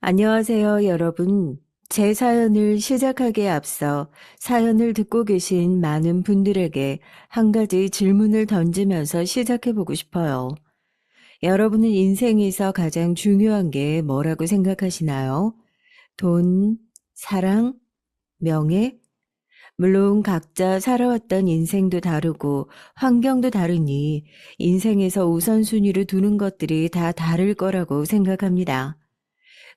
안녕하세요, 여러분. 제 사연을 시작하기에 앞서 사연을 듣고 계신 많은 분들에게 한 가지 질문을 던지면서 시작해 보고 싶어요. 여러분은 인생에서 가장 중요한 게 뭐라고 생각하시나요? 돈, 사랑, 명예? 물론 각자 살아왔던 인생도 다르고 환경도 다르니 인생에서 우선순위로 두는 것들이 다 다를 거라고 생각합니다.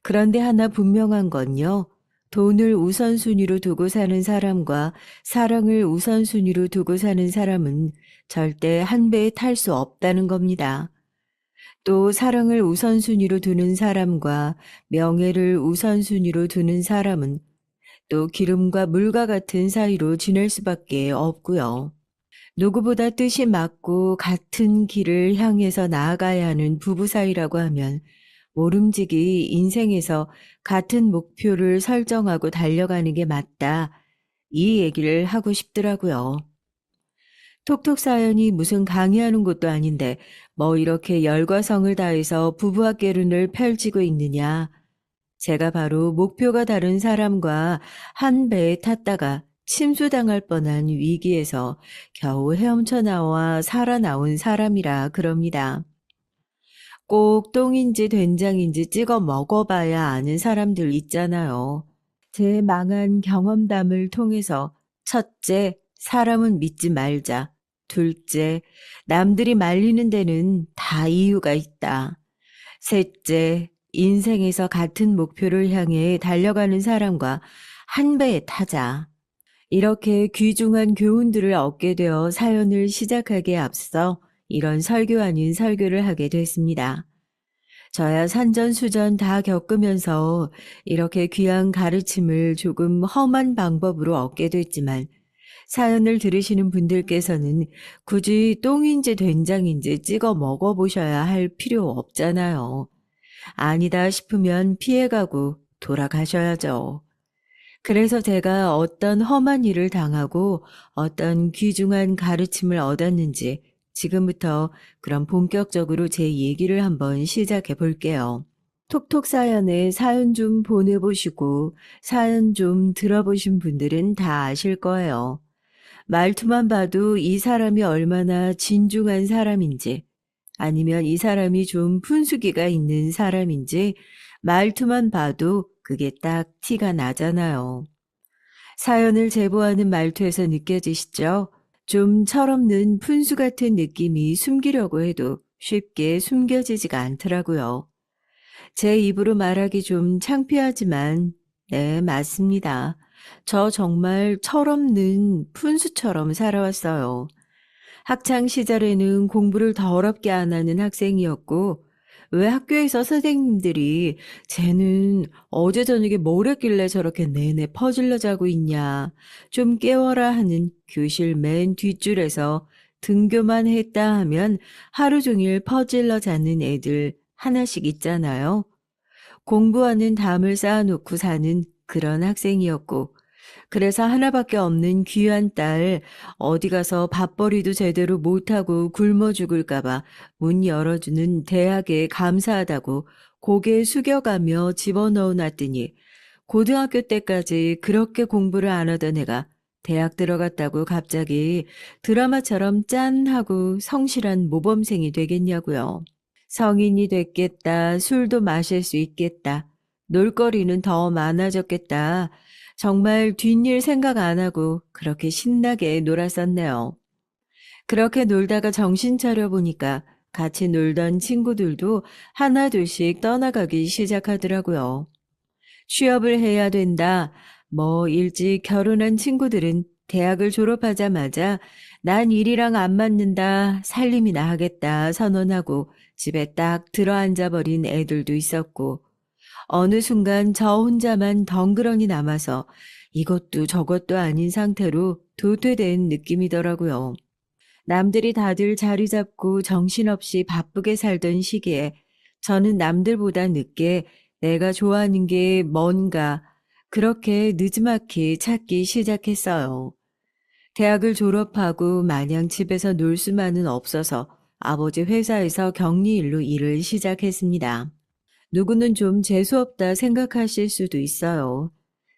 그런데 하나 분명한 건요. 돈을 우선순위로 두고 사는 사람과 사랑을 우선순위로 두고 사는 사람은 절대 한 배에 탈 수 없다는 겁니다. 또 사랑을 우선순위로 두는 사람과 명예를 우선순위로 두는 사람은 또 기름과 물과 같은 사이로 지낼 수밖에 없고요. 누구보다 뜻이 맞고 같은 길을 향해서 나아가야 하는 부부 사이라고 하면 모름지기 인생에서 같은 목표를 설정하고 달려가는 게 맞다. 이 얘기를 하고 싶더라고요. 톡톡 사연이 무슨 강의하는 것도 아닌데 뭐 이렇게 열과 성을 다해서 부부학개론을 펼치고 있느냐. 제가 바로 목표가 다른 사람과 한 배에 탔다가 침수당할 뻔한 위기에서 겨우 헤엄쳐 나와 살아나온 사람이라 그럽니다. 꼭 똥인지 된장인지 찍어 먹어봐야 아는 사람들 있잖아요. 제 망한 경험담을 통해서 첫째, 사람은 믿지 말자. 둘째, 남들이 말리는 데는 다 이유가 있다. 셋째, 인생에서 같은 목표를 향해 달려가는 사람과 한 배에 타자. 이렇게 귀중한 교훈들을 얻게 되어 사연을 시작하기에 앞서 이런 설교 아닌 설교를 하게 됐습니다. 저야 산전수전 다 겪으면서 이렇게 귀한 가르침을 조금 험한 방법으로 얻게 됐지만 사연을 들으시는 분들께서는 굳이 똥인지 된장인지 찍어 먹어보셔야 할 필요 없잖아요. 아니다 싶으면 피해가고 돌아가셔야죠. 그래서 제가 어떤 험한 일을 당하고 어떤 귀중한 가르침을 얻었는지 지금부터 그럼 본격적으로 제 얘기를 한번 시작해 볼게요. 톡톡 사연에 사연 좀 보내보시고 사연 좀 들어보신 분들은 다 아실 거예요. 말투만 봐도 이 사람이 얼마나 진중한 사람인지 아니면 이 사람이 좀 푼수기가 있는 사람인지 말투만 봐도 그게 딱 티가 나잖아요. 사연을 제보하는 말투에서 느껴지시죠? 좀 철없는 푼수 같은 느낌이 숨기려고 해도 쉽게 숨겨지지가 않더라고요. 제 입으로 말하기 좀 창피하지만, 네, 맞습니다. 저 정말 철없는 푼수처럼 살아왔어요. 학창 시절에는 공부를 더럽게 안 하는 학생이었고, 왜 학교에서 선생님들이 쟤는 어제 저녁에 뭘 했길래 저렇게 내내 퍼질러 자고 있냐, 좀 깨워라 하는 교실 맨 뒷줄에서 등교만 했다 하면 하루 종일 퍼질러 자는 애들 하나씩 있잖아요. 공부하는 담을 쌓아놓고 사는 그런 학생이었고, 그래서 하나밖에 없는 귀한 딸 어디 가서 밥벌이도 제대로 못하고 굶어 죽을까봐 문 열어주는 대학에 감사하다고 고개 숙여가며 집어넣어 놨더니 고등학교 때까지 그렇게 공부를 안 하던 애가 대학 들어갔다고 갑자기 드라마처럼 짠 하고 성실한 모범생이 되겠냐고요. 성인이 됐겠다. 술도 마실 수 있겠다. 놀거리는 더 많아졌겠다. 정말 뒷일 생각 안 하고 그렇게 신나게 놀았었네요. 그렇게 놀다가 정신 차려 보니까 같이 놀던 친구들도 하나둘씩 떠나가기 시작하더라고요. 취업을 해야 된다. 뭐 일찍 결혼한 친구들은 대학을 졸업하자마자 난 일이랑 안 맞는다. 살림이나 하겠다. 선언하고 집에 딱 들어앉아 버린 애들도 있었고 어느 순간 저 혼자만 덩그러니 남아서 이것도 저것도 아닌 상태로 도태된 느낌이더라고요. 남들이 다들 자리 잡고 정신없이 바쁘게 살던 시기에 저는 남들보다 늦게 내가 좋아하는 게 뭔가 그렇게 느지막이 찾기 시작했어요. 대학을 졸업하고 마냥 집에서 놀 수만은 없어서 아버지 회사에서 격리일로 일을 시작했습니다. 누구는 좀 재수없다 생각하실 수도 있어요.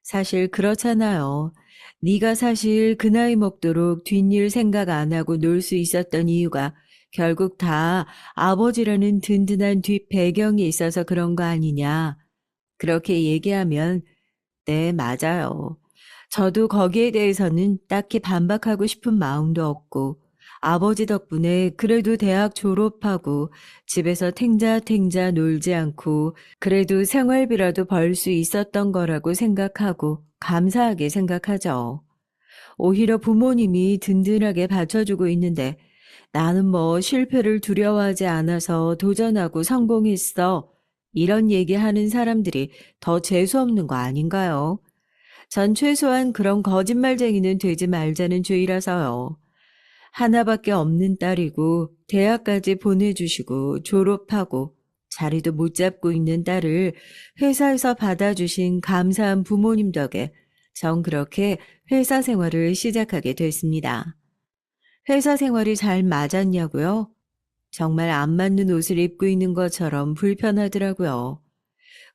사실 그렇잖아요. 네가 사실 그 나이 먹도록 뒷일 생각 안 하고 놀 수 있었던 이유가 결국 다 아버지라는 든든한 뒷 배경이 있어서 그런 거 아니냐. 그렇게 얘기하면 네, 맞아요. 저도 거기에 대해서는 딱히 반박하고 싶은 마음도 없고, 아버지 덕분에 그래도 대학 졸업하고 집에서 탱자탱자 놀지 않고 그래도 생활비라도 벌 수 있었던 거라고 생각하고 감사하게 생각하죠. 오히려 부모님이 든든하게 받쳐주고 있는데 나는 뭐 실패를 두려워하지 않아서 도전하고 성공했어. 이런 얘기하는 사람들이 더 재수없는 거 아닌가요? 전 최소한 그런 거짓말쟁이는 되지 말자는 주의라서요. 하나밖에 없는 딸이고 대학까지 보내주시고 졸업하고 자리도 못 잡고 있는 딸을 회사에서 받아주신 감사한 부모님 덕에 전 그렇게 회사 생활을 시작하게 됐습니다. 회사 생활이 잘 맞았냐고요? 정말 안 맞는 옷을 입고 있는 것처럼 불편하더라고요.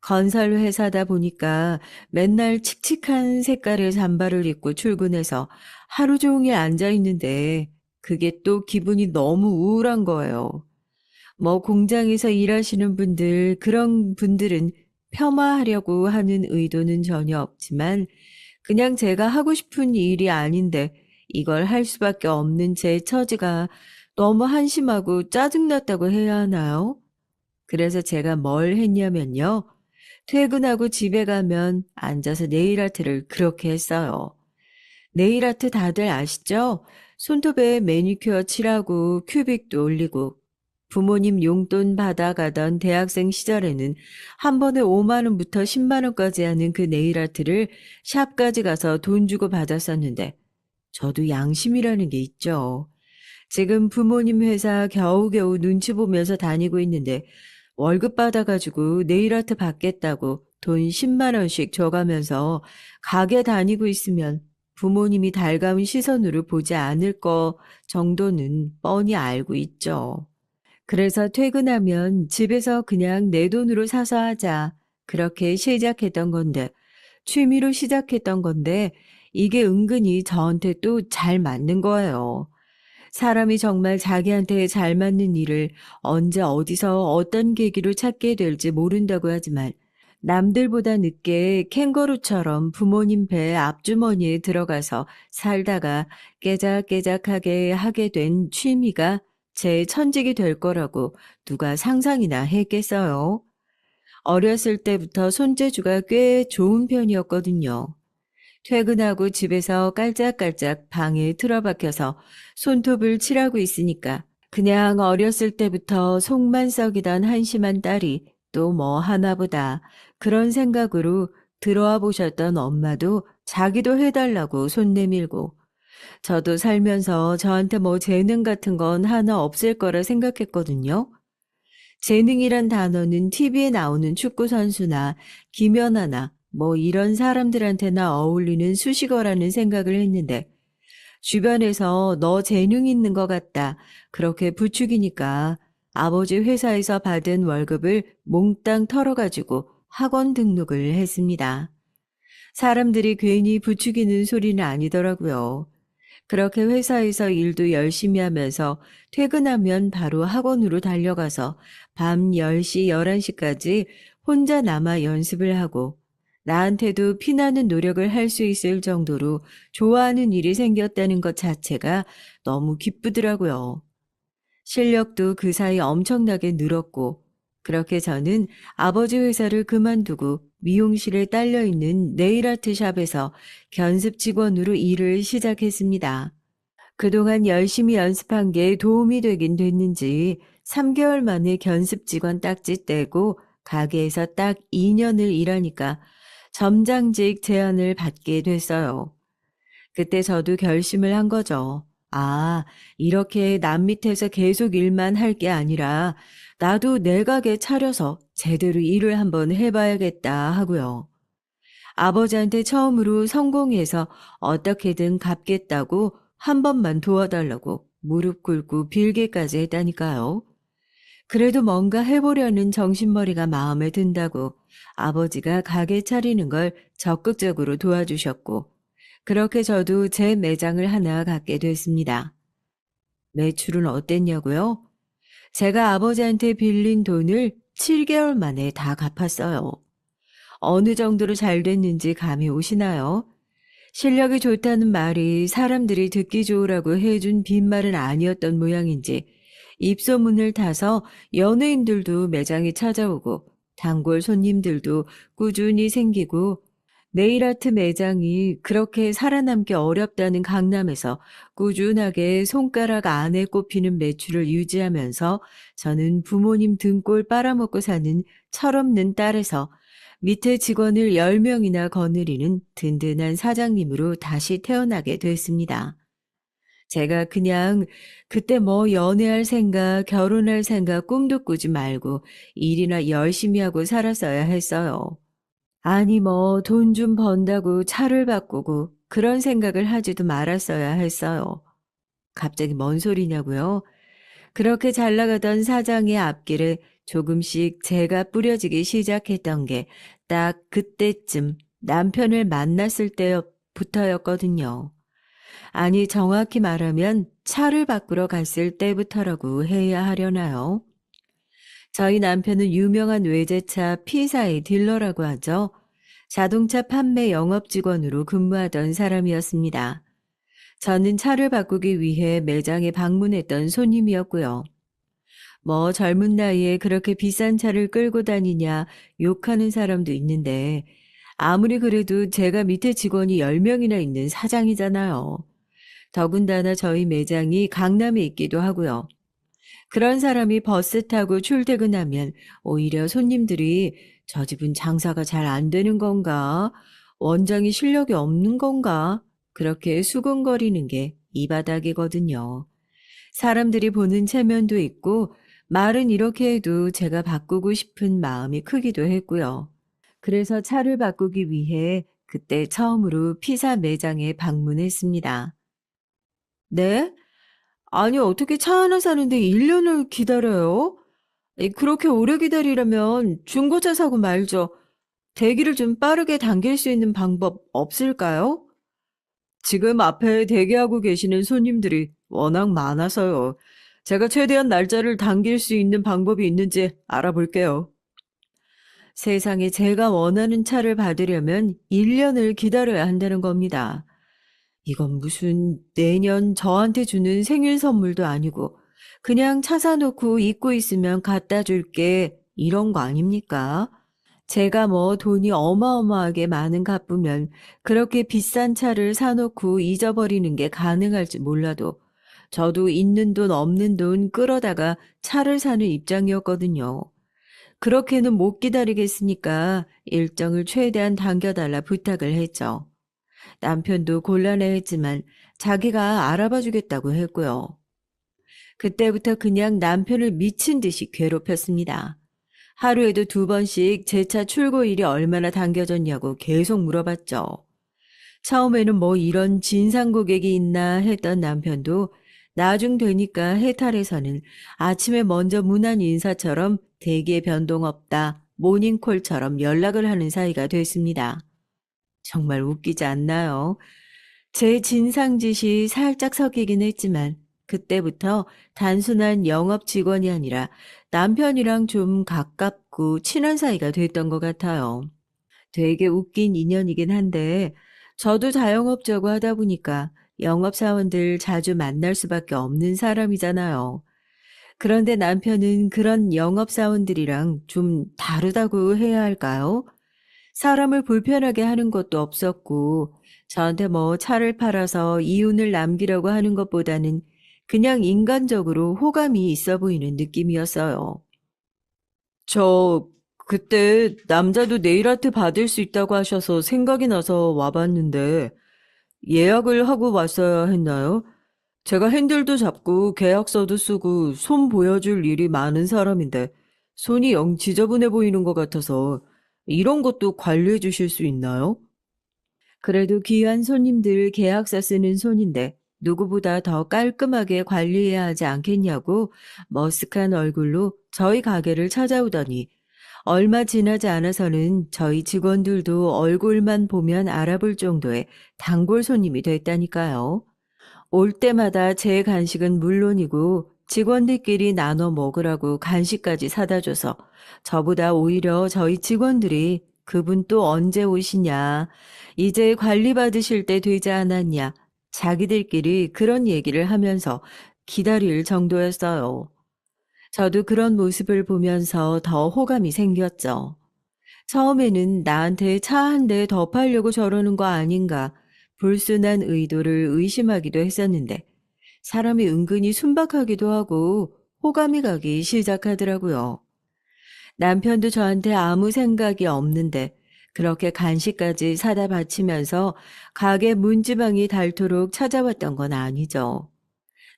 건설 회사다 보니까 맨날 칙칙한 색깔의 잠바를 입고 출근해서 하루 종일 앉아 있는데 그게 또 기분이 너무 우울한 거예요. 뭐 공장에서 일하시는 분들, 그런 분들은 폄하하려고 하는 의도는 전혀 없지만 그냥 제가 하고 싶은 일이 아닌데 이걸 할 수밖에 없는 제 처지가 너무 한심하고 짜증났다고 해야 하나요? 그래서 제가 뭘 했냐면요. 퇴근하고 집에 가면 앉아서 네일 아트를 그렇게 했어요. 네일 아트 다들 아시죠? 손톱에 매니큐어 칠하고 큐빅도 올리고 부모님 용돈 받아가던 대학생 시절에는 한 번에 5만 원부터 10만 원까지 하는 그 네일 아트를 샵까지 가서 돈 주고 받았었는데 저도 양심이라는 게 있죠. 지금 부모님 회사 겨우겨우 눈치 보면서 다니고 있는데 월급 받아가지고 네일 아트 받겠다고 돈 10만 원씩 줘가면서 가게 다니고 있으면 부모님이 달가운 시선으로 보지 않을 거 정도는 뻔히 알고 있죠. 그래서 퇴근하면 집에서 그냥 내 돈으로 사서 하자. 그렇게 시작했던 건데, 취미로 시작했던 건데, 이게 은근히 저한테 또 잘 맞는 거예요. 사람이 정말 자기한테 잘 맞는 일을 언제 어디서 어떤 계기로 찾게 될지 모른다고 하지만 남들보다 늦게 캥거루처럼 부모님 배 앞주머니에 들어가서 살다가 깨작깨작하게 하게 된 취미가 제 천직이 될 거라고 누가 상상이나 했겠어요. 어렸을 때부터 손재주가 꽤 좋은 편이었거든요. 퇴근하고 집에서 깔짝깔짝 방에 틀어박혀서 손톱을 칠하고 있으니까 그냥 어렸을 때부터 속만 썩이던 한심한 딸이 또 뭐 하나보다 그런 생각으로 들어와 보셨던 엄마도 자기도 해달라고 손 내밀고 저도 살면서 저한테 뭐 재능 같은 건 하나 없을 거라 생각했거든요. 재능이란 단어는 TV에 나오는 축구 선수나 김연아나 뭐 이런 사람들한테나 어울리는 수식어라는 생각을 했는데 주변에서 너 재능 있는 것 같다. 그렇게 부추기니까 아버지 회사에서 받은 월급을 몽땅 털어가지고 학원 등록을 했습니다. 사람들이 괜히 부추기는 소리는 아니더라고요. 그렇게 회사에서 일도 열심히 하면서 퇴근하면 바로 학원으로 달려가서 밤 10시, 11시까지 혼자 남아 연습을 하고 나한테도 피나는 노력을 할 수 있을 정도로 좋아하는 일이 생겼다는 것 자체가 너무 기쁘더라고요. 실력도 그 사이 엄청나게 늘었고, 그렇게 저는 아버지 회사를 그만두고 미용실에 딸려있는 네일아트 샵에서 견습 직원으로 일을 시작했습니다. 그동안 열심히 연습한 게 도움이 되긴 됐는지 3개월 만에 견습 직원 딱지 떼고 가게에서 딱 2년을 일하니까 점장직 제안을 받게 됐어요. 그때 저도 결심을 한 거죠. 아, 이렇게 남 밑에서 계속 일만 할 게 아니라 나도 내 가게 차려서 제대로 일을 한번 해봐야겠다 하고요. 아버지한테 처음으로 성공해서 어떻게든 갚겠다고 한 번만 도와달라고 무릎 꿇고 빌게까지 했다니까요. 그래도 뭔가 해보려는 정신머리가 마음에 든다고 아버지가 가게 차리는 걸 적극적으로 도와주셨고, 그렇게 저도 제 매장을 하나 갖게 됐습니다. 매출은 어땠냐고요? 제가 아버지한테 빌린 돈을 7개월 만에 다 갚았어요. 어느 정도로 잘 됐는지 감이 오시나요? 실력이 좋다는 말이 사람들이 듣기 좋으라고 해준 빈말은 아니었던 모양인지 입소문을 타서 연예인들도 매장에 찾아오고 단골 손님들도 꾸준히 생기고 네일아트 매장이 그렇게 살아남기 어렵다는 강남에서 꾸준하게 손가락 안에 꼽히는 매출을 유지하면서 저는 부모님 등골 빨아먹고 사는 철없는 딸에서 밑에 직원을 10명이나 거느리는 든든한 사장님으로 다시 태어나게 됐습니다. 제가 그냥 그때 뭐 연애할 생각, 결혼할 생각 꿈도 꾸지 말고 일이나 열심히 하고 살았어야 했어요. 아니 뭐 돈 좀 번다고 차를 바꾸고 그런 생각을 하지도 말았어야 했어요. 갑자기 뭔 소리냐고요? 그렇게 잘 나가던 사장의 앞길에 조금씩 제가 뿌려지기 시작했던 게 딱 그때쯤 남편을 만났을 때부터였거든요. 아니 정확히 말하면 차를 바꾸러 갔을 때부터라고 해야 하려나요? 저희 남편은 유명한 외제차 P사의 딜러라고 하죠. 자동차 판매 영업 직원으로 근무하던 사람이었습니다. 저는 차를 바꾸기 위해 매장에 방문했던 손님이었고요. 뭐 젊은 나이에 그렇게 비싼 차를 끌고 다니냐 욕하는 사람도 있는데 아무리 그래도 제가 밑에 직원이 10명이나 있는 사장이잖아요. 더군다나 저희 매장이 강남에 있기도 하고요. 그런 사람이 버스 타고 출퇴근하면 오히려 손님들이 저 집은 장사가 잘 안 되는 건가? 원장이 실력이 없는 건가? 그렇게 수군거리는 게 이 바닥이거든요. 사람들이 보는 체면도 있고 말은 이렇게 해도 제가 바꾸고 싶은 마음이 크기도 했고요. 그래서 차를 바꾸기 위해 그때 처음으로 피사 매장에 방문했습니다. 네? 아니, 어떻게 차 하나 사는데 1년을 기다려요? 그렇게 오래 기다리려면 중고차 사고 말죠. 대기를 좀 빠르게 당길 수 있는 방법 없을까요? 지금 앞에 대기하고 계시는 손님들이 워낙 많아서요. 제가 최대한 날짜를 당길 수 있는 방법이 있는지 알아볼게요. 세상에 제가 원하는 차를 받으려면 1년을 기다려야 한다는 겁니다. 이건 무슨 내년 저한테 주는 생일 선물도 아니고 그냥 차 사놓고 잊고 있으면 갖다 줄게 이런 거 아닙니까? 제가 뭐 돈이 어마어마하게 많은 갑부면 그렇게 비싼 차를 사놓고 잊어버리는 게 가능할지 몰라도 저도 있는 돈 없는 돈 끌어다가 차를 사는 입장이었거든요. 그렇게는 못 기다리겠으니까 일정을 최대한 당겨달라 부탁을 했죠. 남편도 곤란해했지만 자기가 알아봐 주겠다고 했고요. 그때부터 그냥 남편을 미친 듯이 괴롭혔습니다. 하루에도 2번씩 제 차 출고일이 얼마나 당겨졌냐고 계속 물어봤죠. 처음에는 뭐 이런 진상 고객이 있나 했던 남편도 나중 되니까 해탈에서는 아침에 먼저 문안 인사처럼 대기에 변동 없다, 모닝콜처럼 연락을 하는 사이가 됐습니다. 정말 웃기지 않나요? 제 진상짓이 살짝 섞이긴 했지만 그때부터 단순한 영업 직원이 아니라 남편이랑 좀 가깝고 친한 사이가 됐던 것 같아요. 되게 웃긴 인연이긴 한데 저도 자영업자고 하다 보니까 영업사원들 자주 만날 수밖에 없는 사람이잖아요. 그런데 남편은 그런 영업사원들이랑 좀 다르다고 해야 할까요? 사람을 불편하게 하는 것도 없었고 저한테 뭐 차를 팔아서 이윤을 남기려고 하는 것보다는 그냥 인간적으로 호감이 있어 보이는 느낌이었어요. 저 그때 남자도 네일아트 받을 수 있다고 하셔서 생각이 나서 와봤는데 예약을 하고 왔어야 했나요? 제가 핸들도 잡고 계약서도 쓰고 손 보여줄 일이 많은 사람인데 손이 영 지저분해 보이는 것 같아서 이런 것도 관리해 주실 수 있나요? 그래도 귀한 손님들 계약서 쓰는 손인데 누구보다 더 깔끔하게 관리해야 하지 않겠냐고 머쓱한 얼굴로 저희 가게를 찾아오더니 얼마 지나지 않아서는 저희 직원들도 얼굴만 보면 알아볼 정도의 단골 손님이 됐다니까요. 올 때마다 제 간식은 물론이고 직원들끼리 나눠 먹으라고 간식까지 사다 줘서 저보다 오히려 저희 직원들이 그분 또 언제 오시냐, 이제 관리 받으실 때 되지 않았냐, 자기들끼리 그런 얘기를 하면서 기다릴 정도였어요. 저도 그런 모습을 보면서 더 호감이 생겼죠. 처음에는 나한테 차 한 대 더 팔려고 저러는 거 아닌가 불순한 의도를 의심하기도 했었는데 사람이 은근히 순박하기도 하고 호감이 가기 시작하더라고요. 남편도 저한테 아무 생각이 없는데 그렇게 간식까지 사다 바치면서 가게 문지방이 닳도록 찾아왔던 건 아니죠.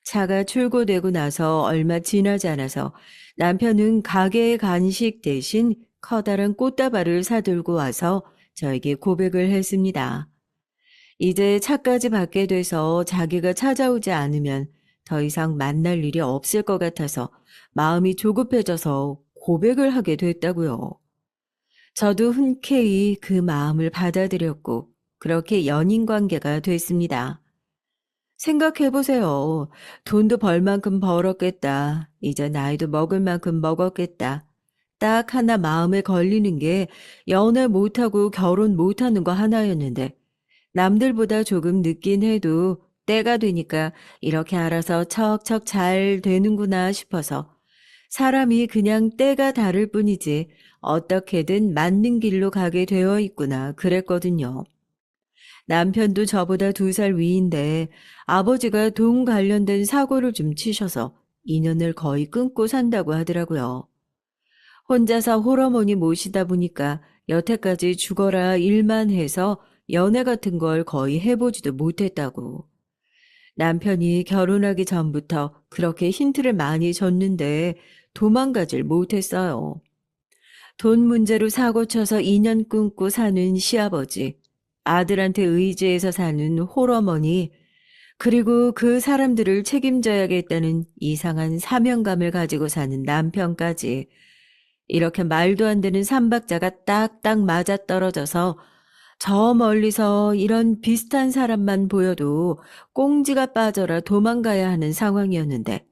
차가 출고되고 나서 얼마 지나지 않아서 남편은 가게의 간식 대신 커다란 꽃다발을 사들고 와서 저에게 고백을 했습니다. 이제 차까지 받게 돼서 자기가 찾아오지 않으면 더 이상 만날 일이 없을 것 같아서 마음이 조급해져서 고백을 하게 됐다고요. 저도 흔쾌히 그 마음을 받아들였고 그렇게 연인 관계가 됐습니다. 생각해보세요. 돈도 벌 만큼 벌었겠다. 이제 나이도 먹을 만큼 먹었겠다. 딱 하나 마음에 걸리는 게 연애 못하고 결혼 못하는 거 하나였는데 남들보다 조금 늦긴 해도 때가 되니까 이렇게 알아서 척척 잘 되는구나 싶어서 사람이 그냥 때가 다를 뿐이지 어떻게든 맞는 길로 가게 되어 있구나 그랬거든요. 남편도 저보다 2살 위인데 아버지가 돈 관련된 사고를 좀 치셔서 인연을 거의 끊고 산다고 하더라고요. 혼자서 홀어머니 모시다 보니까 여태까지 죽어라 일만 해서 연애 같은 걸 거의 해보지도 못했다고. 남편이 결혼하기 전부터 그렇게 힌트를 많이 줬는데 도망가질 못했어요. 돈 문제로 사고쳐서 인연 끊고 사는 시아버지, 아들한테 의지해서 사는 홀어머니, 그리고 그 사람들을 책임져야겠다는 이상한 사명감을 가지고 사는 남편까지 이렇게 말도 안 되는 삼박자가 딱딱 맞아떨어져서 저 멀리서 이런 비슷한 사람만 보여도 꽁지가 빠져라 도망가야 하는 상황이었는데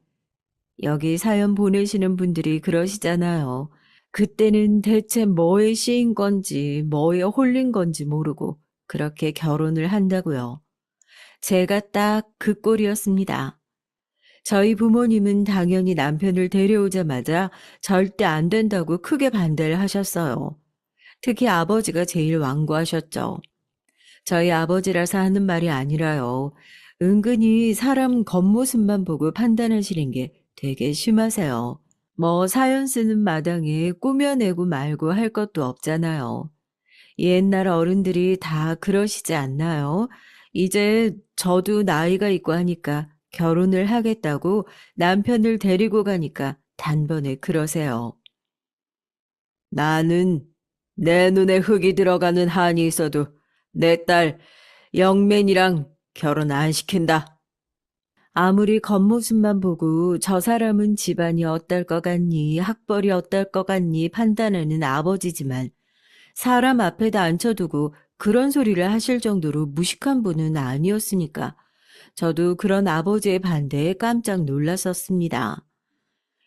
여기 사연 보내시는 분들이 그러시잖아요. 그때는 대체 뭐에 씌인 건지 뭐에 홀린 건지 모르고 그렇게 결혼을 한다고요. 제가 딱 그 꼴이었습니다. 저희 부모님은 당연히 남편을 데려오자마자 절대 안 된다고 크게 반대를 하셨어요. 특히 아버지가 제일 완고하셨죠. 저희 아버지라서 하는 말이 아니라요. 은근히 사람 겉모습만 보고 판단하시는 게 되게 심하세요. 뭐 사연 쓰는 마당에 꾸며내고 말고 할 것도 없잖아요. 옛날 어른들이 다 그러시지 않나요? 이제 저도 나이가 있고 하니까 결혼을 하겠다고 남편을 데리고 가니까 단번에 그러세요. 나는 내 눈에 흙이 들어가는 한이 있어도 내 딸 영맨이랑 결혼 안 시킨다. 아무리 겉모습만 보고 저 사람은 집안이 어떨 것 같니, 학벌이 어떨 것 같니 판단하는 아버지지만 사람 앞에다 앉혀두고 그런 소리를 하실 정도로 무식한 분은 아니었으니까 저도 그런 아버지의 반대에 깜짝 놀랐었습니다.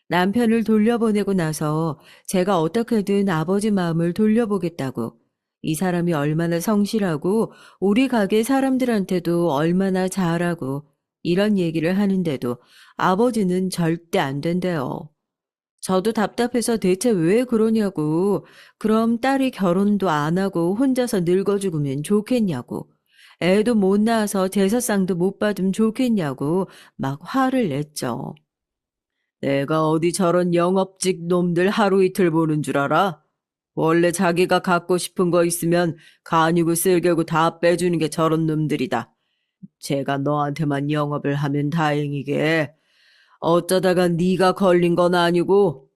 남편을 돌려보내고 나서 제가 어떻게든 아버지 마음을 돌려보겠다고 이 사람이 얼마나 성실하고 우리 가게 사람들한테도 얼마나 잘하고 이런 얘기를 하는데도 아버지는 절대 안 된대요. 저도 답답해서 대체 왜 그러냐고, 그럼 딸이 결혼도 안 하고 혼자서 늙어 죽으면 좋겠냐고, 애도 못 낳아서 제사상도 못 받으면 좋겠냐고 막 화를 냈죠. 내가 어디 저런 영업직 놈들 하루 이틀 보는 줄 알아? 원래 자기가 갖고 싶은 거 있으면 간이고 쓸개고 다 빼주는 게 저런 놈들이다. 제가 너한테만 영업을 하면 다행이게. 어쩌다가 네가 걸린 건 아니고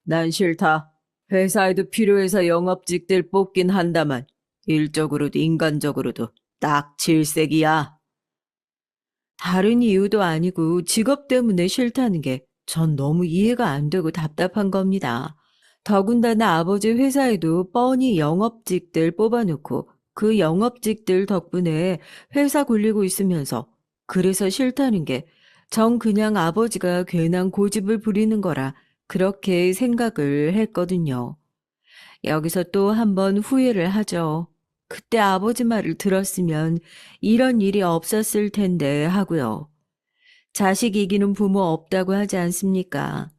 난 싫다. 회사에도 필요해서 영업직들 뽑긴 한다만 일적으로도 인간적으로도 딱 질색이야. 다른 이유도 아니고 직업 때문에 싫다는 게 전 너무 이해가 안 되고 답답한 겁니다. 더군다나 아버지 회사에도 뻔히 영업직들 뽑아놓고 그 영업직들 덕분에 회사 굴리고 있으면서 그래서 싫다는 게 전 그냥 아버지가 괜한 고집을 부리는 거라 그렇게 생각을 했거든요. 여기서 또 한 번 후회를 하죠. 그때 아버지 말을 들었으면 이런 일이 없었을 텐데 하고요. 자식 이기는 부모 없다고 하지 않습니까?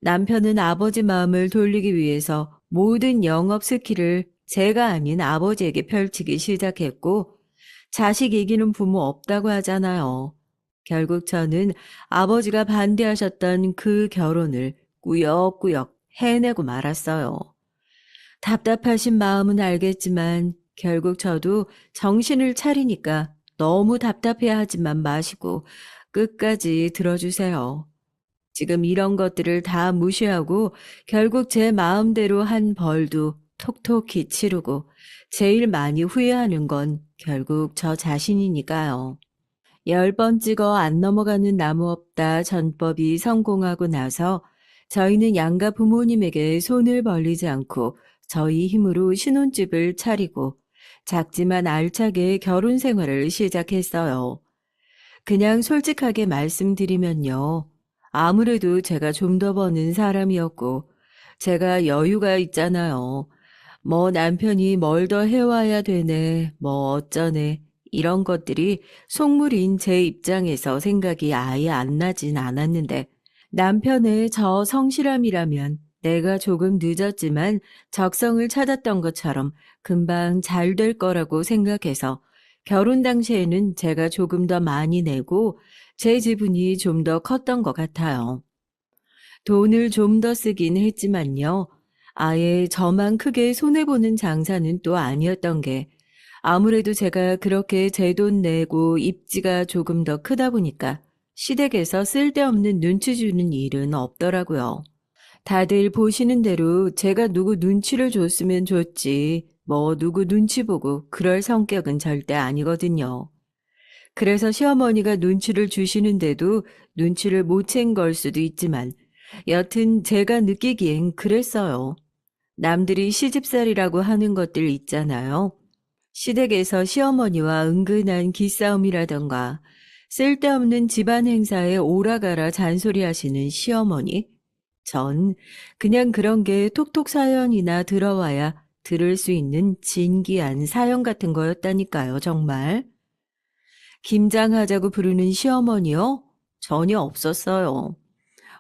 남편은 아버지 마음을 돌리기 위해서 모든 영업 스킬을 제가 아닌 아버지에게 펼치기 시작했고, 자식 이기는 부모 없다고 하잖아요. 결국 저는 아버지가 반대하셨던 그 결혼을 꾸역꾸역 해내고 말았어요. 답답하신 마음은 알겠지만 결국 저도 정신을 차리니까 너무 답답해하지만 마시고 끝까지 들어주세요. 지금 이런 것들을 다 무시하고 결국 제 마음대로 한 벌도 톡톡히 치르고 제일 많이 후회하는 건 결국 저 자신이니까요. 10번 찍어 안 넘어가는 나무 없다 전법이 성공하고 나서 저희는 양가 부모님에게 손을 벌리지 않고 저희 힘으로 신혼집을 차리고 작지만 알차게 결혼 생활을 시작했어요. 그냥 솔직하게 말씀드리면요. 아무래도 제가 좀 더 버는 사람이었고, 제가 여유가 있잖아요. 뭐 남편이 뭘 더 해와야 되네, 뭐 어쩌네, 이런 것들이 속물인 제 입장에서 생각이 아예 안 나진 않았는데, 남편의 저 성실함이라면 내가 조금 늦었지만 적성을 찾았던 것처럼 금방 잘 될 거라고 생각해서 결혼 당시에는 제가 조금 더 많이 내고 제 지분이 좀 더 컸던 것 같아요. 돈을 좀 더 쓰긴 했지만요. 아예 저만 크게 손해보는 장사는 또 아니었던 게 아무래도 제가 그렇게 제 돈 내고 입지가 조금 더 크다 보니까 시댁에서 쓸데없는 눈치 주는 일은 없더라고요. 다들 보시는 대로 제가 누구 눈치를 줬으면 줬지, 뭐 누구 눈치 보고 그럴 성격은 절대 아니거든요. 그래서 시어머니가 눈치를 주시는데도 눈치를 못 챈 걸 수도 있지만 여튼 제가 느끼기엔 그랬어요. 남들이 시집살이라고 하는 것들 있잖아요. 시댁에서 시어머니와 은근한 기싸움이라던가 쓸데없는 집안 행사에 오라가라 잔소리하시는 시어머니. 전 그냥 그런 게 톡톡 사연이나 들어와야 들을 수 있는 진기한 사연 같은 거였다니까요, 정말. 김장하자고 부르는 시어머니요? 전혀 없었어요.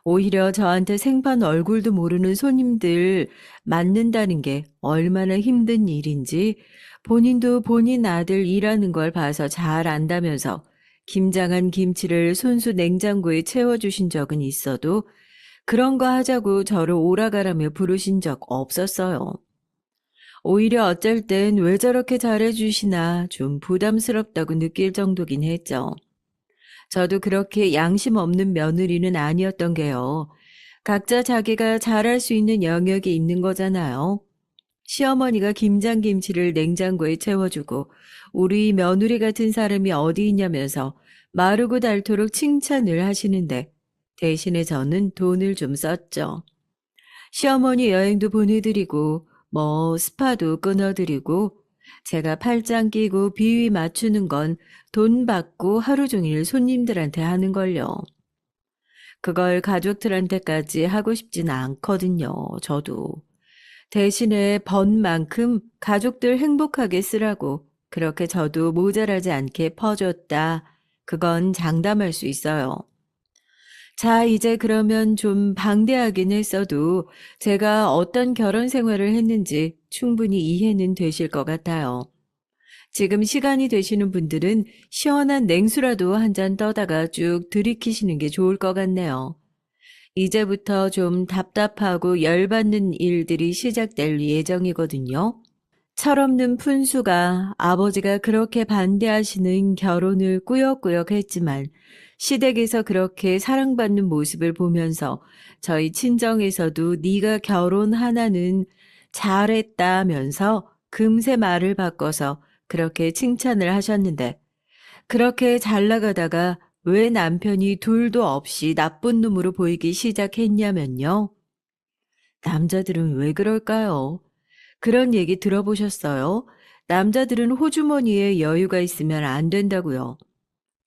오히려 저한테 생판 얼굴도 모르는 손님들 맞는다는 게 얼마나 힘든 일인지 본인도 본인 아들 일하는 걸 봐서 잘 안다면서 김장한 김치를 손수 냉장고에 채워주신 적은 있어도 그런 거 하자고 저를 오라가라며 부르신 적 없었어요. 오히려 어쩔 땐 왜 저렇게 잘해주시나 좀 부담스럽다고 느낄 정도긴 했죠. 저도 그렇게 양심 없는 며느리는 아니었던 게요. 각자 자기가 잘할 수 있는 영역이 있는 거잖아요. 시어머니가 김장김치를 냉장고에 채워주고 우리 며느리 같은 사람이 어디 있냐면서 마르고 닳도록 칭찬을 하시는데 대신에 저는 돈을 좀 썼죠. 시어머니 여행도 보내드리고 뭐 스파도 끊어드리고 제가 팔짱 끼고 비위 맞추는 건 돈 받고 하루 종일 손님들한테 하는 걸요. 그걸 가족들한테까지 하고 싶진 않거든요. 저도. 대신에 번 만큼 가족들 행복하게 쓰라고 그렇게 저도 모자라지 않게 퍼줬다. 그건 장담할 수 있어요. 자, 이제 그러면 좀 방대하긴 했어도 제가 어떤 결혼 생활을 했는지 충분히 이해는 되실 것 같아요. 지금 시간이 되시는 분들은 시원한 냉수라도 한 잔 떠다가 쭉 들이키시는 게 좋을 것 같네요. 이제부터 좀 답답하고 열받는 일들이 시작될 예정이거든요. 철없는 푼수가 아버지가 그렇게 반대하시는 결혼을 꾸역꾸역 했지만 시댁에서 그렇게 사랑받는 모습을 보면서 저희 친정에서도 네가 결혼 하나는 잘했다면서 금세 말을 바꿔서 그렇게 칭찬을 하셨는데 그렇게 잘 나가다가 왜 남편이 둘도 없이 나쁜 놈으로 보이기 시작했냐면요. 남자들은 왜 그럴까요? 그런 얘기 들어보셨어요? 남자들은 호주머니에 여유가 있으면 안 된다고요.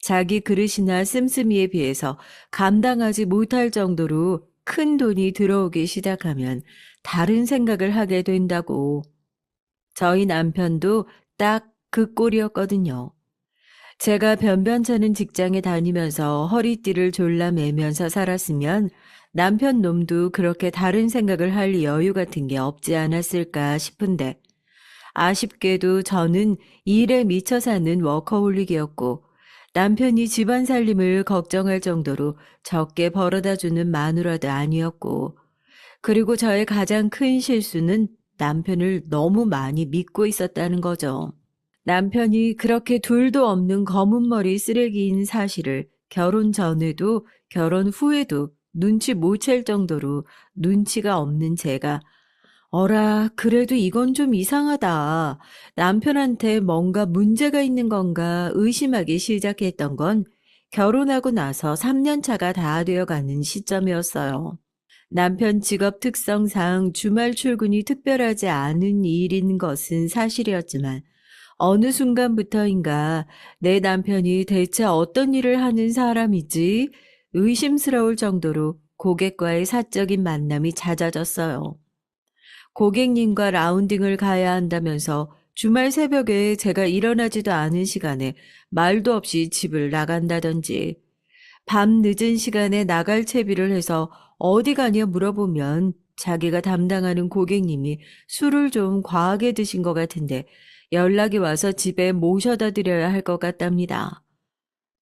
자기 그릇이나 씀씀이에 비해서 감당하지 못할 정도로 큰 돈이 들어오기 시작하면 다른 생각을 하게 된다고. 저희 남편도 딱 그 꼴이었거든요. 제가 변변찮은 직장에 다니면서 허리띠를 졸라매면서 살았으면 남편 놈도 그렇게 다른 생각을 할 여유 같은 게 없지 않았을까 싶은데 아쉽게도 저는 일에 미쳐 사는 워커홀릭이었고 남편이 집안 살림을 걱정할 정도로 적게 벌어다 주는 마누라도 아니었고 그리고 저의 가장 큰 실수는 남편을 너무 많이 믿고 있었다는 거죠. 남편이 그렇게 둘도 없는 검은 머리 쓰레기인 사실을 결혼 전에도 결혼 후에도 눈치 못 챌 정도로 눈치가 없는 제가 어라, 그래도 이건 좀 이상하다. 남편한테 뭔가 문제가 있는 건가 의심하기 시작했던 건 결혼하고 나서 3년 차가 다 되어가는 시점이었어요. 남편 직업 특성상 주말 출근이 특별하지 않은 일인 것은 사실이었지만 어느 순간부터인가 내 남편이 대체 어떤 일을 하는 사람이지 의심스러울 정도로 고객과의 사적인 만남이 잦아졌어요. 고객님과 라운딩을 가야 한다면서 주말 새벽에 제가 일어나지도 않은 시간에 말도 없이 집을 나간다든지 밤 늦은 시간에 나갈 채비를 해서 어디 가냐 물어보면 자기가 담당하는 고객님이 술을 좀 과하게 드신 것 같은데 연락이 와서 집에 모셔다 드려야 할 것 같답니다.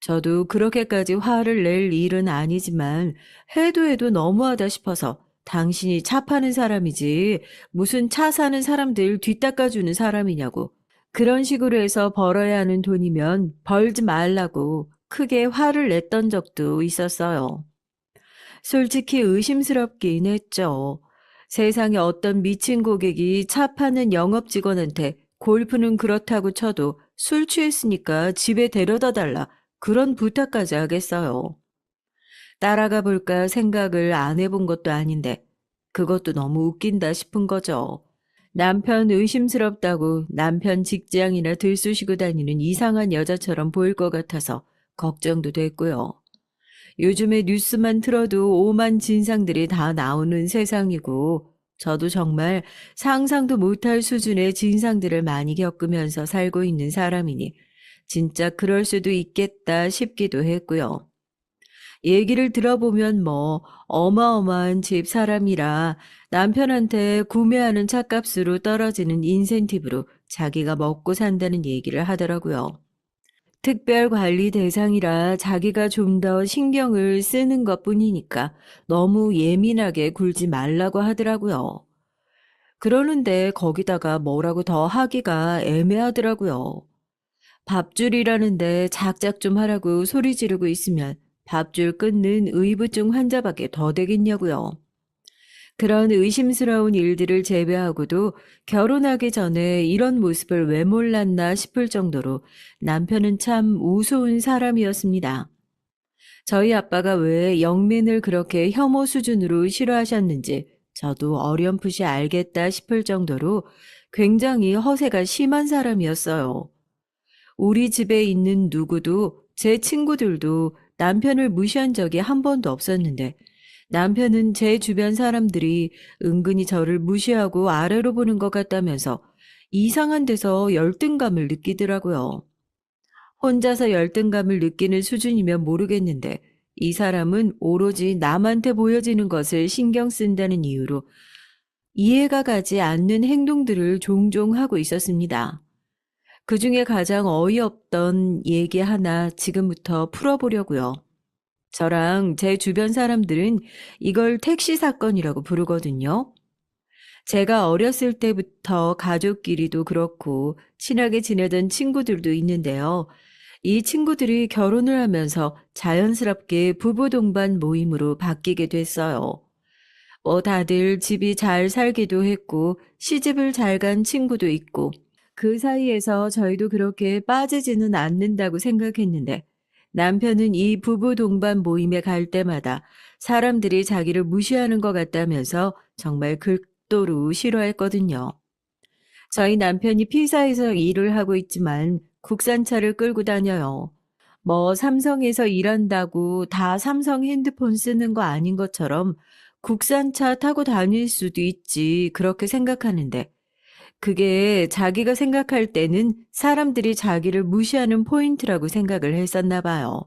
저도 그렇게까지 화를 낼 일은 아니지만 해도 너무하다 싶어서 당신이 차 파는 사람이지 무슨 차 사는 사람들 뒤닦아주는 사람이냐고 그런 식으로 해서 벌어야 하는 돈이면 벌지 말라고 크게 화를 냈던 적도 있었어요. 솔직히 의심스럽긴 했죠. 세상에 어떤 미친 고객이 차 파는 영업 직원한테 골프는 그렇다고 쳐도 술 취했으니까 집에 데려다 달라 그런 부탁까지 하겠어요. 따라가 볼까 생각을 안 해본 것도 아닌데 그것도 너무 웃긴다 싶은 거죠. 남편 의심스럽다고 남편 직장이나 들쑤시고 다니는 이상한 여자처럼 보일 것 같아서 걱정도 됐고요. 요즘에 뉴스만 틀어도 오만 진상들이 다 나오는 세상이고 저도 정말 상상도 못할 수준의 진상들을 많이 겪으면서 살고 있는 사람이니 진짜 그럴 수도 있겠다 싶기도 했고요. 얘기를 들어보면 뭐 어마어마한 집 사람이라 남편한테 구매하는 차값으로 떨어지는 인센티브로 자기가 먹고 산다는 얘기를 하더라고요. 특별 관리 대상이라 자기가 좀 더 신경을 쓰는 것 뿐이니까 너무 예민하게 굴지 말라고 하더라고요. 그러는데 거기다가 뭐라고 더 하기가 애매하더라고요. 밥줄이라는데 작작 좀 하라고 소리 지르고 있으면 밥줄 끊는 의부증 환자밖에 더 되겠냐고요. 그런 의심스러운 일들을 제외하고도 결혼하기 전에 이런 모습을 왜 몰랐나 싶을 정도로 남편은 참 우스운 사람이었습니다. 저희 아빠가 왜 영민을 그렇게 혐오 수준으로 싫어하셨는지 저도 어렴풋이 알겠다 싶을 정도로 굉장히 허세가 심한 사람이었어요. 우리 집에 있는 누구도 제 친구들도 남편을 무시한 적이 한 번도 없었는데 남편은 제 주변 사람들이 은근히 저를 무시하고 아래로 보는 것 같다면서 이상한 데서 열등감을 느끼더라고요. 혼자서 열등감을 느끼는 수준이면 모르겠는데 이 사람은 오로지 남한테 보여지는 것을 신경 쓴다는 이유로 이해가 가지 않는 행동들을 종종 하고 있었습니다. 그 중에 가장 어이없던 얘기 하나 지금부터 풀어보려고요. 저랑 제 주변 사람들은 이걸 택시 사건이라고 부르거든요. 제가 어렸을 때부터 가족끼리도 그렇고 친하게 지내던 친구들도 있는데요. 이 친구들이 결혼을 하면서 자연스럽게 부부 동반 모임으로 바뀌게 됐어요. 다들 집이 잘 살기도 했고 시집을 잘 간 친구도 있고 그 사이에서 저희도 그렇게 빠지지는 않는다고 생각했는데 남편은 이 부부 동반 모임에 갈 때마다 사람들이 자기를 무시하는 것 같다면서 정말 극도로 싫어했거든요. 저희 남편이 피사에서 일을 하고 있지만 국산차를 끌고 다녀요. 뭐 삼성에서 일한다고 다 삼성 핸드폰 쓰는 거 아닌 것처럼 국산차 타고 다닐 수도 있지 그렇게 생각하는데 그게 자기가 생각할 때는 사람들이 자기를 무시하는 포인트라고 생각을 했었나 봐요.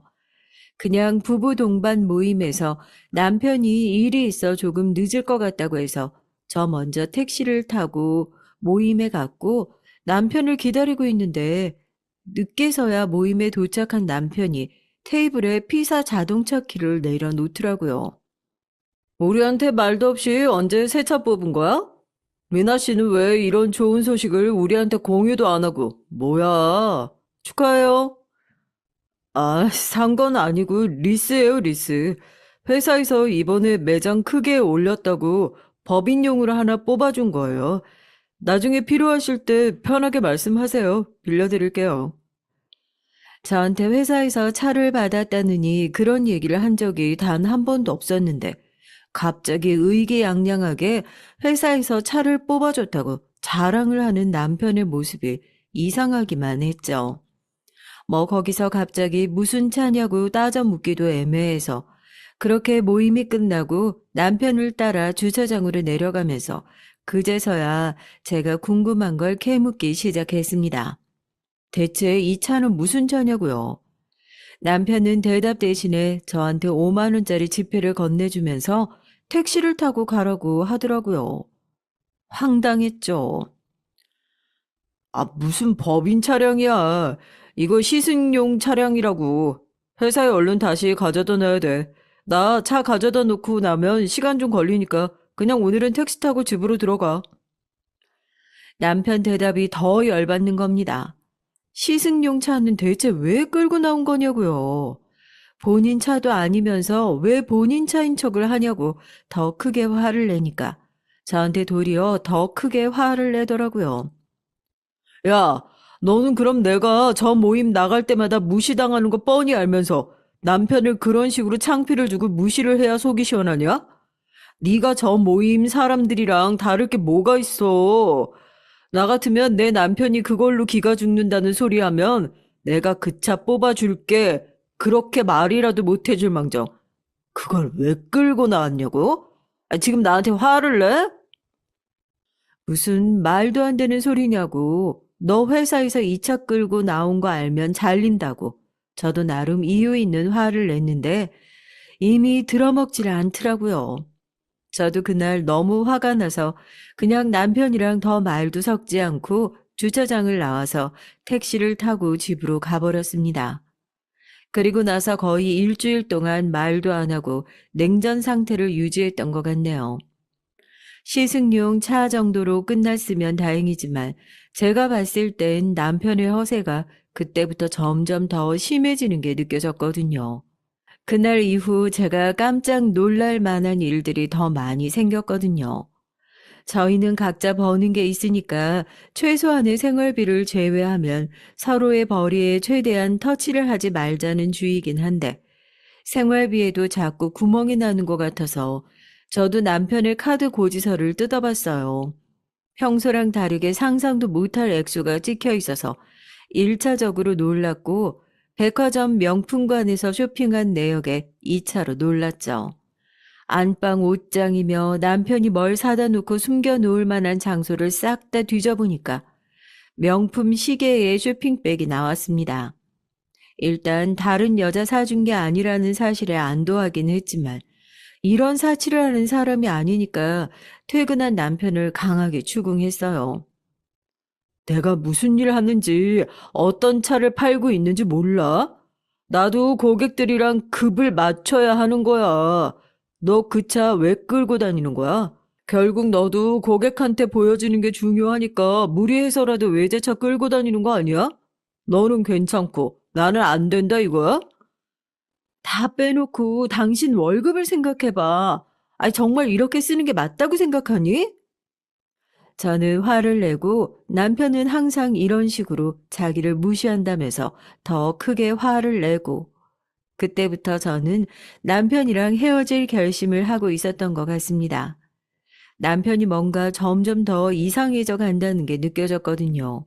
그냥 부부 동반 모임에서 남편이 일이 있어 조금 늦을 것 같다고 해서 저 먼저 택시를 타고 모임에 갔고 남편을 기다리고 있는데 늦게서야 모임에 도착한 남편이 테이블에 피사 자동차 키를 내려놓더라고요. 우리한테 말도 없이 언제 새 차 뽑은 거야? 미나 씨는 왜 이런 좋은 소식을 우리한테 공유도 안 하고, 뭐야? 축하해요. 아, 산 건 아니고 리스예요, 리스. 회사에서 이번에 매장 크게 올렸다고 법인용으로 하나 뽑아준 거예요. 나중에 필요하실 때 편하게 말씀하세요. 빌려드릴게요. 저한테 회사에서 차를 받았다느니 그런 얘기를 한 적이 단 한 번도 없었는데 갑자기 의기양양하게 회사에서 차를 뽑아줬다고 자랑을 하는 남편의 모습이 이상하기만 했죠. 뭐 거기서 갑자기 무슨 차냐고 따져 묻기도 애매해서 그렇게 모임이 끝나고 남편을 따라 주차장으로 내려가면서 그제서야 제가 궁금한 걸 캐묻기 시작했습니다. 대체 이 차는 무슨 차냐고요? 남편은 대답 대신에 저한테 5만 원짜리 지폐를 건네주면서 택시를 타고 가라고 하더라고요. 황당했죠. 아, 무슨 법인 차량이야. 이거 시승용 차량이라고. 회사에 얼른 다시 가져다 놔야 돼. 나 차 가져다 놓고 나면 시간 좀 걸리니까 그냥 오늘은 택시 타고 집으로 들어가. 남편 대답이 더 열받는 겁니다. 시승용 차는 대체 왜 끌고 나온 거냐고요. 본인 차도 아니면서 왜 본인 차인 척을 하냐고 더 크게 화를 내니까 저한테 도리어 더 크게 화를 내더라고요. 야, 너는 그럼 내가 저 모임 나갈 때마다 무시당하는 거 뻔히 알면서 남편을 그런 식으로 창피를 주고 무시를 해야 속이 시원하냐? 네가 저 모임 사람들이랑 다를 게 뭐가 있어? 나 같으면 내 남편이 그걸로 기가 죽는다는 소리 하면 내가 그 차 뽑아줄게. 그렇게 말이라도 못 해줄 망정. 그걸 왜 끌고 나왔냐고? 아, 지금 나한테 화를 내? 무슨 말도 안 되는 소리냐고. 너 회사에서 이 차 끌고 나온 거 알면 잘린다고. 저도 나름 이유 있는 화를 냈는데 이미 들어먹질 않더라고요. 저도 그날 너무 화가 나서 그냥 남편이랑 더 말도 섞지 않고 주차장을 나와서 택시를 타고 집으로 가버렸습니다. 그리고 나서 거의 일주일 동안 말도 안 하고 냉전 상태를 유지했던 것 같네요. 시승용 차 정도로 끝났으면 다행이지만 제가 봤을 땐 남편의 허세가 그때부터 점점 더 심해지는 게 느껴졌거든요. 그날 이후 제가 깜짝 놀랄 만한 일들이 더 많이 생겼거든요. 저희는 각자 버는 게 있으니까 최소한의 생활비를 제외하면 서로의 벌이에 최대한 터치를 하지 말자는 주의긴 한데 생활비에도 자꾸 구멍이 나는 것 같아서 저도 남편의 카드 고지서를 뜯어봤어요. 평소랑 다르게 상상도 못할 액수가 찍혀 있어서 1차적으로 놀랐고 백화점 명품관에서 쇼핑한 내역에 2차로 놀랐죠. 안방 옷장이며 남편이 뭘 사다 놓고 숨겨놓을 만한 장소를 싹 다 뒤져보니까 명품 시계의 쇼핑백이 나왔습니다. 일단 다른 여자 사준 게 아니라는 사실에 안도하긴 했지만 이런 사치를 하는 사람이 아니니까 퇴근한 남편을 강하게 추궁했어요. 내가 무슨 일 하는지 어떤 차를 팔고 있는지 몰라? 나도 고객들이랑 급을 맞춰야 하는 거야. 너 그 차 왜 끌고 다니는 거야? 결국 너도 고객한테 보여주는 게 중요하니까 무리해서라도 외제차 끌고 다니는 거 아니야? 너는 괜찮고 나는 안 된다 이거야? 다 빼놓고 당신 월급을 생각해봐. 아니 정말 이렇게 쓰는 게 맞다고 생각하니? 저는 화를 내고 남편은 항상 이런 식으로 자기를 무시한다면서 더 크게 화를 내고 그때부터 저는 남편이랑 헤어질 결심을 하고 있었던 것 같습니다. 남편이 뭔가 점점 더 이상해져 간다는 게 느껴졌거든요.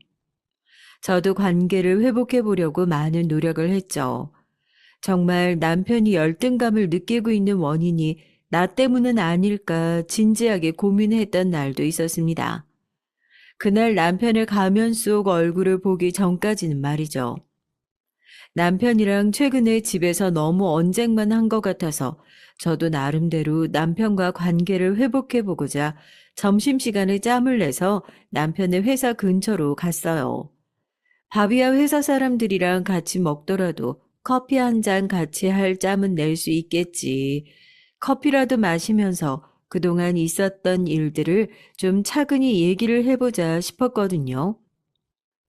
저도 관계를 회복해 보려고 많은 노력을 했죠. 정말 남편이 열등감을 느끼고 있는 원인이 나 때문은 아닐까 진지하게 고민했던 날도 있었습니다. 그날 남편의 가면 속 얼굴을 보기 전까지는 말이죠. 남편이랑 최근에 집에서 너무 언쟁만 한 것 같아서 저도 나름대로 남편과 관계를 회복해 보고자 점심시간에 짬을 내서 남편의 회사 근처로 갔어요. 밥이야 회사 사람들이랑 같이 먹더라도 커피 한 잔 같이 할 짬은 낼 수 있겠지. 커피라도 마시면서 그동안 있었던 일들을 좀 차근히 얘기를 해보자 싶었거든요.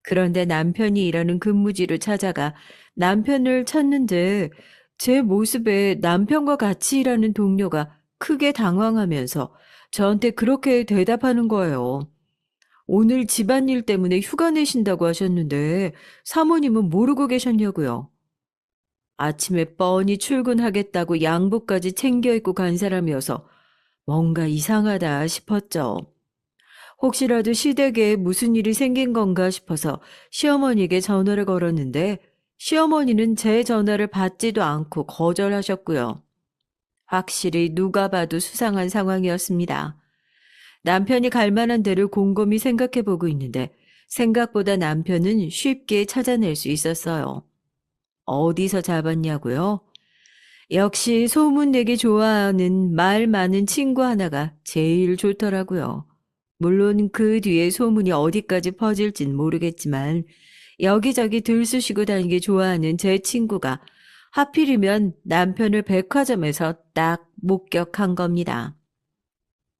그런데 남편이 일하는 근무지로 찾아가 남편을 찾는데 제 모습에 남편과 같이 일하는 동료가 크게 당황하면서 저한테 그렇게 대답하는 거예요. 오늘 집안일 때문에 휴가 내신다고 하셨는데 사모님은 모르고 계셨냐고요. 아침에 뻔히 출근하겠다고 양복까지 챙겨 입고 간 사람이어서 뭔가 이상하다 싶었죠. 혹시라도 시댁에 무슨 일이 생긴 건가 싶어서 시어머니에게 전화를 걸었는데 시어머니는 제 전화를 받지도 않고 거절하셨고요. 확실히 누가 봐도 수상한 상황이었습니다. 남편이 갈 만한 데를 곰곰이 생각해 보고 있는데 생각보다 남편은 쉽게 찾아낼 수 있었어요. 어디서 잡았냐고요? 역시 소문내기 좋아하는 말 많은 친구 하나가 제일 좋더라고요. 물론 그 뒤에 소문이 어디까지 퍼질진 모르겠지만 여기저기 들쑤시고 다니기 좋아하는 제 친구가 하필이면 남편을 백화점에서 딱 목격한 겁니다.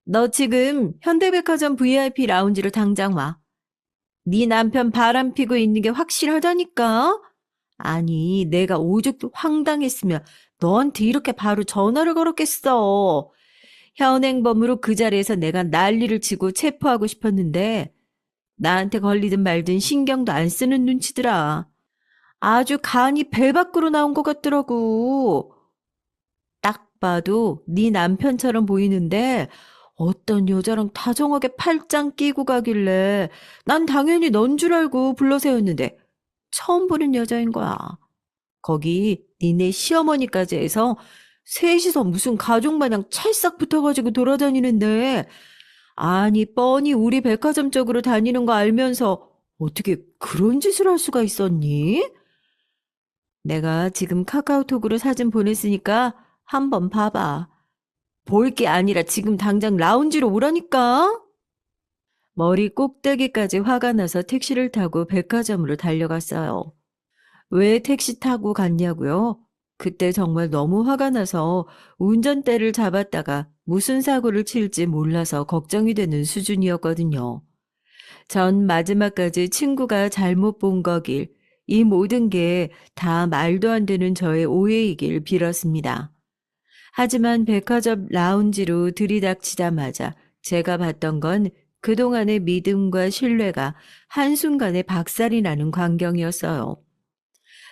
너 지금 현대백화점 VIP 라운지로 당장 와. 네 남편 바람 피고 있는 게 확실하다니까? 아니, 내가 오죽 황당했으면 너한테 이렇게 바로 전화를 걸었겠어. 현행범으로 그 자리에서 내가 난리를 치고 체포하고 싶었는데 나한테 걸리든 말든 신경도 안 쓰는 눈치더라. 아주 간이 배 밖으로 나온 것 같더라고. 딱 봐도 네 남편처럼 보이는데 어떤 여자랑 다정하게 팔짱 끼고 가길래 난 당연히 넌 줄 알고 불러세웠는데 처음 보는 여자인 거야. 거기 니네 시어머니까지 해서 셋이서 무슨 가족 마냥 찰싹 붙어가지고 돌아다니는데 아니 뻔히 우리 백화점 쪽으로 다니는 거 알면서 어떻게 그런 짓을 할 수가 있었니? 내가 지금 카카오톡으로 사진 보냈으니까 한번 봐봐. 볼 게 아니라 지금 당장 라운지로 오라니까? 머리 꼭대기까지 화가 나서 택시를 타고 백화점으로 달려갔어요. 왜 택시 타고 갔냐고요? 그때 정말 너무 화가 나서 운전대를 잡았다가 무슨 사고를 칠지 몰라서 걱정이 되는 수준이었거든요. 전 마지막까지 친구가 잘못 본 거길, 이 모든 게 다 말도 안 되는 저의 오해이길 빌었습니다. 하지만 백화점 라운지로 들이닥치자마자 제가 봤던 건 그동안의 믿음과 신뢰가 한순간에 박살이 나는 광경이었어요.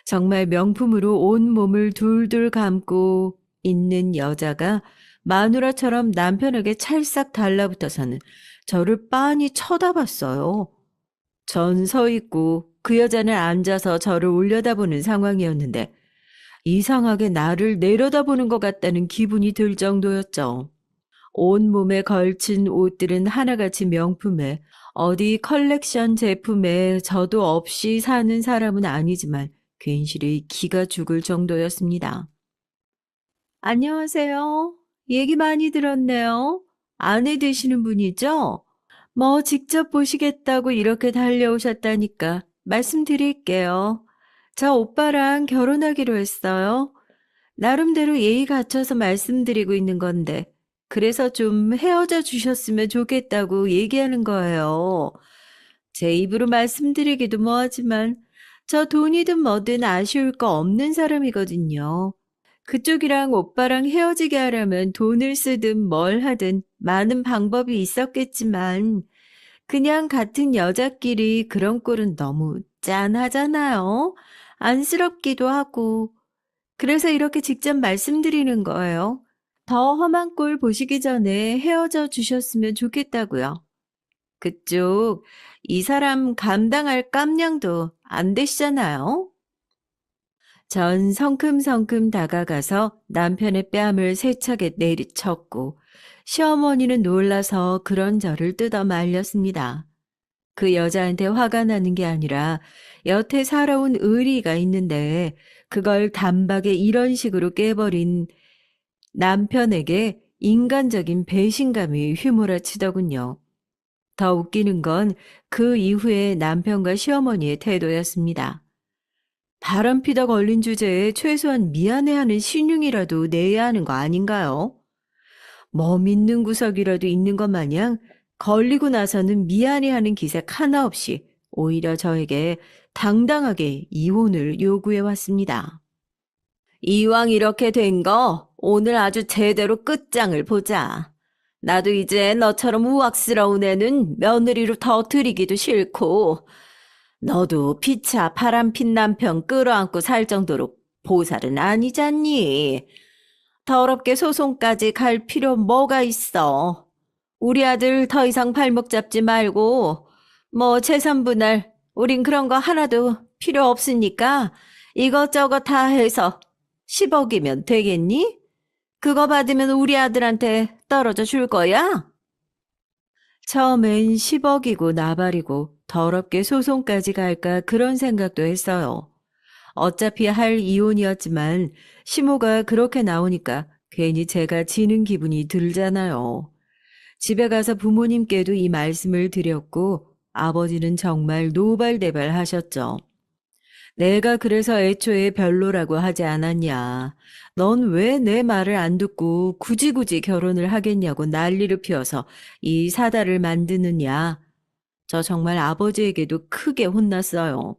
정말 명품으로 온 몸을 둘둘 감고 있는 여자가 마누라처럼 남편에게 찰싹 달라붙어서는 저를 빤히 쳐다봤어요. 전 서 있고 그 여자는 앉아서 저를 올려다보는 상황이었는데 이상하게 나를 내려다보는 것 같다는 기분이 들 정도였죠. 온몸에 걸친 옷들은 하나같이 명품에 어디 컬렉션 제품에 저도 없이 사는 사람은 아니지만 괜시리 기가 죽을 정도였습니다. 안녕하세요. 얘기 많이 들었네요. 아내 되시는 분이죠? 뭐 직접 보시겠다고 이렇게 달려오셨다니까 말씀드릴게요. 저 오빠랑 결혼하기로 했어요. 나름대로 예의 갖춰서 말씀드리고 있는 건데, 그래서 좀 헤어져 주셨으면 좋겠다고 얘기하는 거예요. 제 입으로 말씀드리기도 뭐하지만, 저 돈이든 뭐든 아쉬울 거 없는 사람이거든요. 그쪽이랑 오빠랑 헤어지게 하려면 돈을 쓰든 뭘 하든 많은 방법이 있었겠지만, 그냥 같은 여자끼리 그런 꼴은 너무 짠하잖아요. 안쓰럽기도 하고, 그래서 이렇게 직접 말씀드리는 거예요. 더 험한 꼴 보시기 전에 헤어져 주셨으면 좋겠다고요. 그쪽, 이 사람 감당할 깜냥도 안 되시잖아요. 전 성큼성큼 다가가서 남편의 뺨을 세차게 내리쳤고 시어머니는 놀라서 그런 저를 뜯어 말렸습니다. 그 여자한테 화가 나는 게 아니라 여태 살아온 의리가 있는데 그걸 단박에 이런 식으로 깨버린 남편에게 인간적인 배신감이 휘몰아치더군요. 더 웃기는 건 그 이후에 남편과 시어머니의 태도였습니다. 바람피다 걸린 주제에 최소한 미안해하는 신용이라도 내야 하는 거 아닌가요? 뭐 믿는 구석이라도 있는 것 마냥 걸리고 나서는 미안해하는 기색 하나 없이 오히려 저에게 당당하게 이혼을 요구해 왔습니다. 이왕 이렇게 된 거 오늘 아주 제대로 끝장을 보자. 나도 이제 너처럼 우악스러운 애는 며느리로 더 들이기도 싫고 너도 피차 바람핀 남편 끌어안고 살 정도로 보살은 아니잖니. 더럽게 소송까지 갈 필요 뭐가 있어. 우리 아들 더 이상 발목 잡지 말고 뭐 재산 분할 우린 그런 거 하나도 필요 없으니까 이것저것 다 해서 10억이면 되겠니? 그거 받으면 우리 아들한테 떨어져 줄 거야? 처음엔 10억이고 나발이고 더럽게 소송까지 갈까 그런 생각도 했어요. 어차피 할 이혼이었지만 시모가 그렇게 나오니까 괜히 제가 지는 기분이 들잖아요. 집에 가서 부모님께도 이 말씀을 드렸고 아버지는 정말 노발대발 하셨죠. 내가 그래서 애초에 별로라고 하지 않았냐. 넌 왜 내 말을 안 듣고 굳이 결혼을 하겠냐고 난리를 피워서 이 사달을 만드느냐. 저 정말 아버지에게도 크게 혼났어요.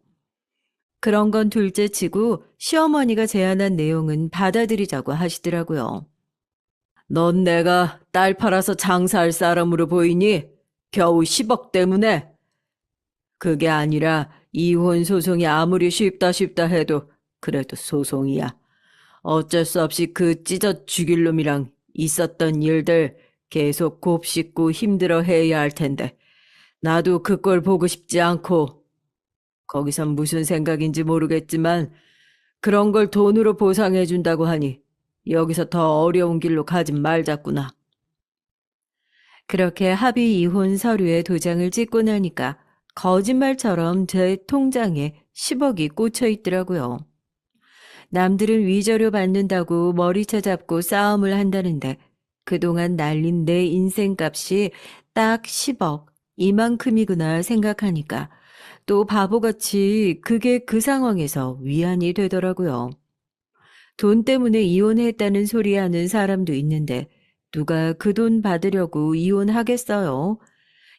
그런 건 둘째치고 시어머니가 제안한 내용은 받아들이자고 하시더라고요. 넌 내가 딸 팔아서 장사할 사람으로 보이니? 겨우 10억 때문에? 그게 아니라 이혼 소송이 아무리 쉽다 해도 그래도 소송이야. 어쩔 수 없이 그 찢어 죽일 놈이랑 있었던 일들 계속 곱씹고 힘들어 해야 할 텐데 나도 그 꼴 보고 싶지 않고 거기선 무슨 생각인지 모르겠지만 그런 걸 돈으로 보상해준다고 하니 여기서 더 어려운 길로 가진 말자꾸나. 그렇게 합의 이혼 서류에 도장을 찍고 나니까 거짓말처럼 제 통장에 10억이 꽂혀 있더라고요. 남들은 위자료 받는다고 머리채 잡고 싸움을 한다는데 그동안 날린 내 인생값이 딱 10억, 이만큼이구나 생각하니까 또 바보같이 그게 그 상황에서 위안이 되더라고요. 돈 때문에 이혼했다는 소리 하는 사람도 있는데 누가 그 돈 받으려고 이혼하겠어요?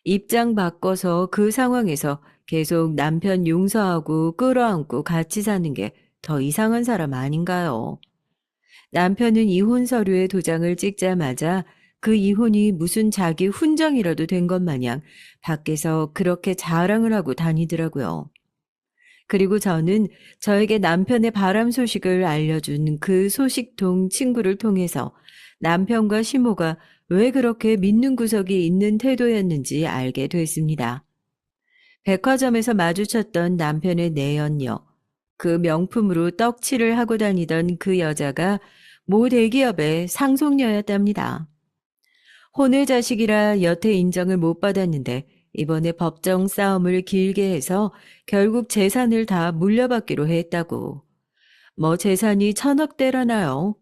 입장 바꿔서 그 상황에서 계속 남편 용서하고 끌어안고 같이 사는 게 더 이상한 사람 아닌가요? 남편은 이혼 서류에 도장을 찍자마자 그 이혼이 무슨 자기 훈정이라도 된 것 마냥 밖에서 그렇게 자랑을 하고 다니더라고요. 그리고 저는 저에게 남편의 바람 소식을 알려준 그 소식통 친구를 통해서 남편과 시모가 왜 그렇게 믿는 구석이 있는 태도였는지 알게 됐습니다. 백화점에서 마주쳤던 남편의 내연녀, 그 명품으로 떡칠을 하고 다니던 그 여자가 모 대기업의 상속녀였답니다. 혼외 자식이라 여태 인정을 못 받았는데 이번에 법정 싸움을 길게 해서 결국 재산을 다 물려받기로 했다고. 뭐 재산이 1,000억대라나요?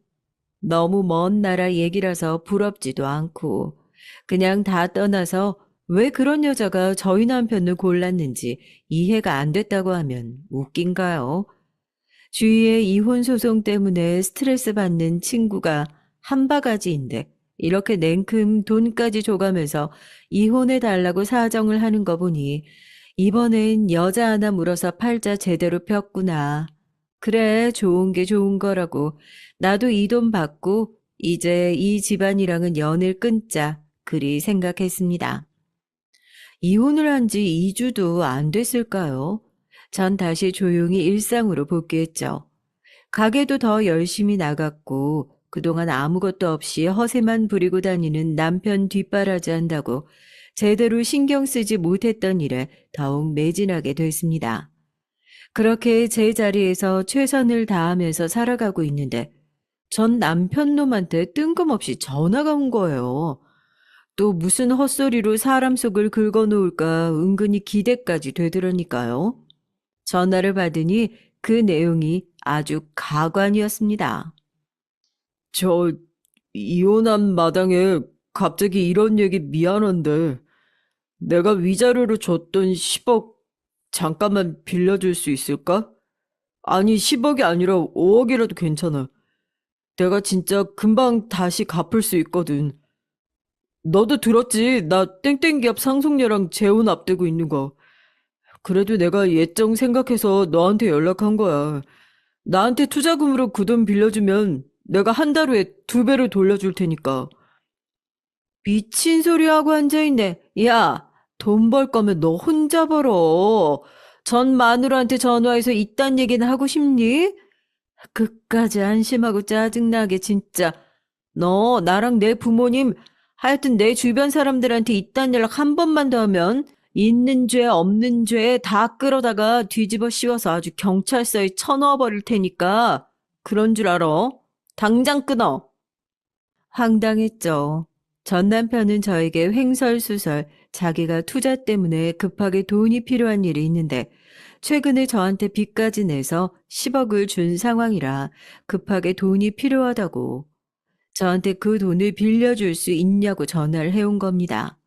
너무 먼 나라 얘기라서 부럽지도 않고 그냥 다 떠나서 왜 그런 여자가 저희 남편을 골랐는지 이해가 안 됐다고 하면 웃긴가요? 주위에 이혼 소송 때문에 스트레스 받는 친구가 한 바가지인데 이렇게 냉큼 돈까지 줘가면서 이혼해 달라고 사정을 하는 거 보니 이번엔 여자 하나 물어서 팔자 제대로 폈구나. 그래, 좋은 게 좋은 거라고. 나도 이 돈 받고 이제 이 집안이랑은 연을 끊자. 그리 생각했습니다. 이혼을 한 지 2주도 안 됐을까요? 전 다시 조용히 일상으로 복귀했죠. 가게도 더 열심히 나갔고 그동안 아무것도 없이 허세만 부리고 다니는 남편 뒷바라지 한다고 제대로 신경 쓰지 못했던 일에 더욱 매진하게 됐습니다. 그렇게 제 자리에서 최선을 다하면서 살아가고 있는데 전 남편 놈한테 뜬금없이 전화가 온 거예요. 또 무슨 헛소리로 사람 속을 긁어놓을까 은근히 기대까지 되더라니까요. 전화를 받으니 그 내용이 아주 가관이었습니다. 저 이혼한 마당에 갑자기 이런 얘기 미안한데 내가 위자료로 줬던 10억 잠깐만 빌려줄 수 있을까? 아니 10억이 아니라 5억이라도 괜찮아. 내가 진짜 금방 다시 갚을 수 있거든. 너도 들었지? 나 땡땡기업 상속녀랑 재혼 앞두고 있는 거. 그래도 내가 예정 생각해서 너한테 연락한 거야. 나한테 투자금으로 그 돈 빌려주면 내가 한 달 후에 2배로 돌려줄 테니까. 미친 소리 하고 앉아있네. 야, 돈 벌 거면 너 혼자 벌어. 전 마누라한테 전화해서 이딴 얘기는 하고 싶니? 끝까지 안심하고 짜증나게 진짜. 너 나랑 내 부모님 하여튼 내 주변 사람들한테 이딴 연락 한 번만 더 하면 있는 죄 없는 죄 다 끌어다가 뒤집어 씌워서 아주 경찰서에 쳐넣어버릴 테니까 그런 줄 알아. 당장 끊어. 황당했죠. 전 남편은 저에게 횡설수설 자기가 투자 때문에 급하게 돈이 필요한 일이 있는데 최근에 저한테 빚까지 내서 10억을 준 상황이라 급하게 돈이 필요하다고 저한테 그 돈을 빌려줄 수 있냐고 전화를 해온 겁니다.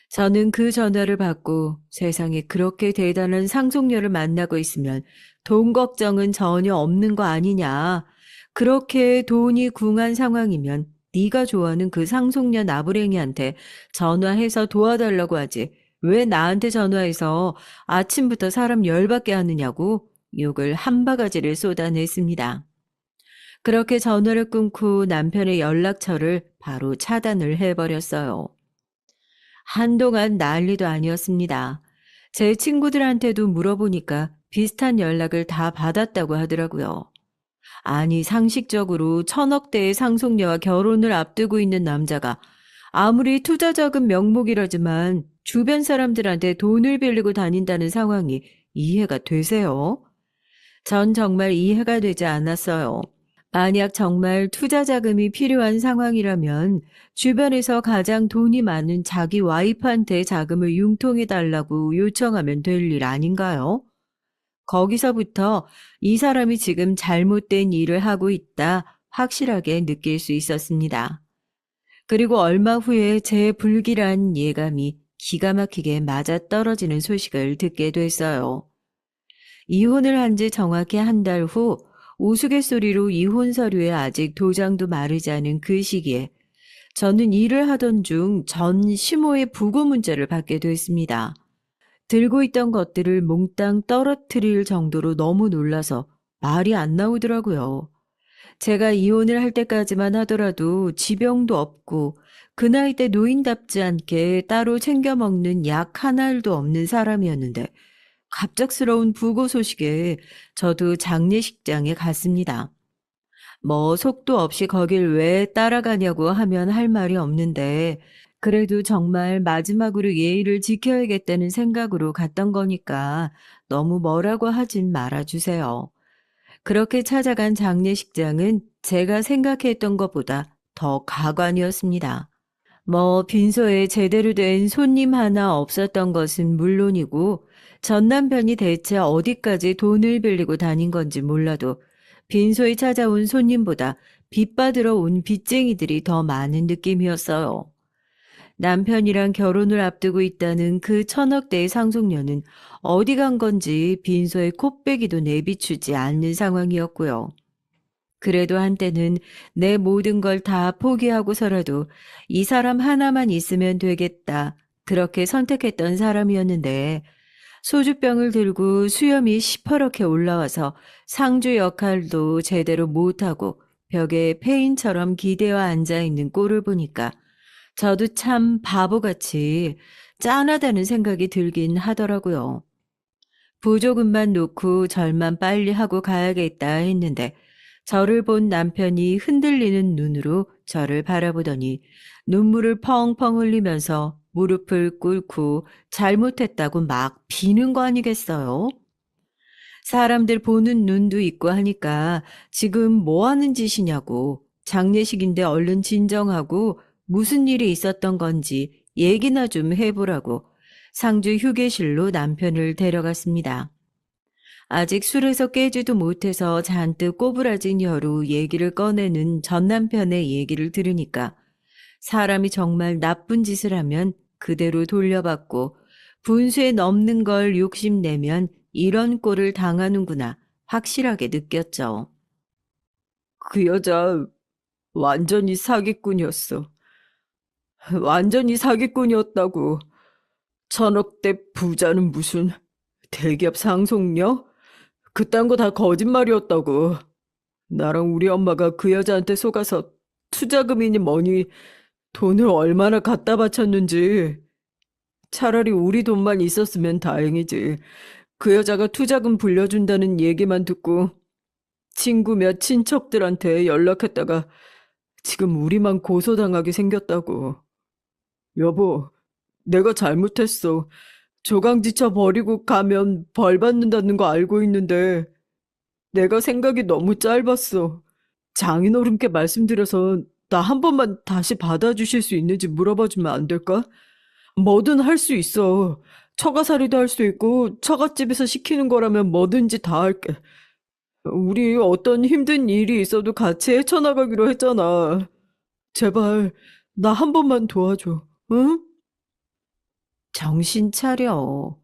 저는 그 전화를 받고 세상에 그렇게 대단한 상속녀를 만나고 있으면 돈 걱정은 전혀 없는 거 아니냐. 그렇게 돈이 궁한 상황이면 네가 좋아하는 그 상속녀 나부랭이한테 전화해서 도와달라고 하지. 왜 나한테 전화해서 아침부터 사람 열받게 하느냐고 욕을 한 바가지를 쏟아냈습니다. 그렇게 전화를 끊고 남편의 연락처를 바로 차단을 해버렸어요. 한동안 난리도 아니었습니다. 제 친구들한테도 물어보니까 비슷한 연락을 다 받았다고 하더라고요. 아니, 상식적으로 1,000억대의 상속녀와 결혼을 앞두고 있는 남자가 아무리 투자자금 명목이라지만 주변 사람들한테 돈을 빌리고 다닌다는 상황이 이해가 되세요? 전 정말 이해가 되지 않았어요. 만약 정말 투자 자금이 필요한 상황이라면 주변에서 가장 돈이 많은 자기 와이프한테 자금을 융통해 달라고 요청하면 될 일 아닌가요? 거기서부터 이 사람이 지금 잘못된 일을 하고 있다 확실하게 느낄 수 있었습니다. 그리고 얼마 후에 제 불길한 예감이 기가 막히게 맞아떨어지는 소식을 듣게 됐어요. 이혼을 한 지 정확히 한 달 후 우스갯소리로 이혼 서류에 아직 도장도 마르지 않은 그 시기에 저는 일을 하던 중 전 시모의 부고 문자를 받게 됐습니다. 들고 있던 것들을 몽땅 떨어뜨릴 정도로 너무 놀라서 말이 안 나오더라고요. 제가 이혼을 할 때까지만 하더라도 지병도 없고 그 나이 때 노인답지 않게 따로 챙겨 먹는 약 한 알도 없는 사람이었는데 갑작스러운 부고 소식에 저도 장례식장에 갔습니다. 뭐 속도 없이 거길 왜 따라가냐고 하면 할 말이 없는데 그래도 정말 마지막으로 예의를 지켜야겠다는 생각으로 갔던 거니까 너무 뭐라고 하진 말아주세요. 그렇게 찾아간 장례식장은 제가 생각했던 것보다 더 가관이었습니다. 뭐 빈소에 제대로 된 손님 하나 없었던 것은 물론이고 전 남편이 대체 어디까지 돈을 빌리고 다닌 건지 몰라도 빈소에 찾아온 손님보다 빚 받으러 온 빚쟁이들이 더 많은 느낌이었어요. 남편이랑 결혼을 앞두고 있다는 그 1,000억대의 상속녀는 어디 간 건지 빈소에 콧배기도 내비추지 않는 상황이었고요. 그래도 한때는 내 모든 걸 다 포기하고서라도 이 사람 하나만 있으면 되겠다. 그렇게 선택했던 사람이었는데 소주병을 들고 수염이 시퍼렇게 올라와서 상주 역할도 제대로 못하고 벽에 페인처럼 기대어 앉아있는 꼴을 보니까 저도 참 바보같이 짠하다는 생각이 들긴 하더라고요. 보조금만 놓고 절만 빨리 하고 가야겠다 했는데 저를 본 남편이 흔들리는 눈으로 저를 바라보더니 눈물을 펑펑 흘리면서 무릎을 꿇고 잘못했다고 막 비는 거 아니겠어요? 사람들 보는 눈도 있고 하니까 지금 뭐 하는 짓이냐고 장례식인데 얼른 진정하고 무슨 일이 있었던 건지 얘기나 좀 해보라고 상주 휴게실로 남편을 데려갔습니다. 아직 술에서 깨지도 못해서 잔뜩 꼬부라진 혀로 얘기를 꺼내는 전 남편의 얘기를 들으니까 사람이 정말 나쁜 짓을 하면 그대로 돌려받고 분수에 넘는 걸 욕심내면 이런 꼴을 당하는구나 확실하게 느꼈죠. 그 여자 완전히 사기꾼이었어. 완전히 사기꾼이었다고. 천억대 부자는 무슨 대기업 상속녀? 그딴 거 다 거짓말이었다고. 나랑 우리 엄마가 그 여자한테 속아서 투자금이니 뭐니 돈을 얼마나 갖다 바쳤는지. 차라리 우리 돈만 있었으면 다행이지. 그 여자가 투자금 불려준다는 얘기만 듣고 친구 몇 친척들한테 연락했다가 지금 우리만 고소당하게 생겼다고. 여보, 내가 잘못했어. 조강지쳐 버리고 가면 벌 받는다는 거 알고 있는데 내가 생각이 너무 짧았어. 장인어른께 말씀드려서 나 한 번만 다시 받아주실 수 있는지 물어봐 주면 안 될까? 뭐든 할 수 있어. 처가살이도 할 수 있고 처갓집에서 시키는 거라면 뭐든지 다 할게. 우리 어떤 힘든 일이 있어도 같이 헤쳐나가기로 했잖아. 제발 나 한 번만 도와줘. 응? 정신 차려.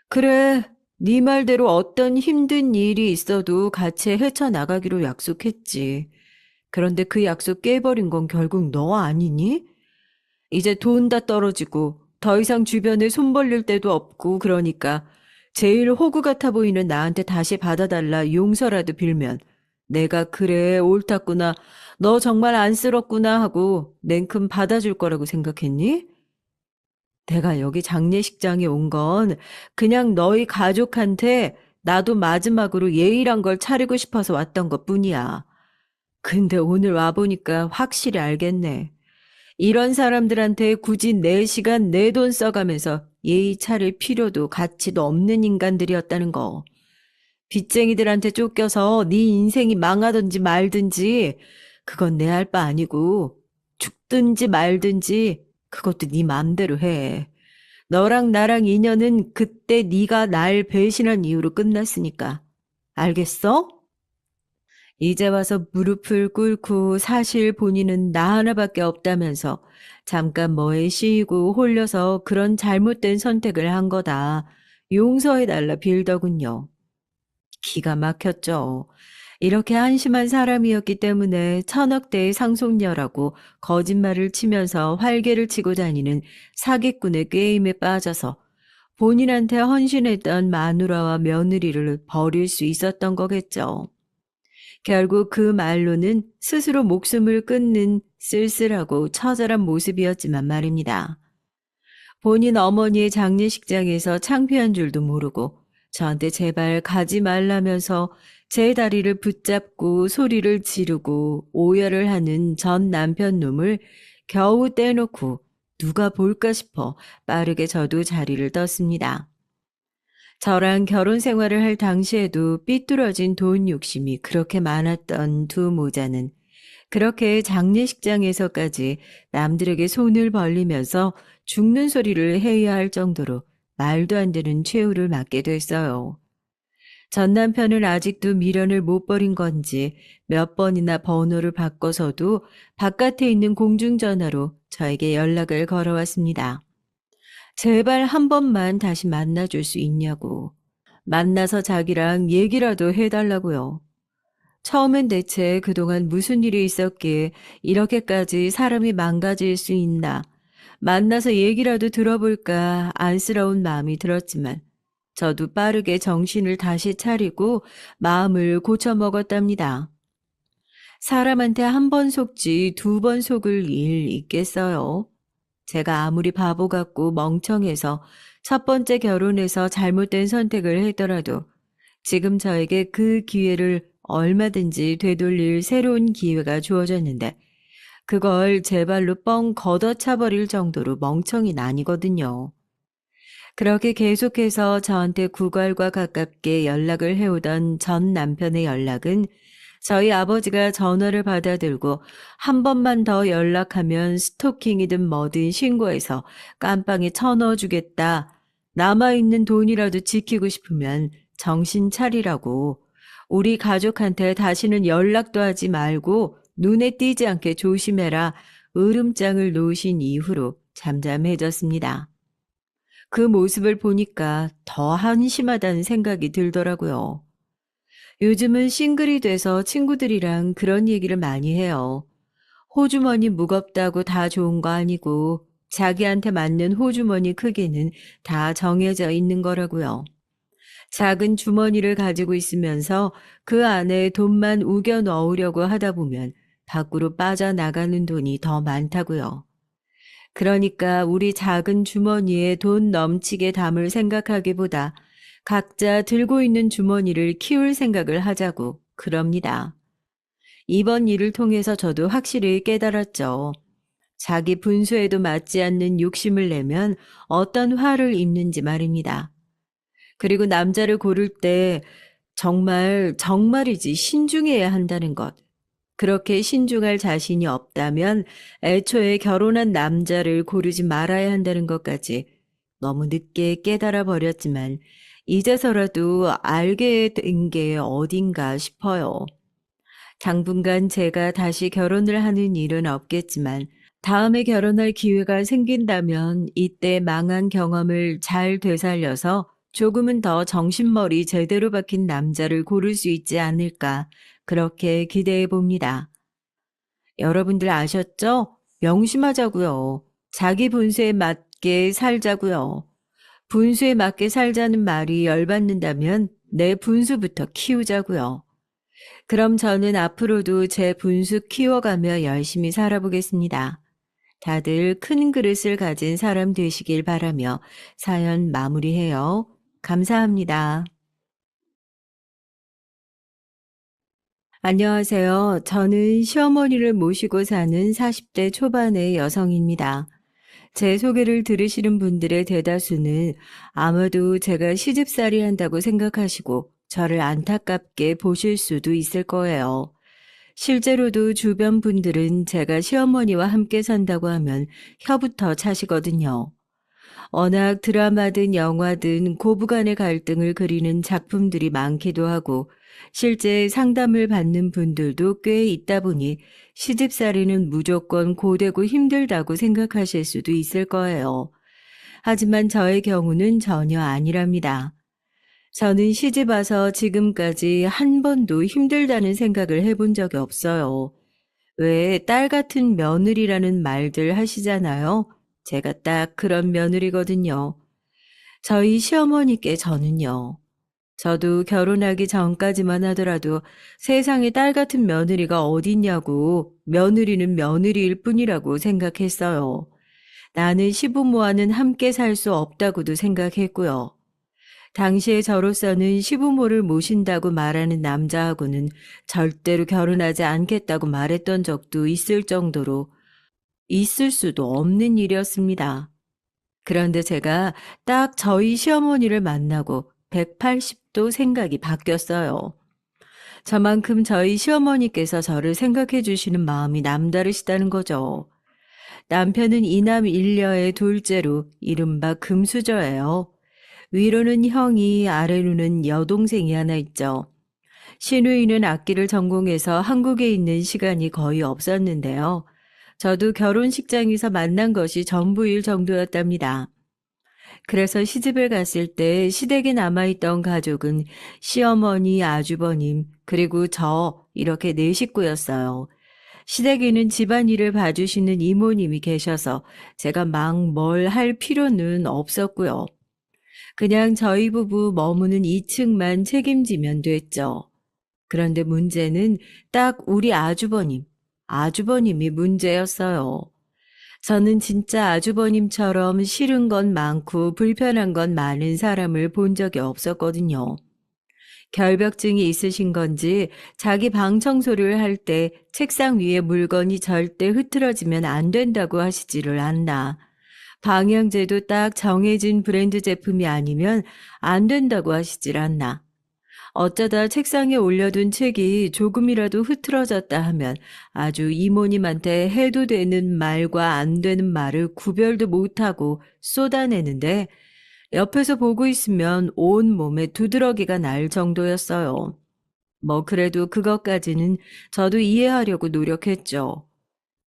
그래, 네 말대로 어떤 힘든 일이 있어도 같이 헤쳐나가기로 약속했지. 그런데 그 약속 깨버린 건 결국 너 아니니? 이제 돈 다 떨어지고 더 이상 주변에 손 벌릴 데도 없고 그러니까 제일 호구 같아 보이는 나한테 다시 받아달라 용서라도 빌면 내가 그래 옳았구나 너 정말 안쓰럽구나 하고 냉큼 받아줄 거라고 생각했니? 내가 여기 장례식장에 온 건 그냥 너희 가족한테 나도 마지막으로 예의란 걸 차리고 싶어서 왔던 것뿐이야. 근데 오늘 와보니까 확실히 알겠네. 이런 사람들한테 굳이 내 시간, 내 돈 써가면서 예의 차릴 필요도 가치도 없는 인간들이었다는 거. 빚쟁이들한테 쫓겨서 네 인생이 망하든지 말든지 그건 내 할 바 아니고 죽든지 말든지 그것도 네 맘대로 해. 너랑 나랑 인연은 그때 네가 날 배신한 이유로 끝났으니까. 알겠어? 이제 와서 무릎을 꿇고 사실 본인은 나 하나밖에 없다면서 잠깐 뭐에 씌이고 홀려서 그런 잘못된 선택을 한 거다. 용서해달라 빌더군요. 기가 막혔죠. 이렇게 한심한 사람이었기 때문에 천억대의 상속녀라고 거짓말을 치면서 활개를 치고 다니는 사기꾼의 게임에 빠져서 본인한테 헌신했던 마누라와 며느리를 버릴 수 있었던 거겠죠. 결국 그 말로는 스스로 목숨을 끊는 쓸쓸하고 처절한 모습이었지만 말입니다. 본인 어머니의 장례식장에서 창피한 줄도 모르고 저한테 제발 가지 말라면서 제 다리를 붙잡고 소리를 지르고 오열을 하는 전 남편 놈을 겨우 떼놓고 누가 볼까 싶어 빠르게 저도 자리를 떴습니다. 저랑 결혼 생활을 할 당시에도 삐뚤어진 돈 욕심이 그렇게 많았던 두 모자는 그렇게 장례식장에서까지 남들에게 손을 벌리면서 죽는 소리를 해야 할 정도로 말도 안 되는 최후를 맞게 됐어요. 전 남편은 아직도 미련을 못 버린 건지 몇 번이나 번호를 바꿔서도 바깥에 있는 공중전화로 저에게 연락을 걸어왔습니다. 제발 한 번만 다시 만나줄 수 있냐고. 만나서 자기랑 얘기라도 해달라고요. 처음엔 대체 그동안 무슨 일이 있었기에 이렇게까지 사람이 망가질 수 있나. 만나서 얘기라도 들어볼까 안쓰러운 마음이 들었지만 저도 빠르게 정신을 다시 차리고 마음을 고쳐먹었답니다. 사람한테 한 번 속지 두 번 속을 일 있겠어요. 제가 아무리 바보 같고 멍청해서 첫 번째 결혼에서 잘못된 선택을 했더라도 지금 저에게 그 기회를 얼마든지 되돌릴 새로운 기회가 주어졌는데 그걸 제 발로 뻥 걷어차버릴 정도로 멍청이는 아니거든요. 그렇게 계속해서 저한테 구걸과 가깝게 연락을 해오던 전 남편의 연락은 저희 아버지가 전화를 받아들고 한 번만 더 연락하면 스토킹이든 뭐든 신고해서 깜빵에 쳐넣어주겠다. 남아있는 돈이라도 지키고 싶으면 정신 차리라고. 우리 가족한테 다시는 연락도 하지 말고 눈에 띄지 않게 조심해라. 으름장을 놓으신 이후로 잠잠해졌습니다. 그 모습을 보니까 더 한심하다는 생각이 들더라고요. 요즘은 싱글이 돼서 친구들이랑 그런 얘기를 많이 해요. 호주머니 무겁다고 다 좋은 거 아니고 자기한테 맞는 호주머니 크기는 다 정해져 있는 거라고요. 작은 주머니를 가지고 있으면서 그 안에 돈만 우겨 넣으려고 하다 보면 밖으로 빠져나가는 돈이 더 많다고요. 그러니까 우리 작은 주머니에 돈 넘치게 담을 생각하기보다 각자 들고 있는 주머니를 키울 생각을 하자고 그럽니다. 이번 일을 통해서 저도 확실히 깨달았죠. 자기 분수에도 맞지 않는 욕심을 내면 어떤 화를 입는지 말입니다. 그리고 남자를 고를 때 정말이지 신중해야 한다는 것. 그렇게 신중할 자신이 없다면 애초에 결혼한 남자를 고르지 말아야 한다는 것까지 너무 늦게 깨달아 버렸지만 이제서라도 알게 된 게 어딘가 싶어요. 당분간 제가 다시 결혼을 하는 일은 없겠지만 다음에 결혼할 기회가 생긴다면 이때 망한 경험을 잘 되살려서 조금은 더 정신머리 제대로 박힌 남자를 고를 수 있지 않을까 그렇게 기대해 봅니다. 여러분들 아셨죠? 명심하자고요. 자기 분수에 맞게 살자고요. 분수에 맞게 살자는 말이 열받는다면 내 분수부터 키우자고요. 그럼 저는 앞으로도 제 분수 키워가며 열심히 살아보겠습니다. 다들 큰 그릇을 가진 사람 되시길 바라며 사연 마무리해요. 감사합니다. 안녕하세요. 저는 시어머니를 모시고 사는 40대 초반의 여성입니다. 제 소개를 들으시는 분들의 대다수는 아마도 제가 시집살이 한다고 생각하시고 저를 안타깝게 보실 수도 있을 거예요. 실제로도 주변 분들은 제가 시어머니와 함께 산다고 하면 혀부터 차시거든요. 워낙 드라마든 영화든 고부간의 갈등을 그리는 작품들이 많기도 하고 실제 상담을 받는 분들도 꽤 있다 보니 시집살이는 무조건 고되고 힘들다고 생각하실 수도 있을 거예요. 하지만 저의 경우는 전혀 아니랍니다. 저는 시집 와서 지금까지 한 번도 힘들다는 생각을 해본 적이 없어요. 왜 딸 같은 며느리라는 말들 하시잖아요. 제가 딱 그런 며느리거든요. 저희 시어머니께 저는요. 저도 결혼하기 전까지만 하더라도 세상에 딸 같은 며느리가 어딨냐고 며느리는 며느리일 뿐이라고 생각했어요. 나는 시부모와는 함께 살 수 없다고도 생각했고요. 당시에 저로서는 시부모를 모신다고 말하는 남자하고는 절대로 결혼하지 않겠다고 말했던 적도 있을 정도로 있을 수도 없는 일이었습니다. 그런데 제가 딱 저희 시어머니를 만나고 180도 생각이 바뀌었어요. 저만큼 저희 시어머니께서 저를 생각해 주시는 마음이 남다르시다는 거죠. 남편은 이남 일녀의 둘째로 이른바 금수저예요. 위로는 형이, 아래로는 여동생이 하나 있죠. 시누이는 악기를 전공해서 한국에 있는 시간이 거의 없었는데요. 저도 결혼식장에서 만난 것이 전부일 정도였답니다. 그래서 시집을 갔을 때 시댁에 남아있던 가족은 시어머니, 아주버님, 그리고 저 이렇게 네 식구였어요. 시댁에는 집안일을 봐주시는 이모님이 계셔서 제가 막 뭘 할 필요는 없었고요. 그냥 저희 부부 머무는 2층만 책임지면 됐죠. 그런데 문제는 딱 우리 아주버님이 문제였어요. 저는 진짜 아주버님처럼 싫은 건 많고 불편한 건 많은 사람을 본 적이 없었거든요. 결벽증이 있으신 건지 자기 방 청소를 할 때 책상 위에 물건이 절대 흐트러지면 안 된다고 하시지를 않나. 방향제도 딱 정해진 브랜드 제품이 아니면 안 된다고 하시질 않나. 어쩌다 책상에 올려둔 책이 조금이라도 흐트러졌다 하면 아주 이모님한테 해도 되는 말과 안 되는 말을 구별도 못하고 쏟아내는데 옆에서 보고 있으면 온 몸에 두드러기가 날 정도였어요. 뭐 그래도 그것까지는 저도 이해하려고 노력했죠.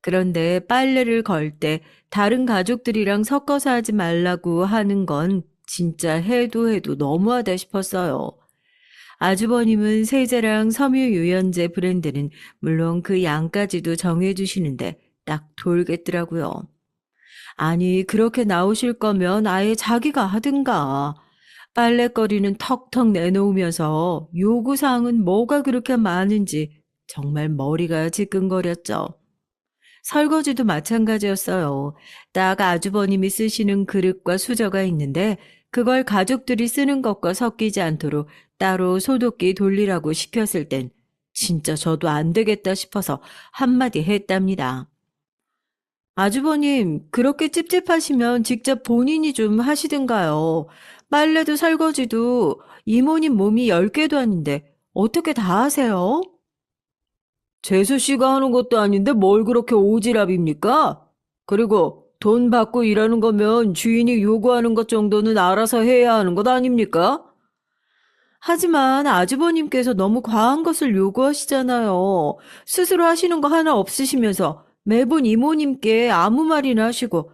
그런데 빨래를 걸 때 다른 가족들이랑 섞어서 하지 말라고 하는 건 진짜 해도 너무하다 싶었어요. 아주버님은 세제랑 섬유유연제 브랜드는 물론 그 양까지도 정해주시는데 딱 돌겠더라고요. 아니, 그렇게 나오실 거면 아예 자기가 하든가. 빨래거리는 턱턱 내놓으면서 요구사항은 뭐가 그렇게 많은지 정말 머리가 지끈거렸죠. 설거지도 마찬가지였어요. 딱 아주버님이 쓰시는 그릇과 수저가 있는데 그걸 가족들이 쓰는 것과 섞이지 않도록 따로 소독기 돌리라고 시켰을 땐 진짜 저도 안 되겠다 싶어서 한마디 했답니다. 아주버님, 그렇게 찝찝하시면 직접 본인이 좀 하시든가요. 빨래도 설거지도 이모님 몸이 10개도 아닌데 어떻게 다 하세요? 재수 씨가 하는 것도 아닌데 뭘 그렇게 오지랖입니까? 그리고 돈 받고 일하는 거면 주인이 요구하는 것 정도는 알아서 해야 하는 것 아닙니까? 하지만 아주버님께서 너무 과한 것을 요구하시잖아요. 스스로 하시는 거 하나 없으시면서 매번 이모님께 아무 말이나 하시고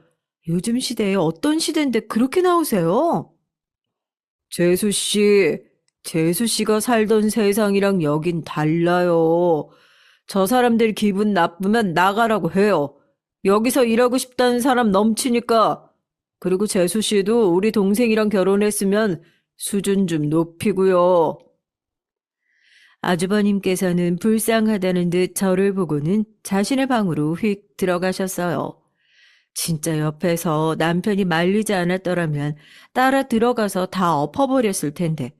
요즘 시대에 어떤 시대인데 그렇게 나오세요? 재수 씨, 재수 씨가 살던 세상이랑 여긴 달라요. 저 사람들 기분 나쁘면 나가라고 해요. 여기서 일하고 싶다는 사람 넘치니까. 그리고 재수 씨도 우리 동생이랑 결혼했으면 수준 좀 높이고요. 아주버님께서는 불쌍하다는 듯 저를 보고는 자신의 방으로 휙 들어가셨어요. 진짜 옆에서 남편이 말리지 않았더라면 따라 들어가서 다 엎어버렸을 텐데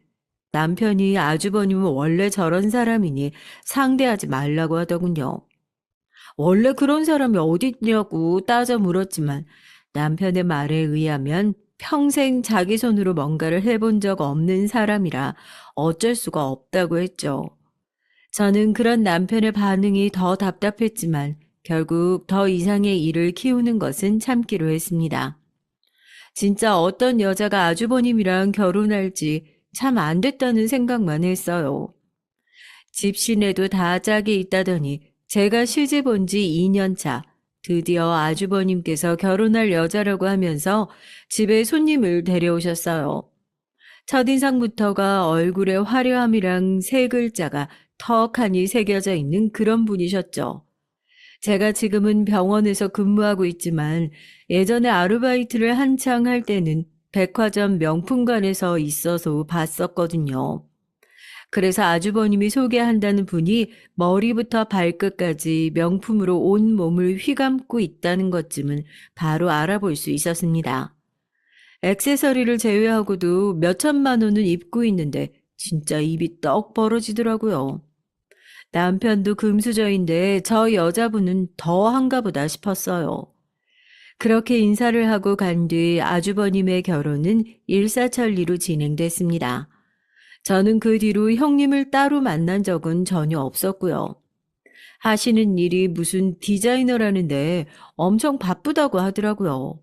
남편이 아주버님은 원래 저런 사람이니 상대하지 말라고 하더군요. 원래 그런 사람이 어디 있냐고 따져 물었지만 남편의 말에 의하면 평생 자기 손으로 뭔가를 해본 적 없는 사람이라 어쩔 수가 없다고 했죠. 저는 그런 남편의 반응이 더 답답했지만 결국 더 이상의 일을 키우는 것은 참기로 했습니다. 진짜 어떤 여자가 아주버님이랑 결혼할지 참 안 됐다는 생각만 했어요. 집시내도 다 짝이 있다더니 제가 시집 온 지 2년 차 드디어 아주버님께서 결혼할 여자라고 하면서 집에 손님을 데려오셨어요. 첫인상부터가 얼굴에 화려함이랑 세 글자가 턱하니 새겨져 있는 그런 분이셨죠. 제가 지금은 병원에서 근무하고 있지만 예전에 아르바이트를 한창 할 때는 백화점 명품관에서 있어서 봤었거든요. 그래서 아주버님이 소개한다는 분이 머리부터 발끝까지 명품으로 온 몸을 휘감고 있다는 것쯤은 바로 알아볼 수 있었습니다. 액세서리를 제외하고도 몇 천만 원은 입고 있는데 진짜 입이 떡 벌어지더라고요. 남편도 금수저인데 저 여자분은 더 한가 보다 싶었어요. 그렇게 인사를 하고 간 뒤 아주버님의 결혼은 일사천리로 진행됐습니다. 저는 그 뒤로 형님을 따로 만난 적은 전혀 없었고요. 하시는 일이 무슨 디자이너라는데 엄청 바쁘다고 하더라고요.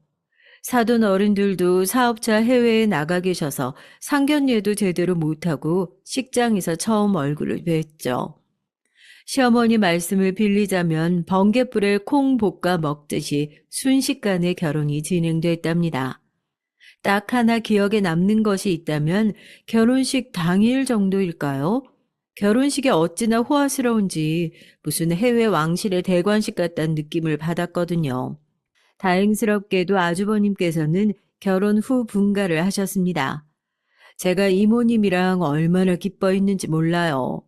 사돈 어른들도 사업차 해외에 나가 계셔서 상견례도 제대로 못하고 식장에서 처음 얼굴을 뵀죠. 시어머니 말씀을 빌리자면 번갯불에 콩 볶아 먹듯이 순식간에 결혼이 진행됐답니다. 딱 하나 기억에 남는 것이 있다면 결혼식 당일 정도일까요? 결혼식이 어찌나 호화스러운지 무슨 해외 왕실의 대관식 같다는 느낌을 받았거든요. 다행스럽게도 아주버님께서는 결혼 후 분가를 하셨습니다. 제가 이모님이랑 얼마나 기뻐했는지 몰라요.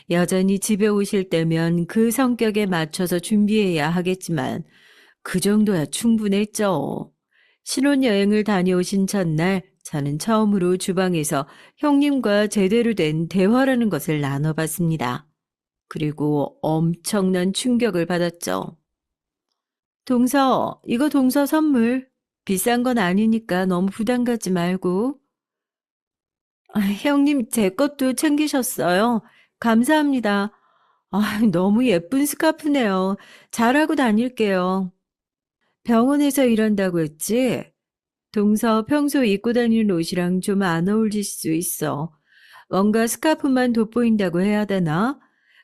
여전히 집에 오실 때면 그 성격에 맞춰서 준비해야 하겠지만 그 정도야 충분했죠. 신혼여행을 다녀오신 첫날, 저는 처음으로 주방에서 형님과 제대로 된 대화라는 것을 나눠봤습니다. 그리고 엄청난 충격을 받았죠. 동서, 이거 동서 선물. 비싼 건 아니니까 너무 부담 갖지 말고. 형님, 제 것도 챙기셨어요. 감사합니다. 너무 예쁜 스카프네요. 잘하고 다닐게요. 병원에서 일한다고 했지? 동서 평소 입고 다니는 옷이랑 좀 안 어울릴 수 있어. 뭔가 스카프만 돋보인다고 해야 되나?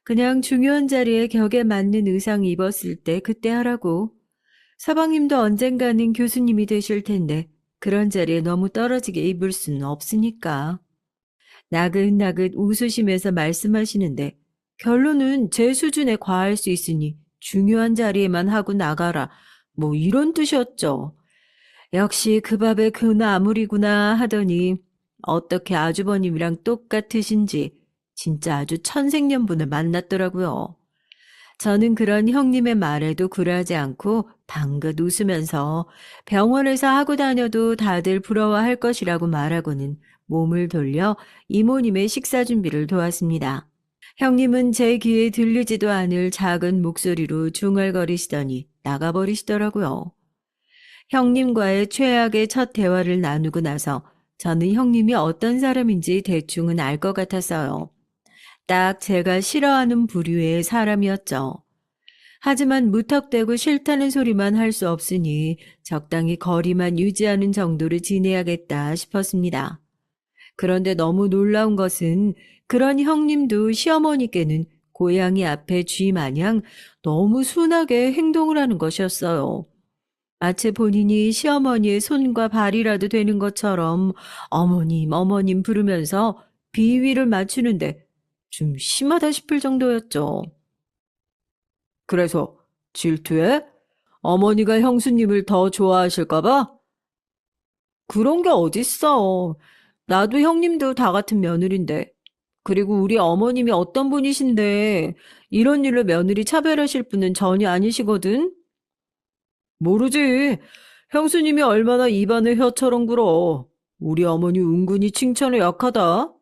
그냥 중요한 자리에 격에 맞는 의상 입었을 때 그때 하라고. 서방님도 언젠가는 교수님이 되실 텐데 그런 자리에 너무 떨어지게 입을 수는 없으니까. 나긋나긋 웃으시면서 말씀하시는데 결론은 제 수준에 과할 수 있으니 중요한 자리에만 하고 나가라. 뭐 이런 뜻이었죠. 역시 그 밥에 그 나물이구나 하더니 어떻게 아주버님이랑 똑같으신지 진짜 아주 천생연분을 만났더라고요. 저는 그런 형님의 말에도 굴하지 않고 방긋 웃으면서 병원에서 하고 다녀도 다들 부러워할 것이라고 말하고는 몸을 돌려 이모님의 식사 준비를 도왔습니다. 형님은 제 귀에 들리지도 않을 작은 목소리로 중얼거리시더니 나가버리시더라고요. 형님과의 최악의 첫 대화를 나누고 나서 저는 형님이 어떤 사람인지 대충은 알 것 같았어요. 딱 제가 싫어하는 부류의 사람이었죠. 하지만 무턱대고 싫다는 소리만 할 수 없으니 적당히 거리만 유지하는 정도로 지내야겠다 싶었습니다. 그런데 너무 놀라운 것은 그런 형님도 시어머니께는 고양이 앞에 쥐 마냥 너무 순하게 행동을 하는 것이었어요. 마치 본인이 시어머니의 손과 발이라도 되는 것처럼 어머님, 어머님 부르면서 비위를 맞추는데 좀 심하다 싶을 정도였죠. 그래서 질투해? 어머니가 형수님을 더 좋아하실까봐? 그런 게 어딨어. 나도 형님도 다 같은 며느린데. 그리고 우리 어머님이 어떤 분이신데 이런 일로 며느리 차별하실 분은 전혀 아니시거든? 모르지. 형수님이 얼마나 입안에 혀처럼 굴어. 우리 어머니 은근히 칭찬에 약하다.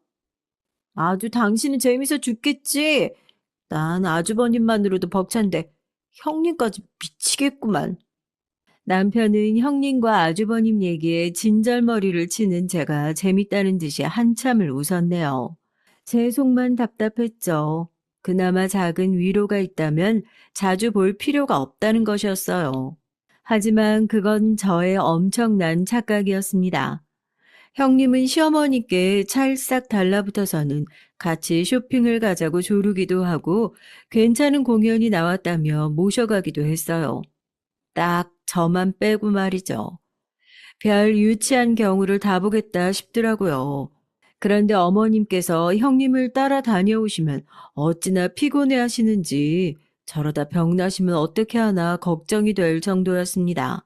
아주 당신은 재밌어 죽겠지. 난 아주버님만으로도 벅찬데 형님까지 미치겠구만. 남편은 형님과 아주버님 얘기에 진절머리를 치는 제가 재밌다는 듯이 한참을 웃었네요. 제 속만 답답했죠. 그나마 작은 위로가 있다면 자주 볼 필요가 없다는 것이었어요. 하지만 그건 저의 엄청난 착각이었습니다. 형님은 시어머니께 찰싹 달라붙어서는 같이 쇼핑을 가자고 조르기도 하고 괜찮은 공연이 나왔다며 모셔가기도 했어요. 딱 저만 빼고 말이죠. 별 유치한 경우를 다 보겠다 싶더라고요. 그런데 어머님께서 형님을 따라 다녀오시면 어찌나 피곤해 하시는지 저러다 병나시면 어떻게 하나 걱정이 될 정도였습니다.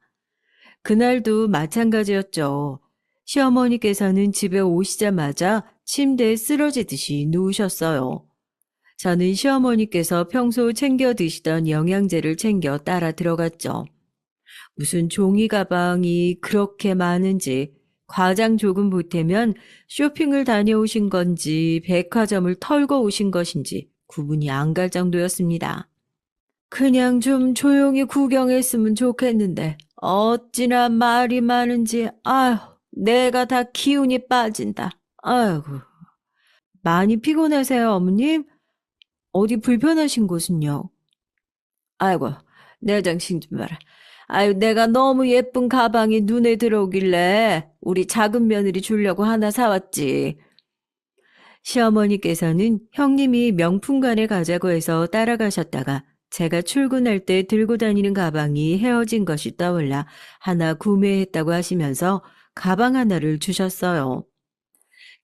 그날도 마찬가지였죠. 시어머니께서는 집에 오시자마자 침대에 쓰러지듯이 누우셨어요. 저는 시어머니께서 평소 챙겨 드시던 영양제를 챙겨 따라 들어갔죠. 무슨 종이 가방이 그렇게 많은지, 과장 조금 보태면 쇼핑을 다녀오신 건지 백화점을 털고 오신 것인지 구분이 안 갈 정도였습니다. 그냥 좀 조용히 구경했으면 좋겠는데 어찌나 말이 많은지 아휴 내가 다 기운이 빠진다. 아이고 많이 피곤하세요 어머님? 어디 불편하신 곳은요? 아이고 내 정신 좀 봐라. 아유 내가 너무 예쁜 가방이 눈에 들어오길래 우리 작은 며느리 주려고 하나 사왔지. 시어머니께서는 형님이 명품관에 가자고 해서 따라가셨다가 제가 출근할 때 들고 다니는 가방이 헤어진 것이 떠올라 하나 구매했다고 하시면서 가방 하나를 주셨어요.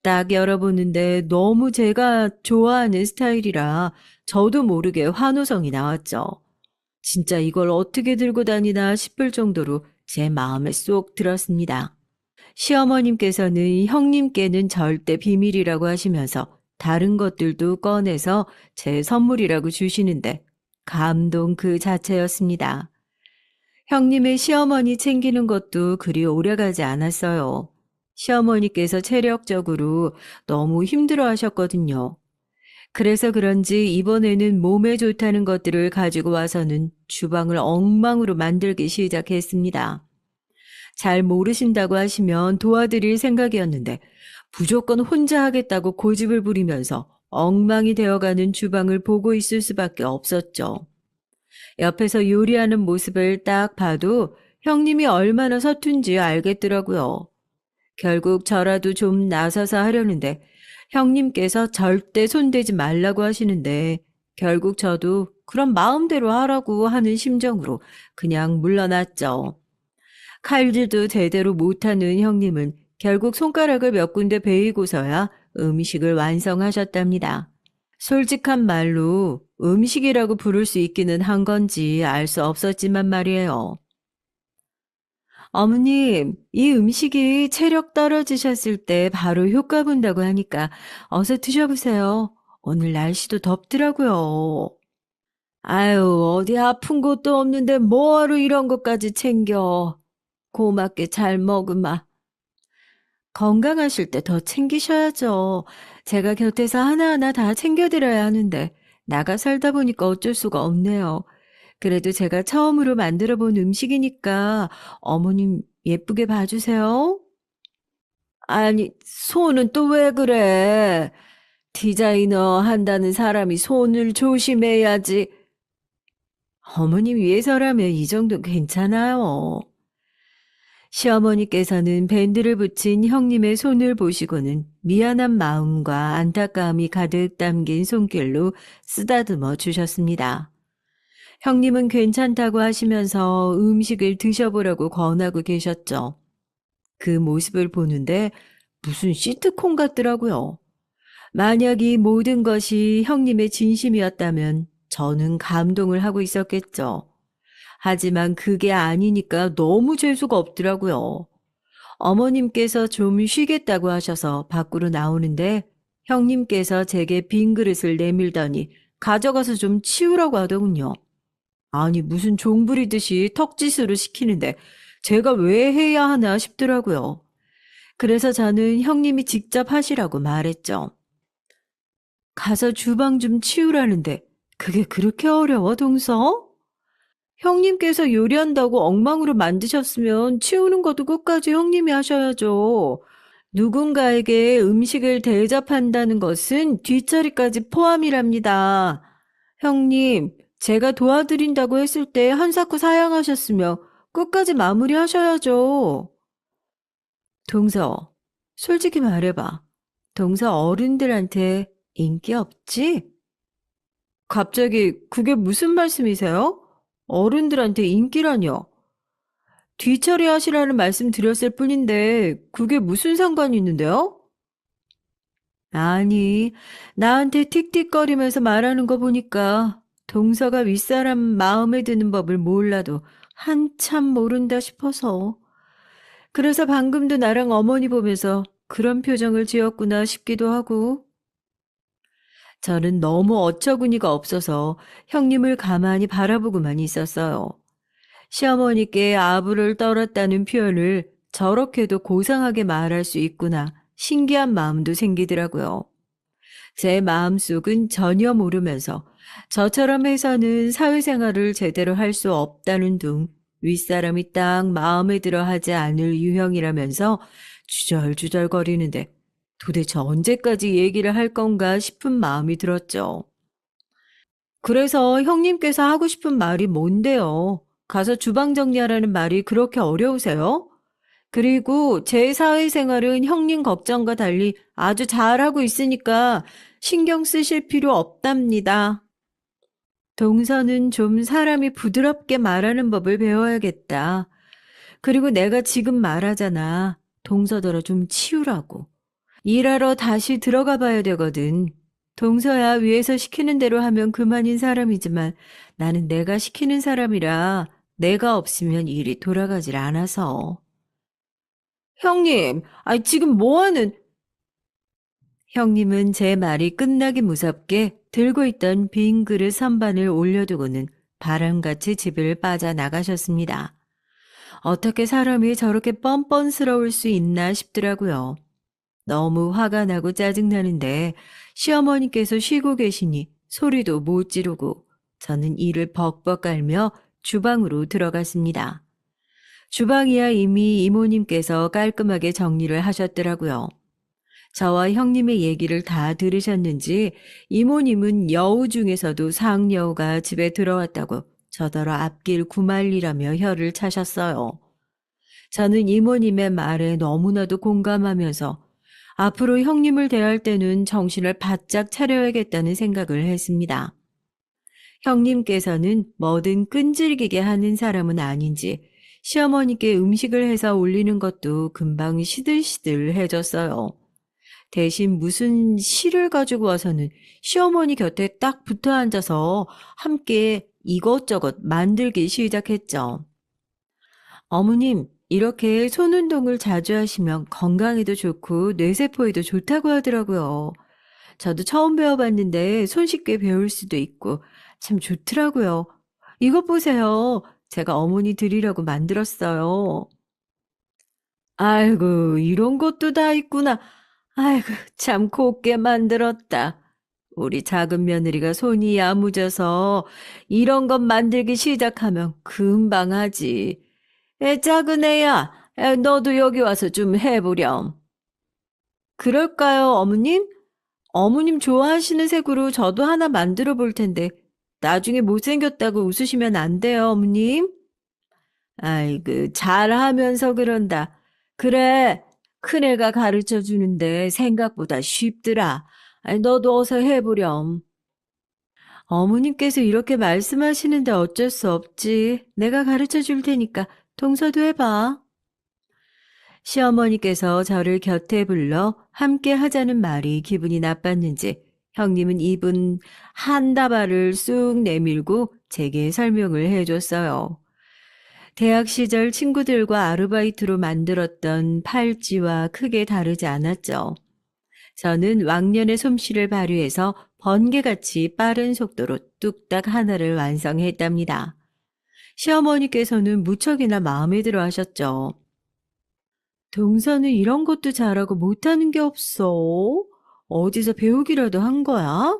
딱 열어보는데 너무 제가 좋아하는 스타일이라 저도 모르게 환호성이 나왔죠. 진짜 이걸 어떻게 들고 다니나 싶을 정도로 제 마음에 쏙 들었습니다. 시어머님께서는 형님께는 절대 비밀이라고 하시면서 다른 것들도 꺼내서 제 선물이라고 주시는데 감동 그 자체였습니다. 형님의 시어머니 챙기는 것도 그리 오래가지 않았어요. 시어머니께서 체력적으로 너무 힘들어 하셨거든요. 그래서 그런지 이번에는 몸에 좋다는 것들을 가지고 와서는 주방을 엉망으로 만들기 시작했습니다. 잘 모르신다고 하시면 도와드릴 생각이었는데 무조건 혼자 하겠다고 고집을 부리면서 엉망이 되어가는 주방을 보고 있을 수밖에 없었죠. 옆에서 요리하는 모습을 딱 봐도 형님이 얼마나 서툰지 알겠더라고요. 결국 저라도 좀 나서서 하려는데 형님께서 절대 손대지 말라고 하시는데 결국 저도 그럼 마음대로 하라고 하는 심정으로 그냥 물러났죠. 칼질도 제대로 못하는 형님은 결국 손가락을 몇 군데 베이고서야 음식을 완성하셨답니다. 솔직한 말로 음식이라고 부를 수 있기는 한 건지 알 수 없었지만 말이에요. 어머님, 이 음식이 체력 떨어지셨을 때 바로 효과 본다고 하니까 어서 드셔보세요. 오늘 날씨도 덥더라고요. 아유, 어디 아픈 것도 없는데 뭐하러 이런 것까지 챙겨. 고맙게 잘 먹으마. 건강하실 때 더 챙기셔야죠. 제가 곁에서 하나하나 다 챙겨드려야 하는데 나가 살다 보니까 어쩔 수가 없네요. 그래도 제가 처음으로 만들어 본 음식이니까 어머님 예쁘게 봐주세요. 아니, 손은 또 왜 그래? 디자이너 한다는 사람이 손을 조심해야지. 어머님 위해서라면 이 정도 괜찮아요. 시어머니께서는 밴드를 붙인 형님의 손을 보시고는 미안한 마음과 안타까움이 가득 담긴 손길로 쓰다듬어 주셨습니다. 형님은 괜찮다고 하시면서 음식을 드셔보라고 권하고 계셨죠. 그 모습을 보는데 무슨 시트콤 같더라고요. 만약 이 모든 것이 형님의 진심이었다면 저는 감동을 하고 있었겠죠. 하지만 그게 아니니까 너무 재수가 없더라고요. 어머님께서 좀 쉬겠다고 하셔서 밖으로 나오는데 형님께서 제게 빈 그릇을 내밀더니 가져가서 좀 치우라고 하더군요. 아니 무슨 종 부리듯이 턱짓으로 시키는데 제가 왜 해야 하나 싶더라고요. 그래서 저는 형님이 직접 하시라고 말했죠. 가서 주방 좀 치우라는데 그게 그렇게 어려워, 동서? 형님께서 요리한다고 엉망으로 만드셨으면 치우는 것도 끝까지 형님이 하셔야죠. 누군가에게 음식을 대접한다는 것은 뒷처리까지 포함이랍니다. 형님, 제가 도와드린다고 했을 때 한사코 사양하셨으며 끝까지 마무리하셔야죠. 동서, 솔직히 말해봐. 동서 어른들한테 인기 없지? 갑자기 그게 무슨 말씀이세요? 어른들한테 인기라뇨? 뒤처리 하시라는 말씀 드렸을 뿐인데 그게 무슨 상관이 있는데요? 아니, 나한테 틱틱거리면서 말하는 거 보니까 동서가 윗사람 마음에 드는 법을 몰라도 한참 모른다 싶어서. 그래서 방금도 나랑 어머니 보면서 그런 표정을 지었구나 싶기도 하고. 저는 너무 어처구니가 없어서 형님을 가만히 바라보고만 있었어요. 시어머니께 아부를 떨었다는 표현을 저렇게도 고상하게 말할 수 있구나 신기한 마음도 생기더라고요. 제 마음속은 전혀 모르면서 저처럼 해서는 사회생활을 제대로 할 수 없다는 둥 윗사람이 딱 마음에 들어 하지 않을 유형이라면서 주절주절거리는데 도대체 언제까지 얘기를 할 건가 싶은 마음이 들었죠. 그래서 형님께서 하고 싶은 말이 뭔데요? 가서 주방 정리하라는 말이 그렇게 어려우세요? 그리고 제 사회생활은 형님 걱정과 달리 아주 잘하고 있으니까 신경 쓰실 필요 없답니다. 동서는 좀 사람이 부드럽게 말하는 법을 배워야겠다. 그리고 내가 지금 말하잖아. 동서더러 좀 치우라고. 일하러 다시 들어가 봐야 되거든. 동서야 위에서 시키는 대로 하면 그만인 사람이지만 나는 내가 시키는 사람이라 내가 없으면 일이 돌아가질 않아서. 형님, 아니 지금 뭐하는... 형님은 제 말이 끝나기 무섭게 들고 있던 빈 그릇 선반을 올려두고는 바람같이 집을 빠져나가셨습니다. 어떻게 사람이 저렇게 뻔뻔스러울 수 있나 싶더라고요. 너무 화가 나고 짜증나는데 시어머니께서 쉬고 계시니 소리도 못 지르고 저는 이를 벅벅 깔며 주방으로 들어갔습니다. 주방이야 이미 이모님께서 깔끔하게 정리를 하셨더라고요. 저와 형님의 얘기를 다 들으셨는지 이모님은 여우 중에서도 상여우가 집에 들어왔다고 저더러 앞길 구말리라며 혀를 차셨어요. 저는 이모님의 말에 너무나도 공감하면서 앞으로 형님을 대할 때는 정신을 바짝 차려야겠다는 생각을 했습니다. 형님께서는 뭐든 끈질기게 하는 사람은 아닌지 시어머니께 음식을 해서 올리는 것도 금방 시들시들해졌어요. 대신 무슨 실을 가지고 와서는 시어머니 곁에 딱 붙어 앉아서 함께 이것저것 만들기 시작했죠. 어머님, 이렇게 손 운동을 자주 하시면 건강에도 좋고 뇌세포에도 좋다고 하더라고요. 저도 처음 배워봤는데 손쉽게 배울 수도 있고 참 좋더라고요. 이것 보세요. 제가 어머니 드리려고 만들었어요. 아이고, 이런 것도 다 있구나. 아이고, 참 곱게 만들었다. 우리 작은 며느리가 손이 야무져서 이런 것 만들기 시작하면 금방 하지. 작은 애야, 너도 여기 와서 좀 해보렴. 그럴까요, 어머님? 어머님 좋아하시는 색으로 저도 하나 만들어 볼 텐데 나중에 못생겼다고 웃으시면 안 돼요, 어머님. 아이고, 잘하면서 그런다. 그래, 큰애가 가르쳐 주는데 생각보다 쉽더라. 아이, 너도 어서 해보렴. 어머님께서 이렇게 말씀하시는데 어쩔 수 없지. 내가 가르쳐 줄 테니까 동서도 해봐. 시어머니께서 저를 곁에 불러 함께 하자는 말이 기분이 나빴는지 형님은 입은 한 다발을 쑥 내밀고 제게 설명을 해줬어요. 대학 시절 친구들과 아르바이트로 만들었던 팔찌와 크게 다르지 않았죠. 저는 왕년의 솜씨를 발휘해서 번개같이 빠른 속도로 뚝딱 하나를 완성했답니다. 시어머니께서는 무척이나 마음에 들어 하셨죠. 동서는 이런 것도 잘하고 못하는 게 없어. 어디서 배우기라도 한 거야?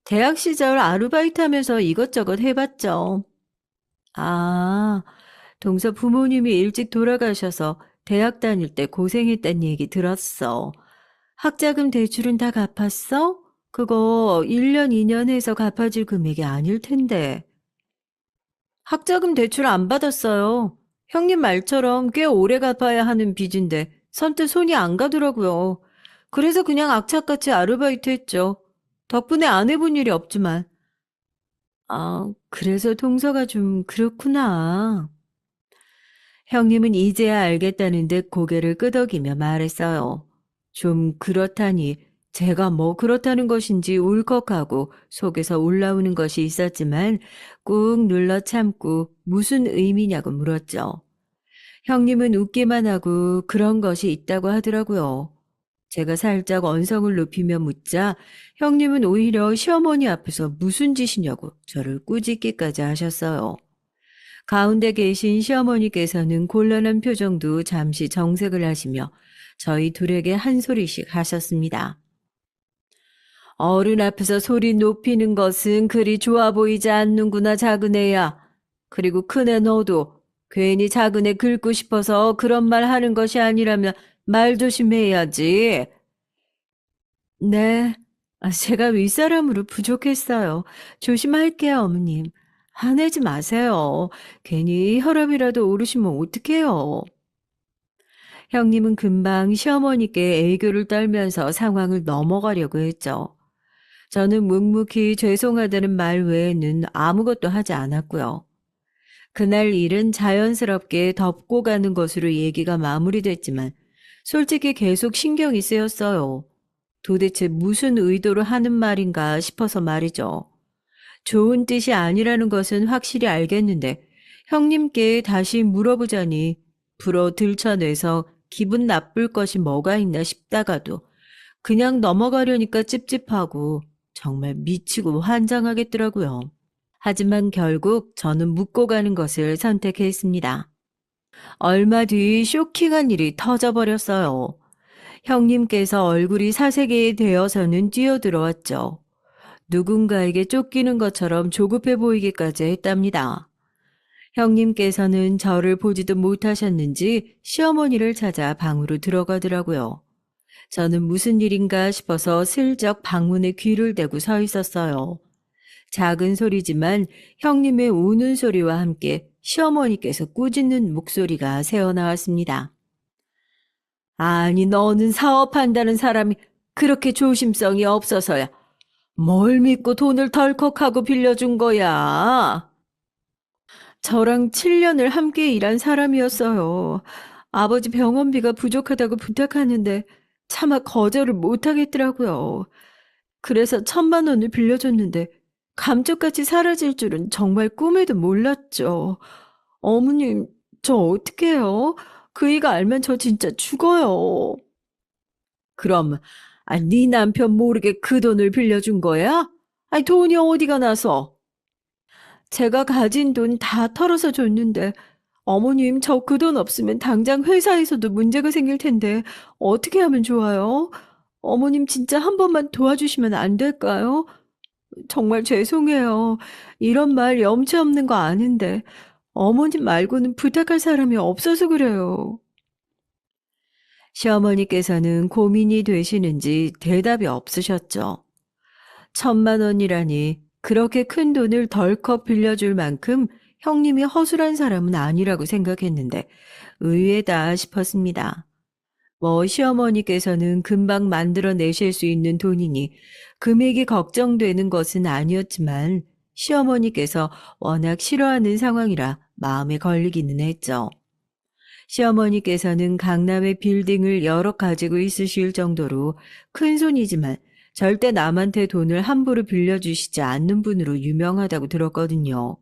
대학 시절 아르바이트 하면서 이것저것 해봤죠. 아, 동서 부모님이 일찍 돌아가셔서 대학 다닐 때 고생했단 얘기 들었어. 학자금 대출은 다 갚았어? 그거 1년, 2년 해서 갚아줄 금액이 아닐 텐데. 학자금 대출 안 받았어요. 형님 말처럼 꽤 오래 갚아야 하는 빚인데 선뜻 손이 안 가더라고요. 그래서 그냥 악착같이 아르바이트 했죠. 덕분에 안 해본 일이 없지만. 아, 그래서 동서가 좀 그렇구나. 형님은 이제야 알겠다는 듯 고개를 끄덕이며 말했어요. 좀 그렇다니 제가 뭐 그렇다는 것인지 울컥하고 속에서 올라오는 것이 있었지만 꾹 눌러 참고 무슨 의미냐고 물었죠. 형님은 웃기만 하고 그런 것이 있다고 하더라고요. 제가 살짝 언성을 높이며 묻자 형님은 오히려 시어머니 앞에서 무슨 짓이냐고 저를 꾸짖기까지 하셨어요. 가운데 계신 시어머니께서는 곤란한 표정도 잠시 정색을 하시며 저희 둘에게 한 소리씩 하셨습니다. 어른 앞에서 소리 높이는 것은 그리 좋아 보이지 않는구나, 작은 애야. 그리고 큰애 너도 괜히 작은 애 긁고 싶어서 그런 말 하는 것이 아니라면 말 조심해야지. 네, 제가 윗사람으로 부족했어요. 조심할게요, 어머님. 화내지 마세요. 괜히 혈압이라도 오르시면 어떡해요. 형님은 금방 시어머니께 애교를 떨면서 상황을 넘어가려고 했죠. 저는 묵묵히 죄송하다는 말 외에는 아무것도 하지 않았고요. 그날 일은 자연스럽게 덮고 가는 것으로 얘기가 마무리됐지만 솔직히 계속 신경이 쓰였어요. 도대체 무슨 의도로 하는 말인가 싶어서 말이죠. 좋은 뜻이 아니라는 것은 확실히 알겠는데 형님께 다시 물어보자니 불어 들쳐내서 기분 나쁠 것이 뭐가 있나 싶다가도 그냥 넘어가려니까 찝찝하고 정말 미치고 환장하겠더라고요. 하지만 결국 저는 묻고 가는 것을 선택했습니다. 얼마 뒤 쇼킹한 일이 터져버렸어요. 형님께서 얼굴이 사색이 되어서는 뛰어들어왔죠. 누군가에게 쫓기는 것처럼 조급해 보이기까지 했답니다. 형님께서는 저를 보지도 못하셨는지 시어머니를 찾아 방으로 들어가더라고요. 저는 무슨 일인가 싶어서 슬쩍 방문에 귀를 대고 서 있었어요. 작은 소리지만 형님의 우는 소리와 함께 시어머니께서 꾸짖는 목소리가 새어나왔습니다. 아니, 너는 사업한다는 사람이 그렇게 조심성이 없어서야 뭘 믿고 돈을 덜컥하고 빌려준 거야? 저랑 7년을 함께 일한 사람이었어요. 아버지 병원비가 부족하다고 부탁하는데 차마 거절을 못하겠더라고요. 그래서 1,000만 원을 빌려줬는데 감쪽같이 사라질 줄은 정말 꿈에도 몰랐죠. 어머님, 저 어떡해요? 그이가 알면 저 진짜 죽어요. 그럼, 네 남편 모르게 그 돈을 빌려준 거야? 돈이 어디가 나서? 제가 가진 돈 다 털어서 줬는데, 어머님, 저 그 돈 없으면 당장 회사에서도 문제가 생길 텐데, 어떻게 하면 좋아요? 어머님 진짜 한 번만 도와주시면 안 될까요? 정말 죄송해요. 이런 말 염치 없는 거 아는데, 어머님 말고는 부탁할 사람이 없어서 그래요. 시어머니께서는 고민이 되시는지 대답이 없으셨죠. 1,000만 원이라니 그렇게 큰 돈을 덜컥 빌려줄 만큼 형님이 허술한 사람은 아니라고 생각했는데 의외다 싶었습니다. 뭐 시어머니께서는 금방 만들어내실 수 있는 돈이니 금액이 걱정되는 것은 아니었지만 시어머니께서 워낙 싫어하는 상황이라 마음에 걸리기는 했죠. 시어머니께서는 강남의 빌딩을 여러 가지고 있으실 정도로 큰손이지만 절대 남한테 돈을 함부로 빌려주시지 않는 분으로 유명하다고 들었거든요.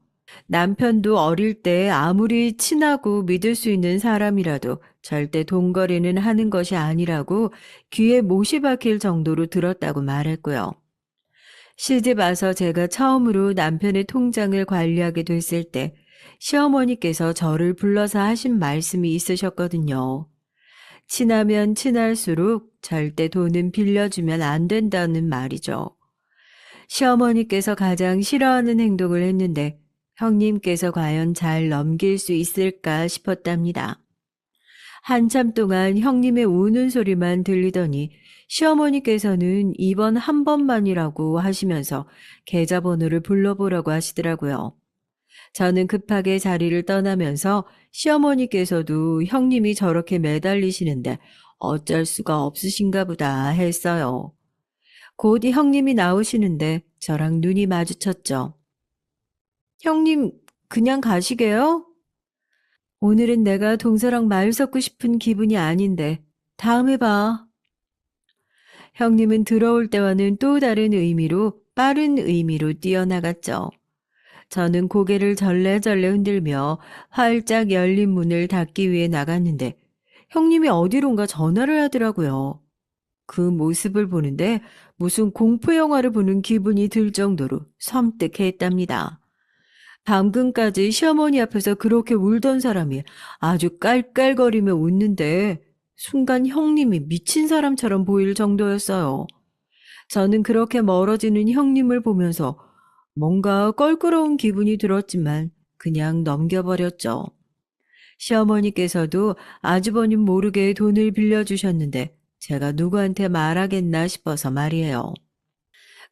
남편도 어릴 때 아무리 친하고 믿을 수 있는 사람이라도 절대 돈거래는 하는 것이 아니라고 귀에 못이 박힐 정도로 들었다고 말했고요. 시집 와서 제가 처음으로 남편의 통장을 관리하게 됐을 때 시어머니께서 저를 불러서 하신 말씀이 있으셨거든요. 친하면 친할수록 절대 돈은 빌려주면 안 된다는 말이죠. 시어머니께서 가장 싫어하는 행동을 했는데 형님께서 과연 잘 넘길 수 있을까 싶었답니다. 한참 동안 형님의 우는 소리만 들리더니 시어머니께서는 이번 한 번만이라고 하시면서 계좌번호를 불러보라고 하시더라고요. 저는 급하게 자리를 떠나면서 시어머니께서도 형님이 저렇게 매달리시는데 어쩔 수가 없으신가 보다 했어요. 곧 형님이 나오시는데 저랑 눈이 마주쳤죠. 형님, 그냥 가시게요? 오늘은 내가 동서랑 말 섞고 싶은 기분이 아닌데 다음에 봐. 형님은 들어올 때와는 또 다른 의미로 빠른 의미로 뛰어나갔죠. 저는 고개를 절레절레 흔들며 활짝 열린 문을 닫기 위해 나갔는데 형님이 어디론가 전화를 하더라고요. 그 모습을 보는데 무슨 공포 영화를 보는 기분이 들 정도로 섬뜩했답니다. 방금까지 시어머니 앞에서 그렇게 울던 사람이 아주 깔깔거리며 웃는데 순간 형님이 미친 사람처럼 보일 정도였어요. 저는 그렇게 멀어지는 형님을 보면서 뭔가 껄끄러운 기분이 들었지만 그냥 넘겨버렸죠. 시어머니께서도 아주버님 모르게 돈을 빌려주셨는데 제가 누구한테 말하겠나 싶어서 말이에요.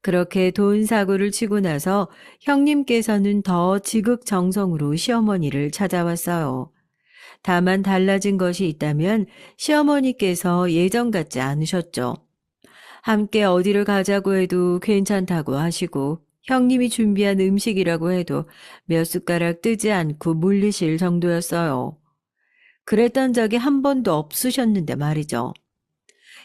그렇게 돈 사고를 치고 나서 형님께서는 더 지극정성으로 시어머니를 찾아왔어요. 다만 달라진 것이 있다면 시어머니께서 예전 같지 않으셨죠. 함께 어디를 가자고 해도 괜찮다고 하시고 형님이 준비한 음식이라고 해도 몇 숟가락 뜨지 않고 물리실 정도였어요. 그랬던 적이 한 번도 없으셨는데 말이죠.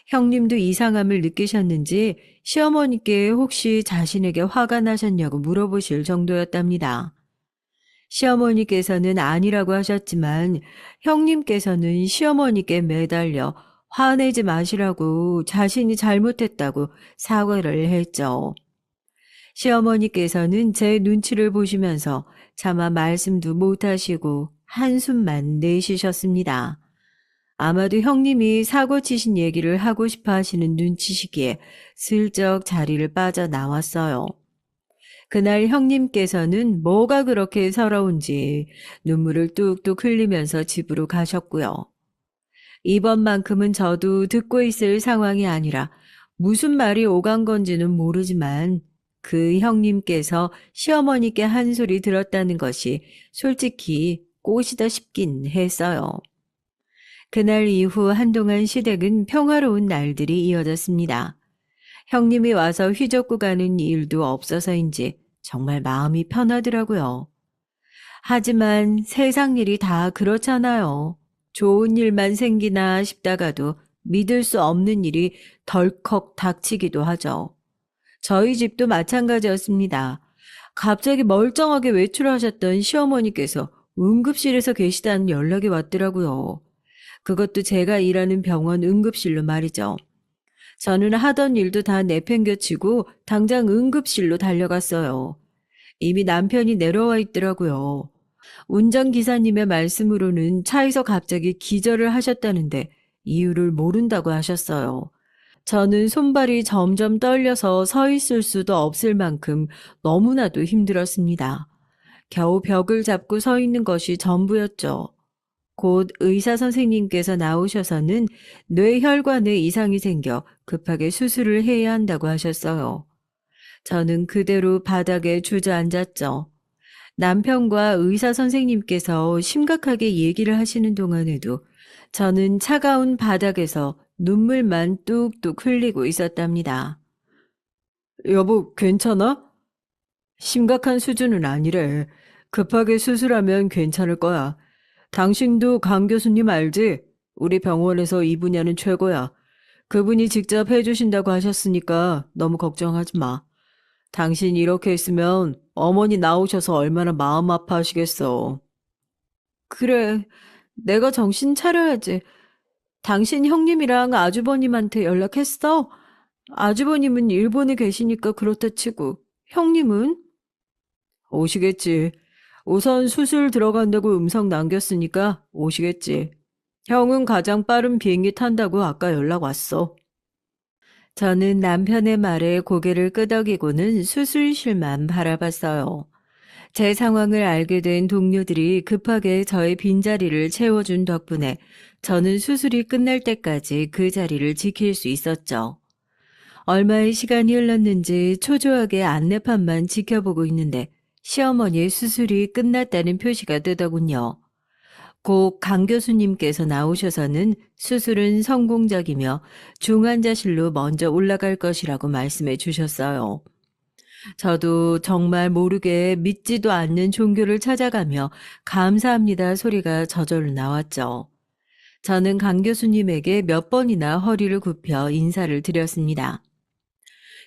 형님도 이상함을 느끼셨는지 시어머니께 혹시 자신에게 화가 나셨냐고 물어보실 정도였답니다. 시어머니께서는 아니라고 하셨지만 형님께서는 시어머니께 매달려 화내지 마시라고 자신이 잘못했다고 사과를 했죠. 시어머니께서는 제 눈치를 보시면서 차마 말씀도 못하시고 한숨만 내쉬셨습니다. 아마도 형님이 사고 치신 얘기를 하고 싶어 하시는 눈치시기에 슬쩍 자리를 빠져나왔어요. 그날 형님께서는 뭐가 그렇게 서러운지 눈물을 뚝뚝 흘리면서 집으로 가셨고요. 이번만큼은 저도 듣고 있을 상황이 아니라 무슨 말이 오간 건지는 모르지만 그 형님께서 시어머니께 한 소리 들었다는 것이 솔직히 꽃이다 싶긴 했어요. 그날 이후 한동안 시댁은 평화로운 날들이 이어졌습니다. 형님이 와서 휘젓고 가는 일도 없어서인지 정말 마음이 편하더라고요. 하지만 세상 일이 다 그렇잖아요. 좋은 일만 생기나 싶다가도 믿을 수 없는 일이 덜컥 닥치기도 하죠. 저희 집도 마찬가지였습니다. 갑자기 멀쩡하게 외출하셨던 시어머니께서 응급실에서 계시다는 연락이 왔더라고요. 그것도 제가 일하는 병원 응급실로 말이죠. 저는 하던 일도 다 내팽겨치고 당장 응급실로 달려갔어요. 이미 남편이 내려와 있더라고요. 운전기사님의 말씀으로는 차에서 갑자기 기절을 하셨다는데 이유를 모른다고 하셨어요. 저는 손발이 점점 떨려서 서 있을 수도 없을 만큼 너무나도 힘들었습니다. 겨우 벽을 잡고 서 있는 것이 전부였죠. 곧 의사 선생님께서 나오셔서는 뇌혈관에 이상이 생겨 급하게 수술을 해야 한다고 하셨어요. 저는 그대로 바닥에 주저앉았죠. 남편과 의사 선생님께서 심각하게 얘기를 하시는 동안에도 저는 차가운 바닥에서 눈물만 뚝뚝 흘리고 있었답니다. 여보, 괜찮아? 심각한 수준은 아니래. 급하게 수술하면 괜찮을 거야. 당신도 강 교수님 알지? 우리 병원에서 이 분야는 최고야. 그분이 직접 해주신다고 하셨으니까 너무 걱정하지 마. 당신 이렇게 있으면 어머니 나오셔서 얼마나 마음 아파하시겠어. 그래, 내가 정신 차려야지. 당신 형님이랑 아주버님한테 연락했어? 아주버님은 일본에 계시니까 그렇다 치고, 형님은? 오시겠지. 우선 수술 들어간다고 음성 남겼으니까 오시겠지. 형은 가장 빠른 비행기 탄다고 아까 연락 왔어. 저는 남편의 말에 고개를 끄덕이고는 수술실만 바라봤어요. 제 상황을 알게 된 동료들이 급하게 저의 빈자리를 채워준 덕분에 저는 수술이 끝날 때까지 그 자리를 지킬 수 있었죠. 얼마의 시간이 흘렀는지 초조하게 안내판만 지켜보고 있는데 시어머니의 수술이 끝났다는 표시가 뜨더군요. 곧 강 교수님께서 나오셔서는 수술은 성공적이며 중환자실로 먼저 올라갈 것이라고 말씀해 주셨어요. 저도 정말 모르게 믿지도 않는 종교를 찾아가며 감사합니다 소리가 저절로 나왔죠. 저는 강 교수님에게 몇 번이나 허리를 굽혀 인사를 드렸습니다.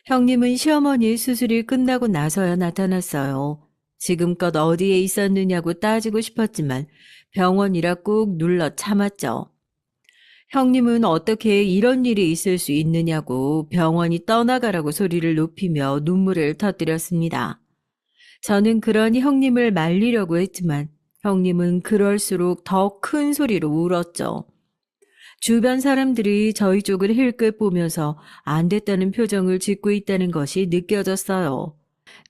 형님은 시어머니의 수술이 끝나고 나서야 나타났어요. 지금껏 어디에 있었느냐고 따지고 싶었지만 병원이라 꾹 눌러 참았죠. 형님은 어떻게 이런 일이 있을 수 있느냐고 병원이 떠나가라고 소리를 높이며 눈물을 터뜨렸습니다. 저는 그러니 형님을 말리려고 했지만 형님은 그럴수록 더 큰 소리로 울었죠. 주변 사람들이 저희 쪽을 힐끗 보면서 안 됐다는 표정을 짓고 있다는 것이 느껴졌어요.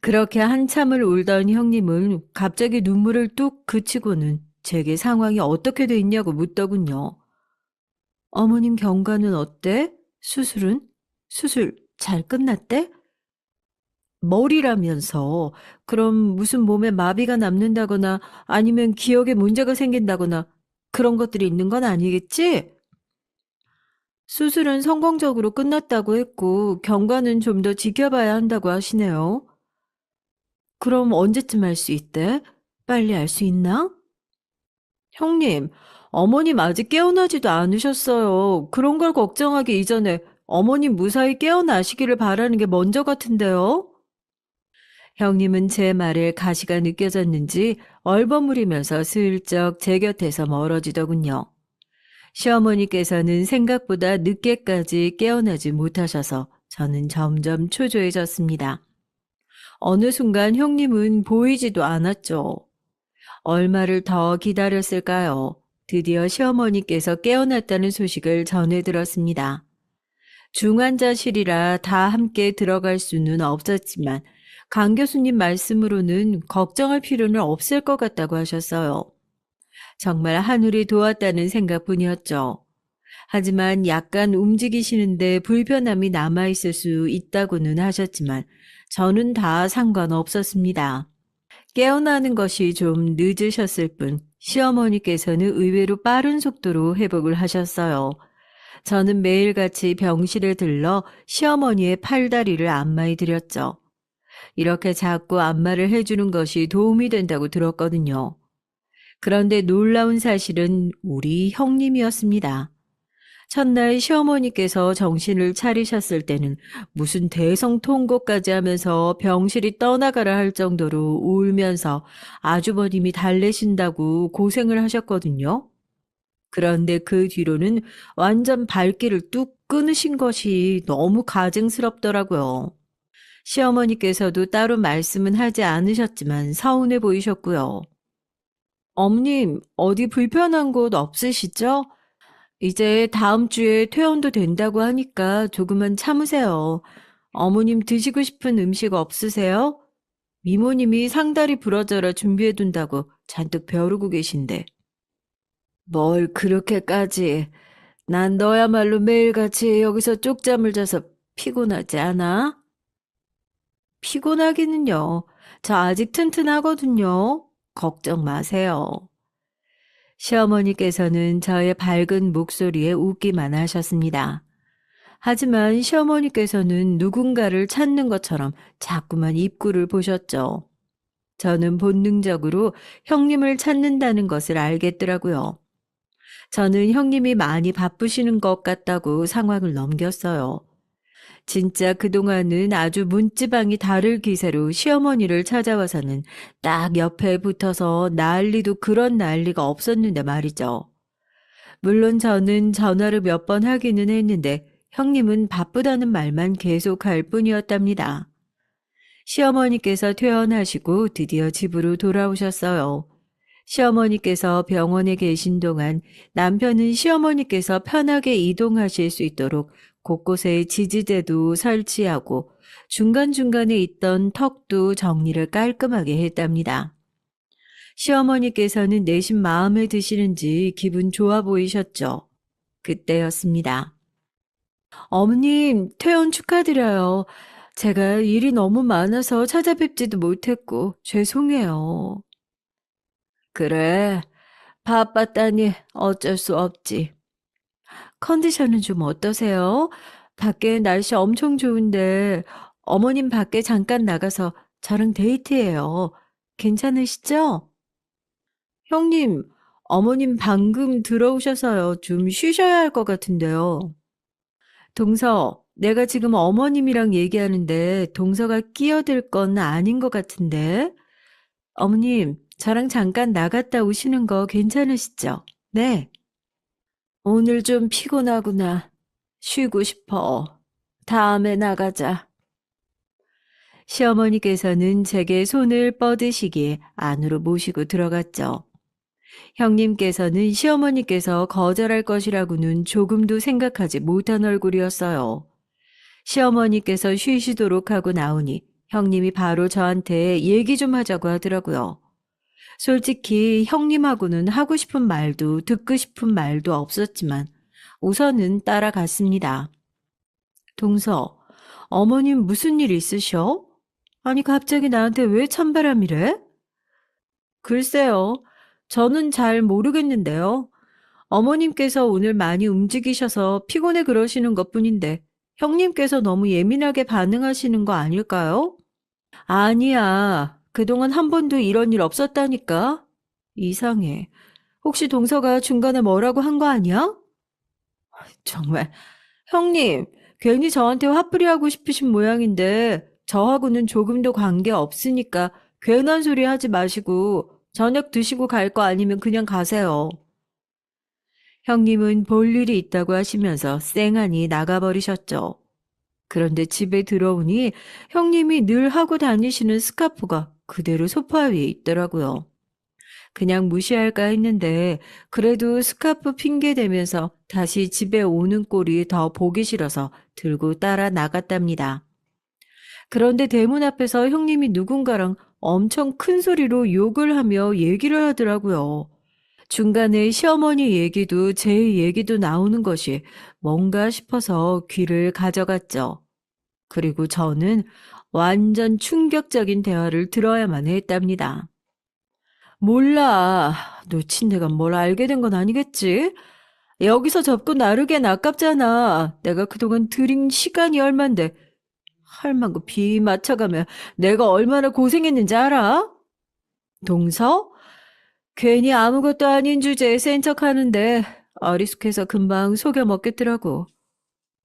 그렇게 한참을 울던 형님은 갑자기 눈물을 뚝 그치고는 제게 상황이 어떻게 돼 있냐고 묻더군요. 어머님 경과는 어때? 수술은? 수술 잘 끝났대? 머리라면서 그럼 무슨 몸에 마비가 남는다거나 아니면 기억에 문제가 생긴다거나 그런 것들이 있는 건 아니겠지? 수술은 성공적으로 끝났다고 했고 경과는 좀 더 지켜봐야 한다고 하시네요. 그럼 언제쯤 알 수 있대? 빨리 알 수 있나? 형님, 어머님 아직 깨어나지도 않으셨어요. 그런 걸 걱정하기 이전에 어머님 무사히 깨어나시기를 바라는 게 먼저 같은데요? 형님은 제 말에 가시가 느껴졌는지 얼버무리면서 슬쩍 제 곁에서 멀어지더군요. 시어머니께서는 생각보다 늦게까지 깨어나지 못하셔서 저는 점점 초조해졌습니다. 어느 순간 형님은 보이지도 않았죠. 얼마를 더 기다렸을까요? 드디어 시어머니께서 깨어났다는 소식을 전해 들었습니다. 중환자실이라 다 함께 들어갈 수는 없었지만 강 교수님 말씀으로는 걱정할 필요는 없을 것 같다고 하셨어요. 정말 하늘이 도왔다는 생각뿐이었죠. 하지만 약간 움직이시는데 불편함이 남아있을 수 있다고는 하셨지만 저는 다 상관없었습니다. 깨어나는 것이 좀 늦으셨을 뿐 시어머니께서는 의외로 빠른 속도로 회복을 하셨어요. 저는 매일같이 병실에 들러 시어머니의 팔다리를 안마해 드렸죠. 이렇게 자꾸 안마를 해주는 것이 도움이 된다고 들었거든요. 그런데 놀라운 사실은 우리 형님이었습니다. 첫날 시어머니께서 정신을 차리셨을 때는 무슨 대성통곡까지 하면서 병실이 떠나가라 할 정도로 울면서 아주버님이 달래신다고 고생을 하셨거든요. 그런데 그 뒤로는 완전 발길을 뚝 끊으신 것이 너무 가증스럽더라고요. 시어머니께서도 따로 말씀은 하지 않으셨지만 서운해 보이셨고요. 어머님, 어디 불편한 곳 없으시죠? 이제 다음 주에 퇴원도 된다고 하니까 조금만 참으세요. 어머님 드시고 싶은 음식 없으세요? 미모님이 상다리 부러져라 준비해둔다고 잔뜩 벼르고 계신데. 뭘 그렇게까지. 난 너야말로 매일같이 여기서 쪽잠을 자서 피곤하지 않아? 피곤하기는요. 저 아직 튼튼하거든요. 걱정 마세요. 시어머니께서는 저의 밝은 목소리에 웃기만 하셨습니다. 하지만 시어머니께서는 누군가를 찾는 것처럼 자꾸만 입구를 보셨죠. 저는 본능적으로 형님을 찾는다는 것을 알겠더라고요. 저는 형님이 많이 바쁘시는 것 같다고 상황을 넘겼어요. 진짜 그동안은 아주 문지방이 다를 기세로 시어머니를 찾아와서는 딱 옆에 붙어서 난리도 그런 난리가 없었는데 말이죠. 물론 저는 전화를 몇 번 하기는 했는데 형님은 바쁘다는 말만 계속할 뿐이었답니다. 시어머니께서 퇴원하시고 드디어 집으로 돌아오셨어요. 시어머니께서 병원에 계신 동안 남편은 시어머니께서 편하게 이동하실 수 있도록 곳곳에 지지대도 설치하고 중간중간에 있던 턱도 정리를 깔끔하게 했답니다. 시어머니께서는 내심 마음에 드시는지 기분 좋아 보이셨죠. 그때였습니다. 어머님, 퇴원 축하드려요. 제가 일이 너무 많아서 찾아뵙지도 못했고 죄송해요. 그래, 바빴다니 어쩔 수 없지. 컨디션은 좀 어떠세요? 밖에 날씨 엄청 좋은데 어머님 밖에 잠깐 나가서 저랑 데이트해요. 괜찮으시죠? 형님, 어머님 방금 들어오셔서요. 좀 쉬셔야 할 것 같은데요. 동서, 내가 지금 어머님이랑 얘기하는데 동서가 끼어들 건 아닌 것 같은데. 어머님, 저랑 잠깐 나갔다 오시는 거 괜찮으시죠? 네. 오늘 좀 피곤하구나. 쉬고 싶어. 다음에 나가자. 시어머니께서는 제게 손을 뻗으시기에 안으로 모시고 들어갔죠. 형님께서는 시어머니께서 거절할 것이라고는 조금도 생각하지 못한 얼굴이었어요. 시어머니께서 쉬시도록 하고 나오니 형님이 바로 저한테 얘기 좀 하자고 하더라고요. 솔직히 형님하고는 하고 싶은 말도 듣고 싶은 말도 없었지만 우선은 따라갔습니다. 동서, 어머님 무슨 일 있으셔? 아니 갑자기 나한테 왜 찬바람이래? 글쎄요. 저는 잘 모르겠는데요. 어머님께서 오늘 많이 움직이셔서 피곤해 그러시는 것뿐인데 형님께서 너무 예민하게 반응하시는 거 아닐까요? 아니야. 그동안 한 번도 이런 일 없었다니까. 이상해. 혹시 동서가 중간에 뭐라고 한 거 아니야? 정말. 형님, 괜히 저한테 화풀이 하고 싶으신 모양인데 저하고는 조금도 관계 없으니까 괜한 소리 하지 마시고 저녁 드시고 갈 거 아니면 그냥 가세요. 형님은 볼 일이 있다고 하시면서 쌩하니 나가버리셨죠. 그런데 집에 들어오니 형님이 늘 하고 다니시는 스카프가 그대로 소파 위에 있더라고요. 그냥 무시할까 했는데 그래도 스카프 핑계 대면서 다시 집에 오는 꼴이 더 보기 싫어서 들고 따라 나갔답니다. 그런데 대문 앞에서 형님이 누군가랑 엄청 큰 소리로 욕을 하며 얘기를 하더라고요. 중간에 시어머니 얘기도 제 얘기도 나오는 것이 뭔가 싶어서 귀를 가져갔죠. 그리고 저는 완전 충격적인 대화를 들어야만 했답니다. 몰라. 놓친 내가 뭘 알게 된 건 아니겠지? 여기서 접고 나르기엔 아깝잖아. 내가 그동안 들인 시간이 얼만데. 할망구 비 맞춰가며 내가 얼마나 고생했는지 알아? 동서? 괜히 아무것도 아닌 주제에 센 척하는데 어리숙해서 금방 속여 먹겠더라고.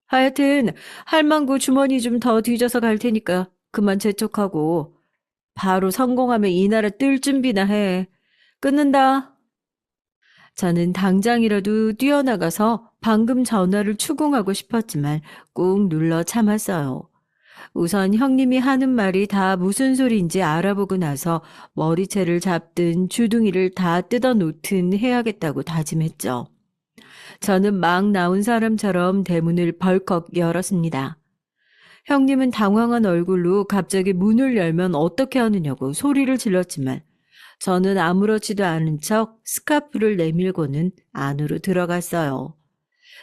하여튼 할망구 주머니 좀 더 뒤져서 갈 테니까 그만 재촉하고 바로 성공하면 이 나라 뜰 준비나 해. 끊는다. 저는 당장이라도 뛰어나가서 방금 전화를 추궁하고 싶었지만 꾹 눌러 참았어요. 우선 형님이 하는 말이 다 무슨 소리인지 알아보고 나서 머리채를 잡든 주둥이를 다 뜯어놓든 해야겠다고 다짐했죠. 저는 막 나온 사람처럼 대문을 벌컥 열었습니다. 형님은 당황한 얼굴로 갑자기 문을 열면 어떻게 하느냐고 소리를 질렀지만 저는 아무렇지도 않은 척 스카프를 내밀고는 안으로 들어갔어요.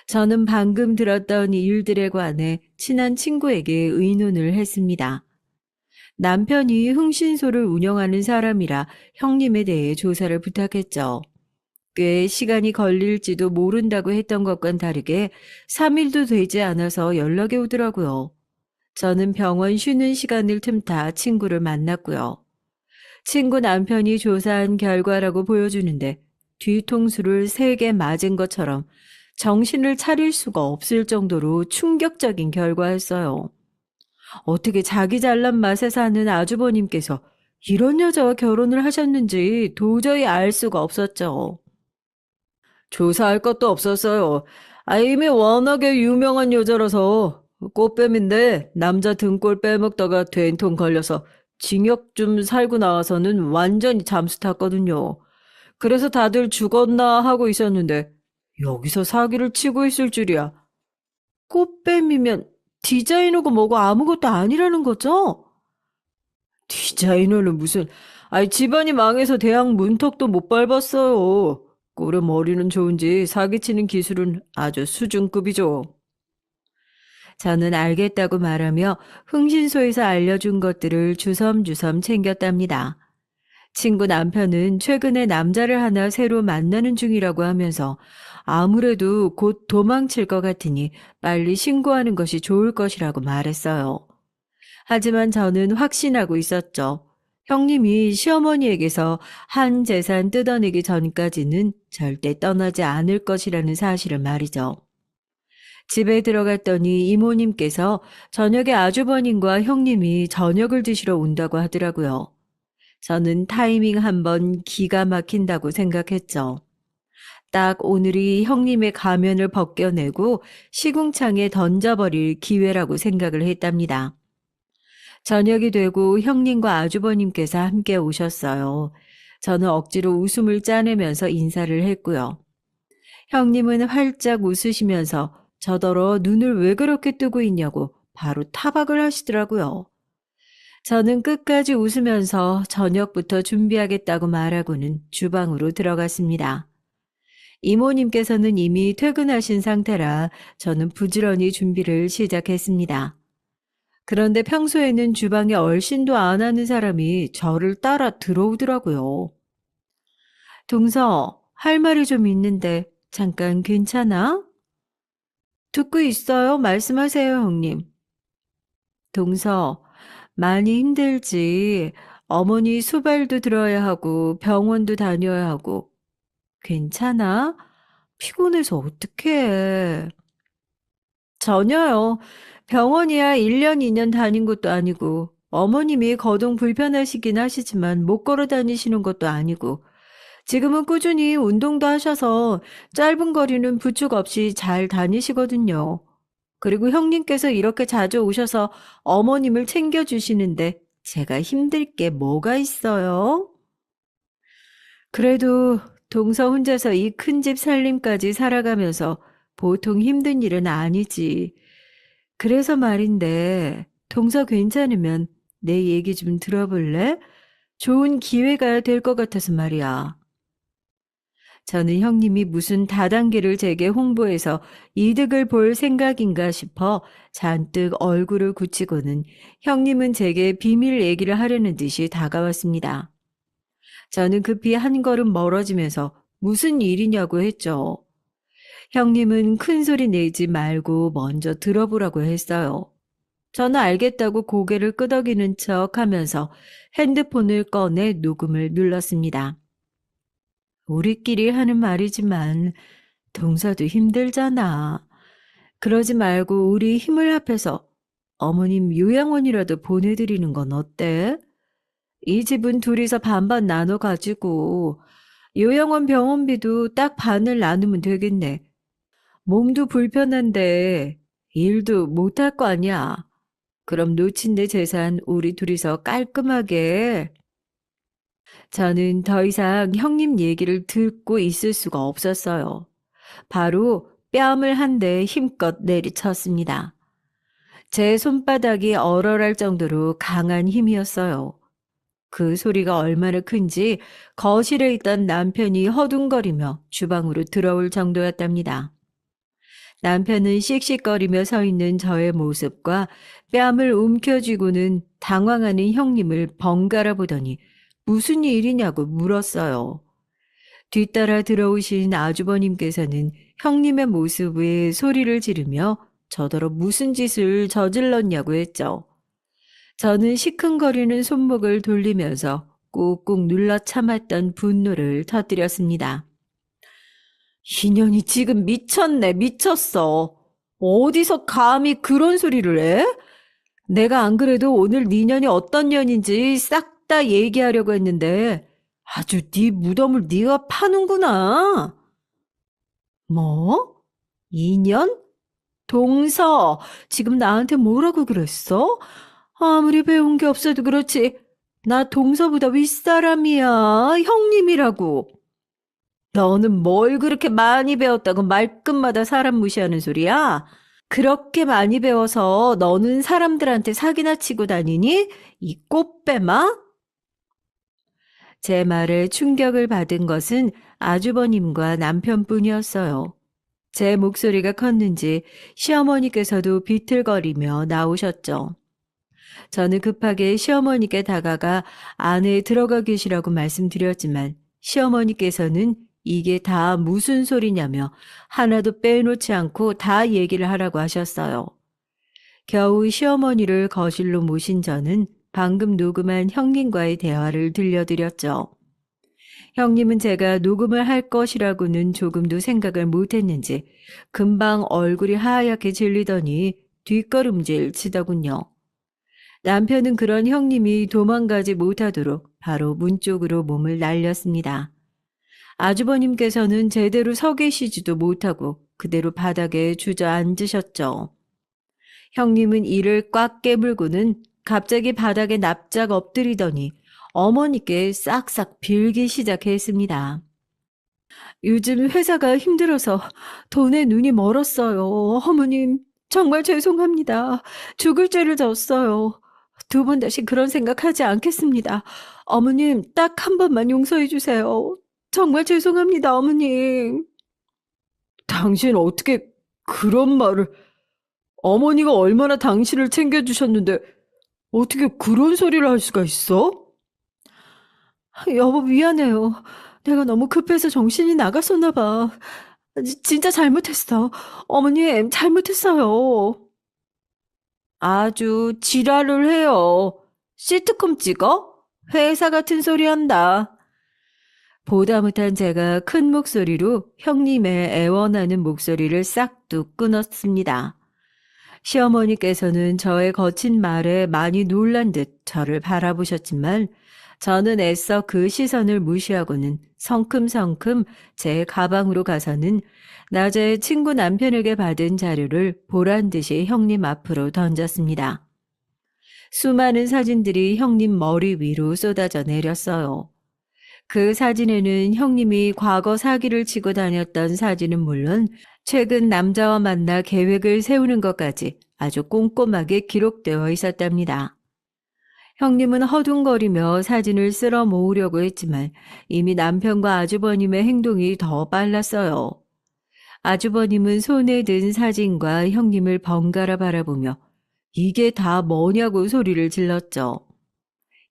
저는 방금 들었던 일들에 관해 친한 친구에게 의논을 했습니다. 남편이 흥신소를 운영하는 사람이라 형님에 대해 조사를 부탁했죠. 꽤 시간이 걸릴지도 모른다고 했던 것과는 다르게 3일도 되지 않아서 연락이 오더라고요. 저는 병원 쉬는 시간을 틈타 친구를 만났고요. 친구 남편이 조사한 결과라고 보여주는데 뒤통수를 3개 맞은 것처럼 정신을 차릴 수가 없을 정도로 충격적인 결과였어요. 어떻게 자기 잘난 맛에 사는 아주버님께서 이런 여자와 결혼을 하셨는지 도저히 알 수가 없었죠. 조사할 것도 없었어요. 이미 워낙에 유명한 여자라서 꽃뱀인데 남자 등골 빼먹다가 된통 걸려서 징역 좀 살고 나와서는 완전히 잠수 탔거든요. 그래서 다들 죽었나 하고 있었는데 여기서 사기를 치고 있을 줄이야. 꽃뱀이면 디자이너고 뭐고 아무것도 아니라는 거죠? 디자이너는 무슨, 집안이 망해서 대학 문턱도 못 밟았어요. 꼴의 머리는 좋은지 사기치는 기술은 아주 수준급이죠. 저는 알겠다고 말하며 흥신소에서 알려준 것들을 주섬주섬 챙겼답니다. 친구 남편은 최근에 남자를 하나 새로 만나는 중이라고 하면서 아무래도 곧 도망칠 것 같으니 빨리 신고하는 것이 좋을 것이라고 말했어요. 하지만 저는 확신하고 있었죠. 형님이 시어머니에게서 한 재산 뜯어내기 전까지는 절대 떠나지 않을 것이라는 사실을 말이죠. 집에 들어갔더니 이모님께서 저녁에 아주버님과 형님이 저녁을 드시러 온다고 하더라고요. 저는 타이밍 한번 기가 막힌다고 생각했죠. 딱 오늘이 형님의 가면을 벗겨내고 시궁창에 던져버릴 기회라고 생각을 했답니다. 저녁이 되고 형님과 아주버님께서 함께 오셨어요. 저는 억지로 웃음을 짜내면서 인사를 했고요. 형님은 활짝 웃으시면서 저더러 눈을 왜 그렇게 뜨고 있냐고 바로 타박을 하시더라고요. 저는 끝까지 웃으면서 저녁부터 준비하겠다고 말하고는 주방으로 들어갔습니다. 이모님께서는 이미 퇴근하신 상태라 저는 부지런히 준비를 시작했습니다. 그런데 평소에는 주방에 얼씬도 안 하는 사람이 저를 따라 들어오더라고요. 동서, 할 말이 좀 있는데 잠깐 괜찮아? 듣고 있어요. 말씀하세요, 형님. 동서, 많이 힘들지. 어머니 수발도 들어야 하고 병원도 다녀야 하고. 괜찮아? 피곤해서 어떡해. 전혀요. 병원이야 1년, 2년 다닌 것도 아니고 어머님이 거동 불편하시긴 하시지만 못 걸어 다니시는 것도 아니고 지금은 꾸준히 운동도 하셔서 짧은 거리는 부축 없이 잘 다니시거든요. 그리고 형님께서 이렇게 자주 오셔서 어머님을 챙겨주시는데 제가 힘들 게 뭐가 있어요? 그래도 동서 혼자서 이 큰 집 살림까지 살아가면서 보통 힘든 일은 아니지. 그래서 말인데, 동서 괜찮으면 내 얘기 좀 들어볼래? 좋은 기회가 될 것 같아서 말이야. 저는 형님이 무슨 다단계를 제게 홍보해서 이득을 볼 생각인가 싶어 잔뜩 얼굴을 굳히고는 형님은 제게 비밀 얘기를 하려는 듯이 다가왔습니다. 저는 급히 한 걸음 멀어지면서 무슨 일이냐고 했죠. 형님은 큰 소리 내지 말고 먼저 들어보라고 했어요. 저는 알겠다고 고개를 끄덕이는 척 하면서 핸드폰을 꺼내 녹음을 눌렀습니다. 우리끼리 하는 말이지만 동서도 힘들잖아. 그러지 말고 우리 힘을 합해서 어머님 요양원이라도 보내드리는 건 어때? 이 집은 둘이서 반반 나눠 가지고 요양원 병원비도 딱 반을 나누면 되겠네. 몸도 불편한데 일도 못할 거 아니야. 그럼 놓친 내 재산 우리 둘이서 깔끔하게. 저는 더 이상 형님 얘기를 듣고 있을 수가 없었어요. 바로 뺨을 한 대 힘껏 내리쳤습니다. 제 손바닥이 얼얼할 정도로 강한 힘이었어요. 그 소리가 얼마나 큰지 거실에 있던 남편이 허둥거리며 주방으로 들어올 정도였답니다. 남편은 씩씩거리며 서 있는 저의 모습과 뺨을 움켜쥐고는 당황하는 형님을 번갈아 보더니 무슨 일이냐고 물었어요. 뒤따라 들어오신 아주버님께서는 형님의 모습에 소리를 지르며 저더러 무슨 짓을 저질렀냐고 했죠. 저는 시큰거리는 손목을 돌리면서 꾹꾹 눌러 참았던 분노를 터뜨렸습니다. 이년이 지금 미쳤네, 미쳤어. 어디서 감히 그런 소리를 해? 내가 안 그래도 오늘 네 년이 어떤 년인지 싹 다 얘기하려고 했는데 아주 네 무덤을 네가 파는구나. 뭐? 2년? 동서, 지금 나한테 뭐라고 그랬어? 아무리 배운 게 없어도 그렇지. 나 동서보다 윗사람이야. 형님이라고. 너는 뭘 그렇게 많이 배웠다고 말끝마다 사람 무시하는 소리야? 그렇게 많이 배워서 너는 사람들한테 사기나 치고 다니니? 이 꽃뱀아? 제 말에 충격을 받은 것은 아주버님과 남편뿐이었어요. 제 목소리가 컸는지 시어머니께서도 비틀거리며 나오셨죠. 저는 급하게 시어머니께 다가가 안에 들어가 계시라고 말씀드렸지만 시어머니께서는 이게 다 무슨 소리냐며 하나도 빼놓지 않고 다 얘기를 하라고 하셨어요. 겨우 시어머니를 거실로 모신 저는 방금 녹음한 형님과의 대화를 들려드렸죠. 형님은 제가 녹음을 할 것이라고는 조금도 생각을 못했는지 금방 얼굴이 하얗게 질리더니 뒷걸음질 치더군요. 남편은 그런 형님이 도망가지 못하도록 바로 문 쪽으로 몸을 날렸습니다. 아주버님께서는 제대로 서 계시지도 못하고 그대로 바닥에 주저앉으셨죠. 형님은 이를 꽉 깨물고는 갑자기 바닥에 납작 엎드리더니 어머니께 싹싹 빌기 시작했습니다. 요즘 회사가 힘들어서 돈에 눈이 멀었어요. 어머님, 정말 죄송합니다. 죽을 죄를 졌어요. 두 번 다시 그런 생각하지 않겠습니다. 어머님, 딱 한 번만 용서해 주세요. 정말 죄송합니다, 어머님. 당신 어떻게 그런 말을... 어머니가 얼마나 당신을 챙겨주셨는데 어떻게 그런 소리를 할 수가 있어? 여보, 미안해요. 내가 너무 급해서 정신이 나갔었나 봐. 진짜 잘못했어. 어머님, 잘못했어요. 아주 지랄을 해요. 시트콤 찍어? 회사 같은 소리 한다. 보다 못한 제가 큰 목소리로 형님의 애원하는 목소리를 싹둑 끊었습니다. 시어머니께서는 저의 거친 말에 많이 놀란 듯 저를 바라보셨지만 저는 애써 그 시선을 무시하고는 성큼성큼 제 가방으로 가서는 낮에 친구 남편에게 받은 자료를 보란 듯이 형님 앞으로 던졌습니다. 수많은 사진들이 형님 머리 위로 쏟아져 내렸어요. 그 사진에는 형님이 과거 사기를 치고 다녔던 사진은 물론 최근 남자와 만나 계획을 세우는 것까지 아주 꼼꼼하게 기록되어 있었답니다. 형님은 허둥거리며 사진을 쓸어 모으려고 했지만 이미 남편과 아주버님의 행동이 더 빨랐어요. 아주버님은 손에 든 사진과 형님을 번갈아 바라보며 이게 다 뭐냐고 소리를 질렀죠.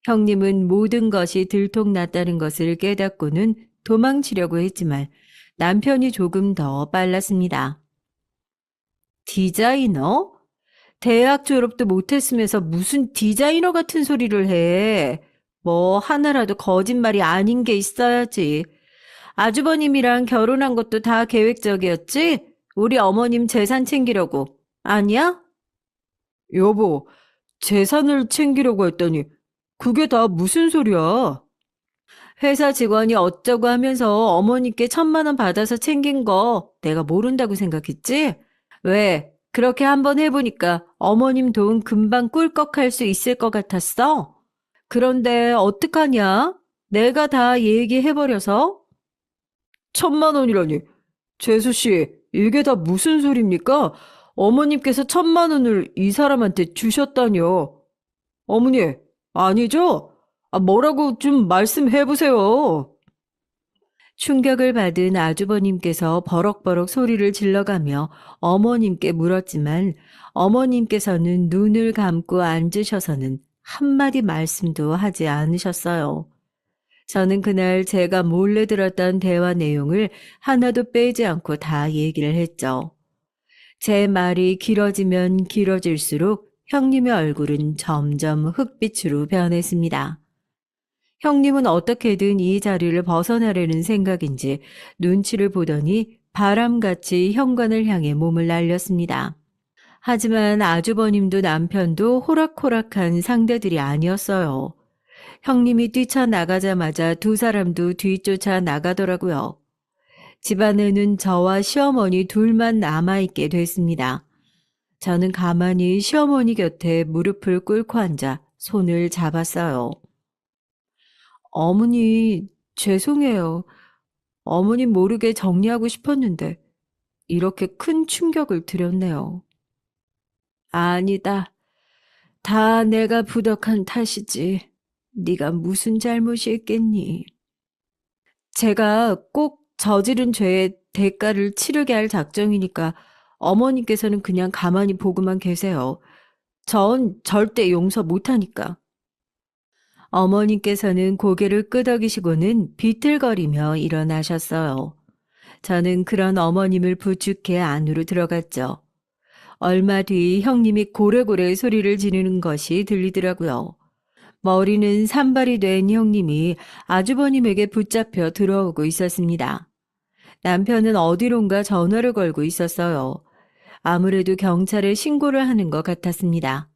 형님은 모든 것이 들통났다는 것을 깨닫고는 도망치려고 했지만 남편이 조금 더 빨랐습니다. 디자이너? 대학 졸업도 못했으면서 무슨 디자이너 같은 소리를 해. 뭐 하나라도 거짓말이 아닌 게 있어야지. 아주버님이랑 결혼한 것도 다 계획적이었지? 우리 어머님 재산 챙기려고. 아니야? 여보, 재산을 챙기려고 했더니 그게 다 무슨 소리야? 회사 직원이 어쩌고 하면서 어머니께 1,000만 원 받아서 챙긴 거 내가 모른다고 생각했지? 왜? 그렇게 한번 해보니까 어머님 돈 금방 꿀꺽할 수 있을 것 같았어? 그런데 어떡하냐? 내가 다 얘기해버려서? 1,000만 원이라니. 재수 씨, 이게 다 무슨 소리입니까? 어머님께서 1,000만 원을 이 사람한테 주셨다니요. 어머니, 아니죠? 뭐라고 좀 말씀해보세요. 충격을 받은 아주버님께서 버럭버럭 소리를 질러가며 어머님께 물었지만 어머님께서는 눈을 감고 앉으셔서는 한마디 말씀도 하지 않으셨어요. 저는 그날 제가 몰래 들었던 대화 내용을 하나도 빼지 않고 다 얘기를 했죠. 제 말이 길어지면 길어질수록 형님의 얼굴은 점점 흑빛으로 변했습니다. 형님은 어떻게든 이 자리를 벗어나려는 생각인지 눈치를 보더니 바람같이 현관을 향해 몸을 날렸습니다. 하지만 아주버님도 남편도 호락호락한 상대들이 아니었어요. 형님이 뛰쳐나가자마자 두 사람도 뒤쫓아 나가더라고요. 집안에는 저와 시어머니 둘만 남아있게 됐습니다. 저는 가만히 시어머니 곁에 무릎을 꿇고 앉아 손을 잡았어요. 어머니, 죄송해요. 어머님 모르게 정리하고 싶었는데 이렇게 큰 충격을 드렸네요. 아니다. 다 내가 부덕한 탓이지. 네가 무슨 잘못이 있겠니? 제가 꼭 저지른 죄의 대가를 치르게 할 작정이니까 어머니께서는 그냥 가만히 보고만 계세요. 전 절대 용서 못하니까. 어머니께서는 고개를 끄덕이시고는 비틀거리며 일어나셨어요. 저는 그런 어머님을 부축해 안으로 들어갔죠. 얼마 뒤 형님이 고래고래 소리를 지르는 것이 들리더라고요. 머리는 산발이 된 형님이 아주버님에게 붙잡혀 들어오고 있었습니다. 남편은 어디론가 전화를 걸고 있었어요. 아무래도 경찰에 신고를 하는 것 같았습니다.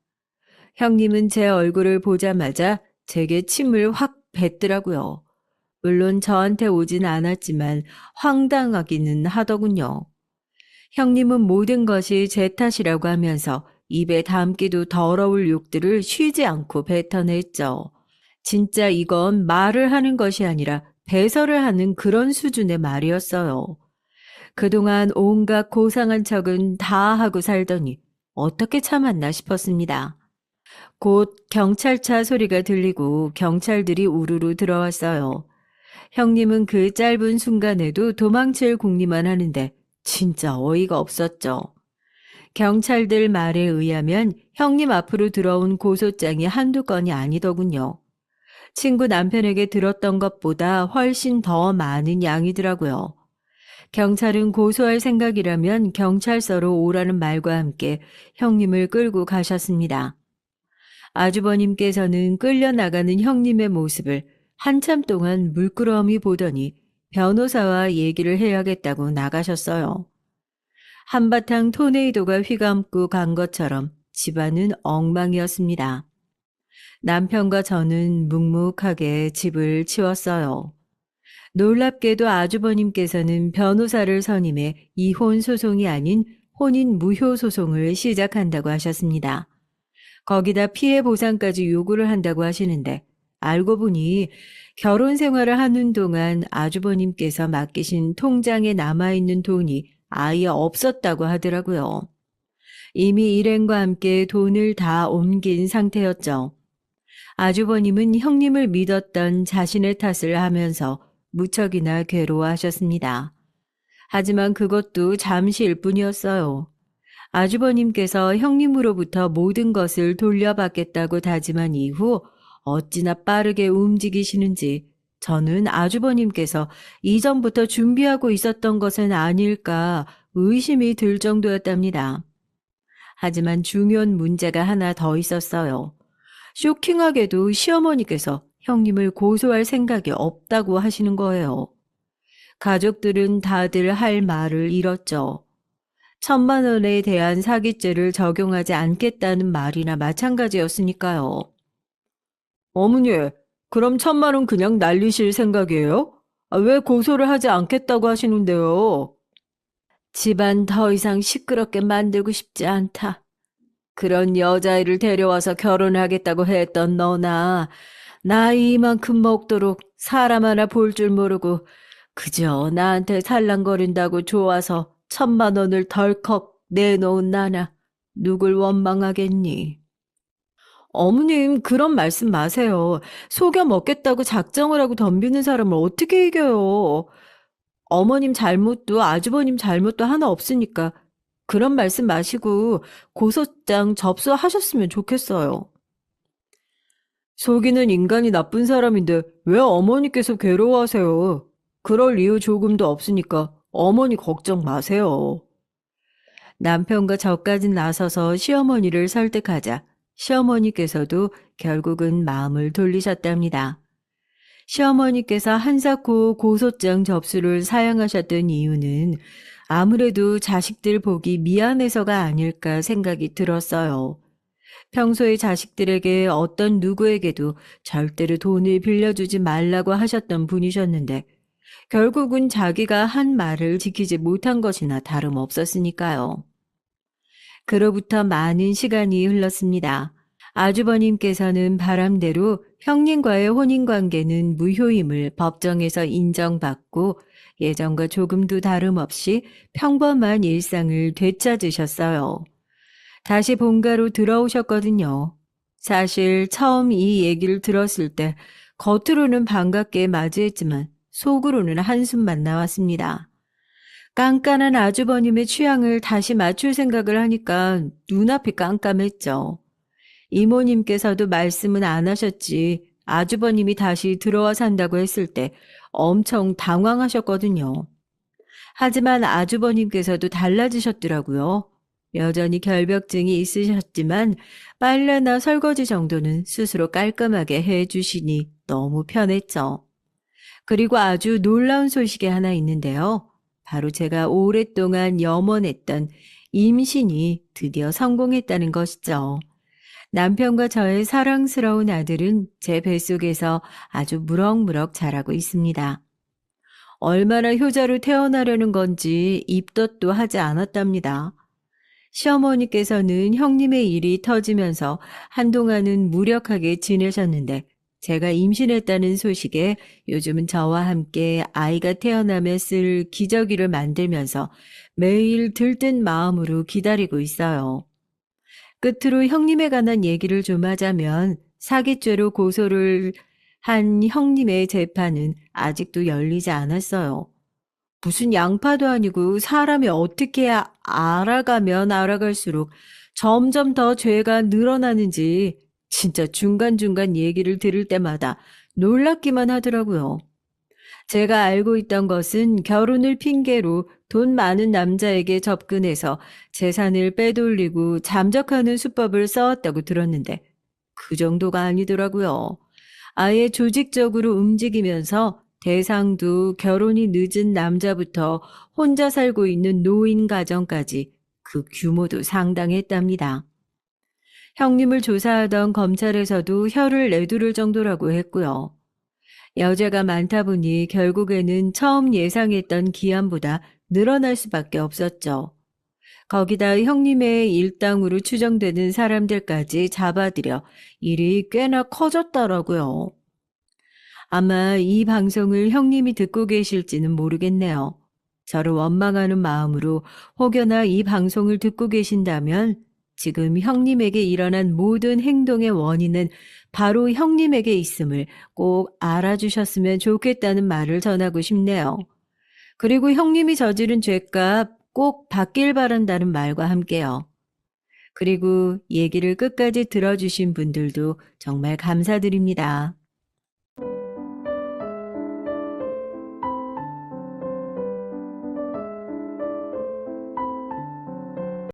형님은 제 얼굴을 보자마자 제게 침을 확 뱉더라고요. 물론 저한테 오진 않았지만 황당하기는 하더군요. 형님은 모든 것이 제 탓이라고 하면서 입에 담기도 더러울 욕들을 쉬지 않고 뱉어냈죠. 진짜 이건 말을 하는 것이 아니라 배설을 하는 그런 수준의 말이었어요. 그동안 온갖 고상한 척은 다 하고 살더니 어떻게 참았나 싶었습니다. 곧 경찰차 소리가 들리고 경찰들이 우르르 들어왔어요. 형님은 그 짧은 순간에도 도망칠 궁리만 하는데 진짜 어이가 없었죠. 경찰들 말에 의하면 형님 앞으로 들어온 고소장이 한두 건이 아니더군요. 친구 남편에게 들었던 것보다 훨씬 더 많은 양이더라고요. 경찰은 고소할 생각이라면 경찰서로 오라는 말과 함께 형님을 끌고 가셨습니다. 아주버님께서는 끌려나가는 형님의 모습을 한참 동안 물끄러미 보더니 변호사와 얘기를 해야겠다고 나가셨어요. 한바탕 토네이도가 휘감고 간 것처럼 집안은 엉망이었습니다. 남편과 저는 묵묵하게 집을 치웠어요. 놀랍게도 아주버님께서는 변호사를 선임해 이혼 소송이 아닌 혼인 무효 소송을 시작한다고 하셨습니다. 거기다 피해 보상까지 요구를 한다고 하시는데 알고 보니 결혼 생활을 하는 동안 아주버님께서 맡기신 통장에 남아있는 돈이 아예 없었다고 하더라고요. 이미 일행과 함께 돈을 다 옮긴 상태였죠. 아주버님은 형님을 믿었던 자신의 탓을 하면서 무척이나 괴로워하셨습니다. 하지만 그것도 잠시일 뿐이었어요. 아주버님께서 형님으로부터 모든 것을 돌려받겠다고 다짐한 이후 어찌나 빠르게 움직이시는지 저는 아주버님께서 이전부터 준비하고 있었던 것은 아닐까 의심이 들 정도였답니다. 하지만 중요한 문제가 하나 더 있었어요. 쇼킹하게도 시어머니께서 형님을 고소할 생각이 없다고 하시는 거예요. 가족들은 다들 할 말을 잃었죠. 1,000만 원에 대한 사기죄를 적용하지 않겠다는 말이나 마찬가지였으니까요. 어머니, 그럼 1,000만 원 그냥 날리실 생각이에요? 왜 고소를 하지 않겠다고 하시는데요? 집안 더 이상 시끄럽게 만들고 싶지 않다. 그런 여자애를 데려와서 결혼하겠다고 했던 너나 나이 이만큼 먹도록 사람 하나 볼 줄 모르고 그저 나한테 살랑거린다고 좋아서 1,000만 원을 덜컥 내놓은 나나 누굴 원망하겠니? 어머님 그런 말씀 마세요. 속여 먹겠다고 작정을 하고 덤비는 사람을 어떻게 이겨요? 어머님 잘못도 아주버님 잘못도 하나 없으니까 그런 말씀 마시고 고소장 접수하셨으면 좋겠어요. 속이는 인간이 나쁜 사람인데 왜 어머니께서 괴로워하세요? 그럴 이유 조금도 없으니까 어머니 걱정 마세요. 남편과 저까지 나서서 시어머니를 설득하자 시어머니께서도 결국은 마음을 돌리셨답니다. 시어머니께서 한사코 고소장 접수를 사양하셨던 이유는 아무래도 자식들 보기 미안해서가 아닐까 생각이 들었어요. 평소에 자식들에게 어떤 누구에게도 절대로 돈을 빌려주지 말라고 하셨던 분이셨는데 결국은 자기가 한 말을 지키지 못한 것이나 다름없었으니까요. 그로부터 많은 시간이 흘렀습니다. 아주버님께서는 바람대로 형님과의 혼인관계는 무효임을 법정에서 인정받고 예전과 조금도 다름없이 평범한 일상을 되찾으셨어요. 다시 본가로 들어오셨거든요. 사실 처음 이 얘기를 들었을 때 겉으로는 반갑게 맞이했지만 속으로는 한숨만 나왔습니다. 깐깐한 아주버님의 취향을 다시 맞출 생각을 하니까 눈앞이 깜깜했죠. 이모님께서도 말씀은 안 하셨지 아주버님이 다시 들어와 산다고 했을 때 엄청 당황하셨거든요. 하지만 아주버님께서도 달라지셨더라고요. 여전히 결벽증이 있으셨지만 빨래나 설거지 정도는 스스로 깔끔하게 해주시니 너무 편했죠. 그리고 아주 놀라운 소식이 하나 있는데요. 바로 제가 오랫동안 염원했던 임신이 드디어 성공했다는 것이죠. 남편과 저의 사랑스러운 아들은 제 뱃속에서 아주 무럭무럭 자라고 있습니다. 얼마나 효자로 태어나려는 건지 입덧도 하지 않았답니다. 시어머니께서는 형님의 일이 터지면서 한동안은 무력하게 지내셨는데 제가 임신했다는 소식에 요즘은 저와 함께 아이가 태어나면 쓸 기저귀를 만들면서 매일 들뜬 마음으로 기다리고 있어요. 끝으로 형님에 관한 얘기를 좀 하자면 사기죄로 고소를 한 형님의 재판은 아직도 열리지 않았어요. 무슨 양파도 아니고 사람이 어떻게 알아가면 알아갈수록 점점 더 죄가 늘어나는지 진짜 중간중간 얘기를 들을 때마다 놀랍기만 하더라고요. 제가 알고 있던 것은 결혼을 핑계로 돈 많은 남자에게 접근해서 재산을 빼돌리고 잠적하는 수법을 써왔다고 들었는데 그 정도가 아니더라고요. 아예 조직적으로 움직이면서 대상도 결혼이 늦은 남자부터 혼자 살고 있는 노인 가정까지 그 규모도 상당했답니다. 형님을 조사하던 검찰에서도 혀를 내두를 정도라고 했고요. 여자가 많다 보니 결국에는 처음 예상했던 기한보다 늘어날 수밖에 없었죠. 거기다 형님의 일당으로 추정되는 사람들까지 잡아들여 일이 꽤나 커졌더라고요. 아마 이 방송을 형님이 듣고 계실지는 모르겠네요. 저를 원망하는 마음으로 혹여나 이 방송을 듣고 계신다면 지금 형님에게 일어난 모든 행동의 원인은 바로 형님에게 있음을 꼭 알아주셨으면 좋겠다는 말을 전하고 싶네요. 그리고 형님이 저지른 죄값 꼭 받길 바란다는 말과 함께요. 그리고 얘기를 끝까지 들어주신 분들도 정말 감사드립니다.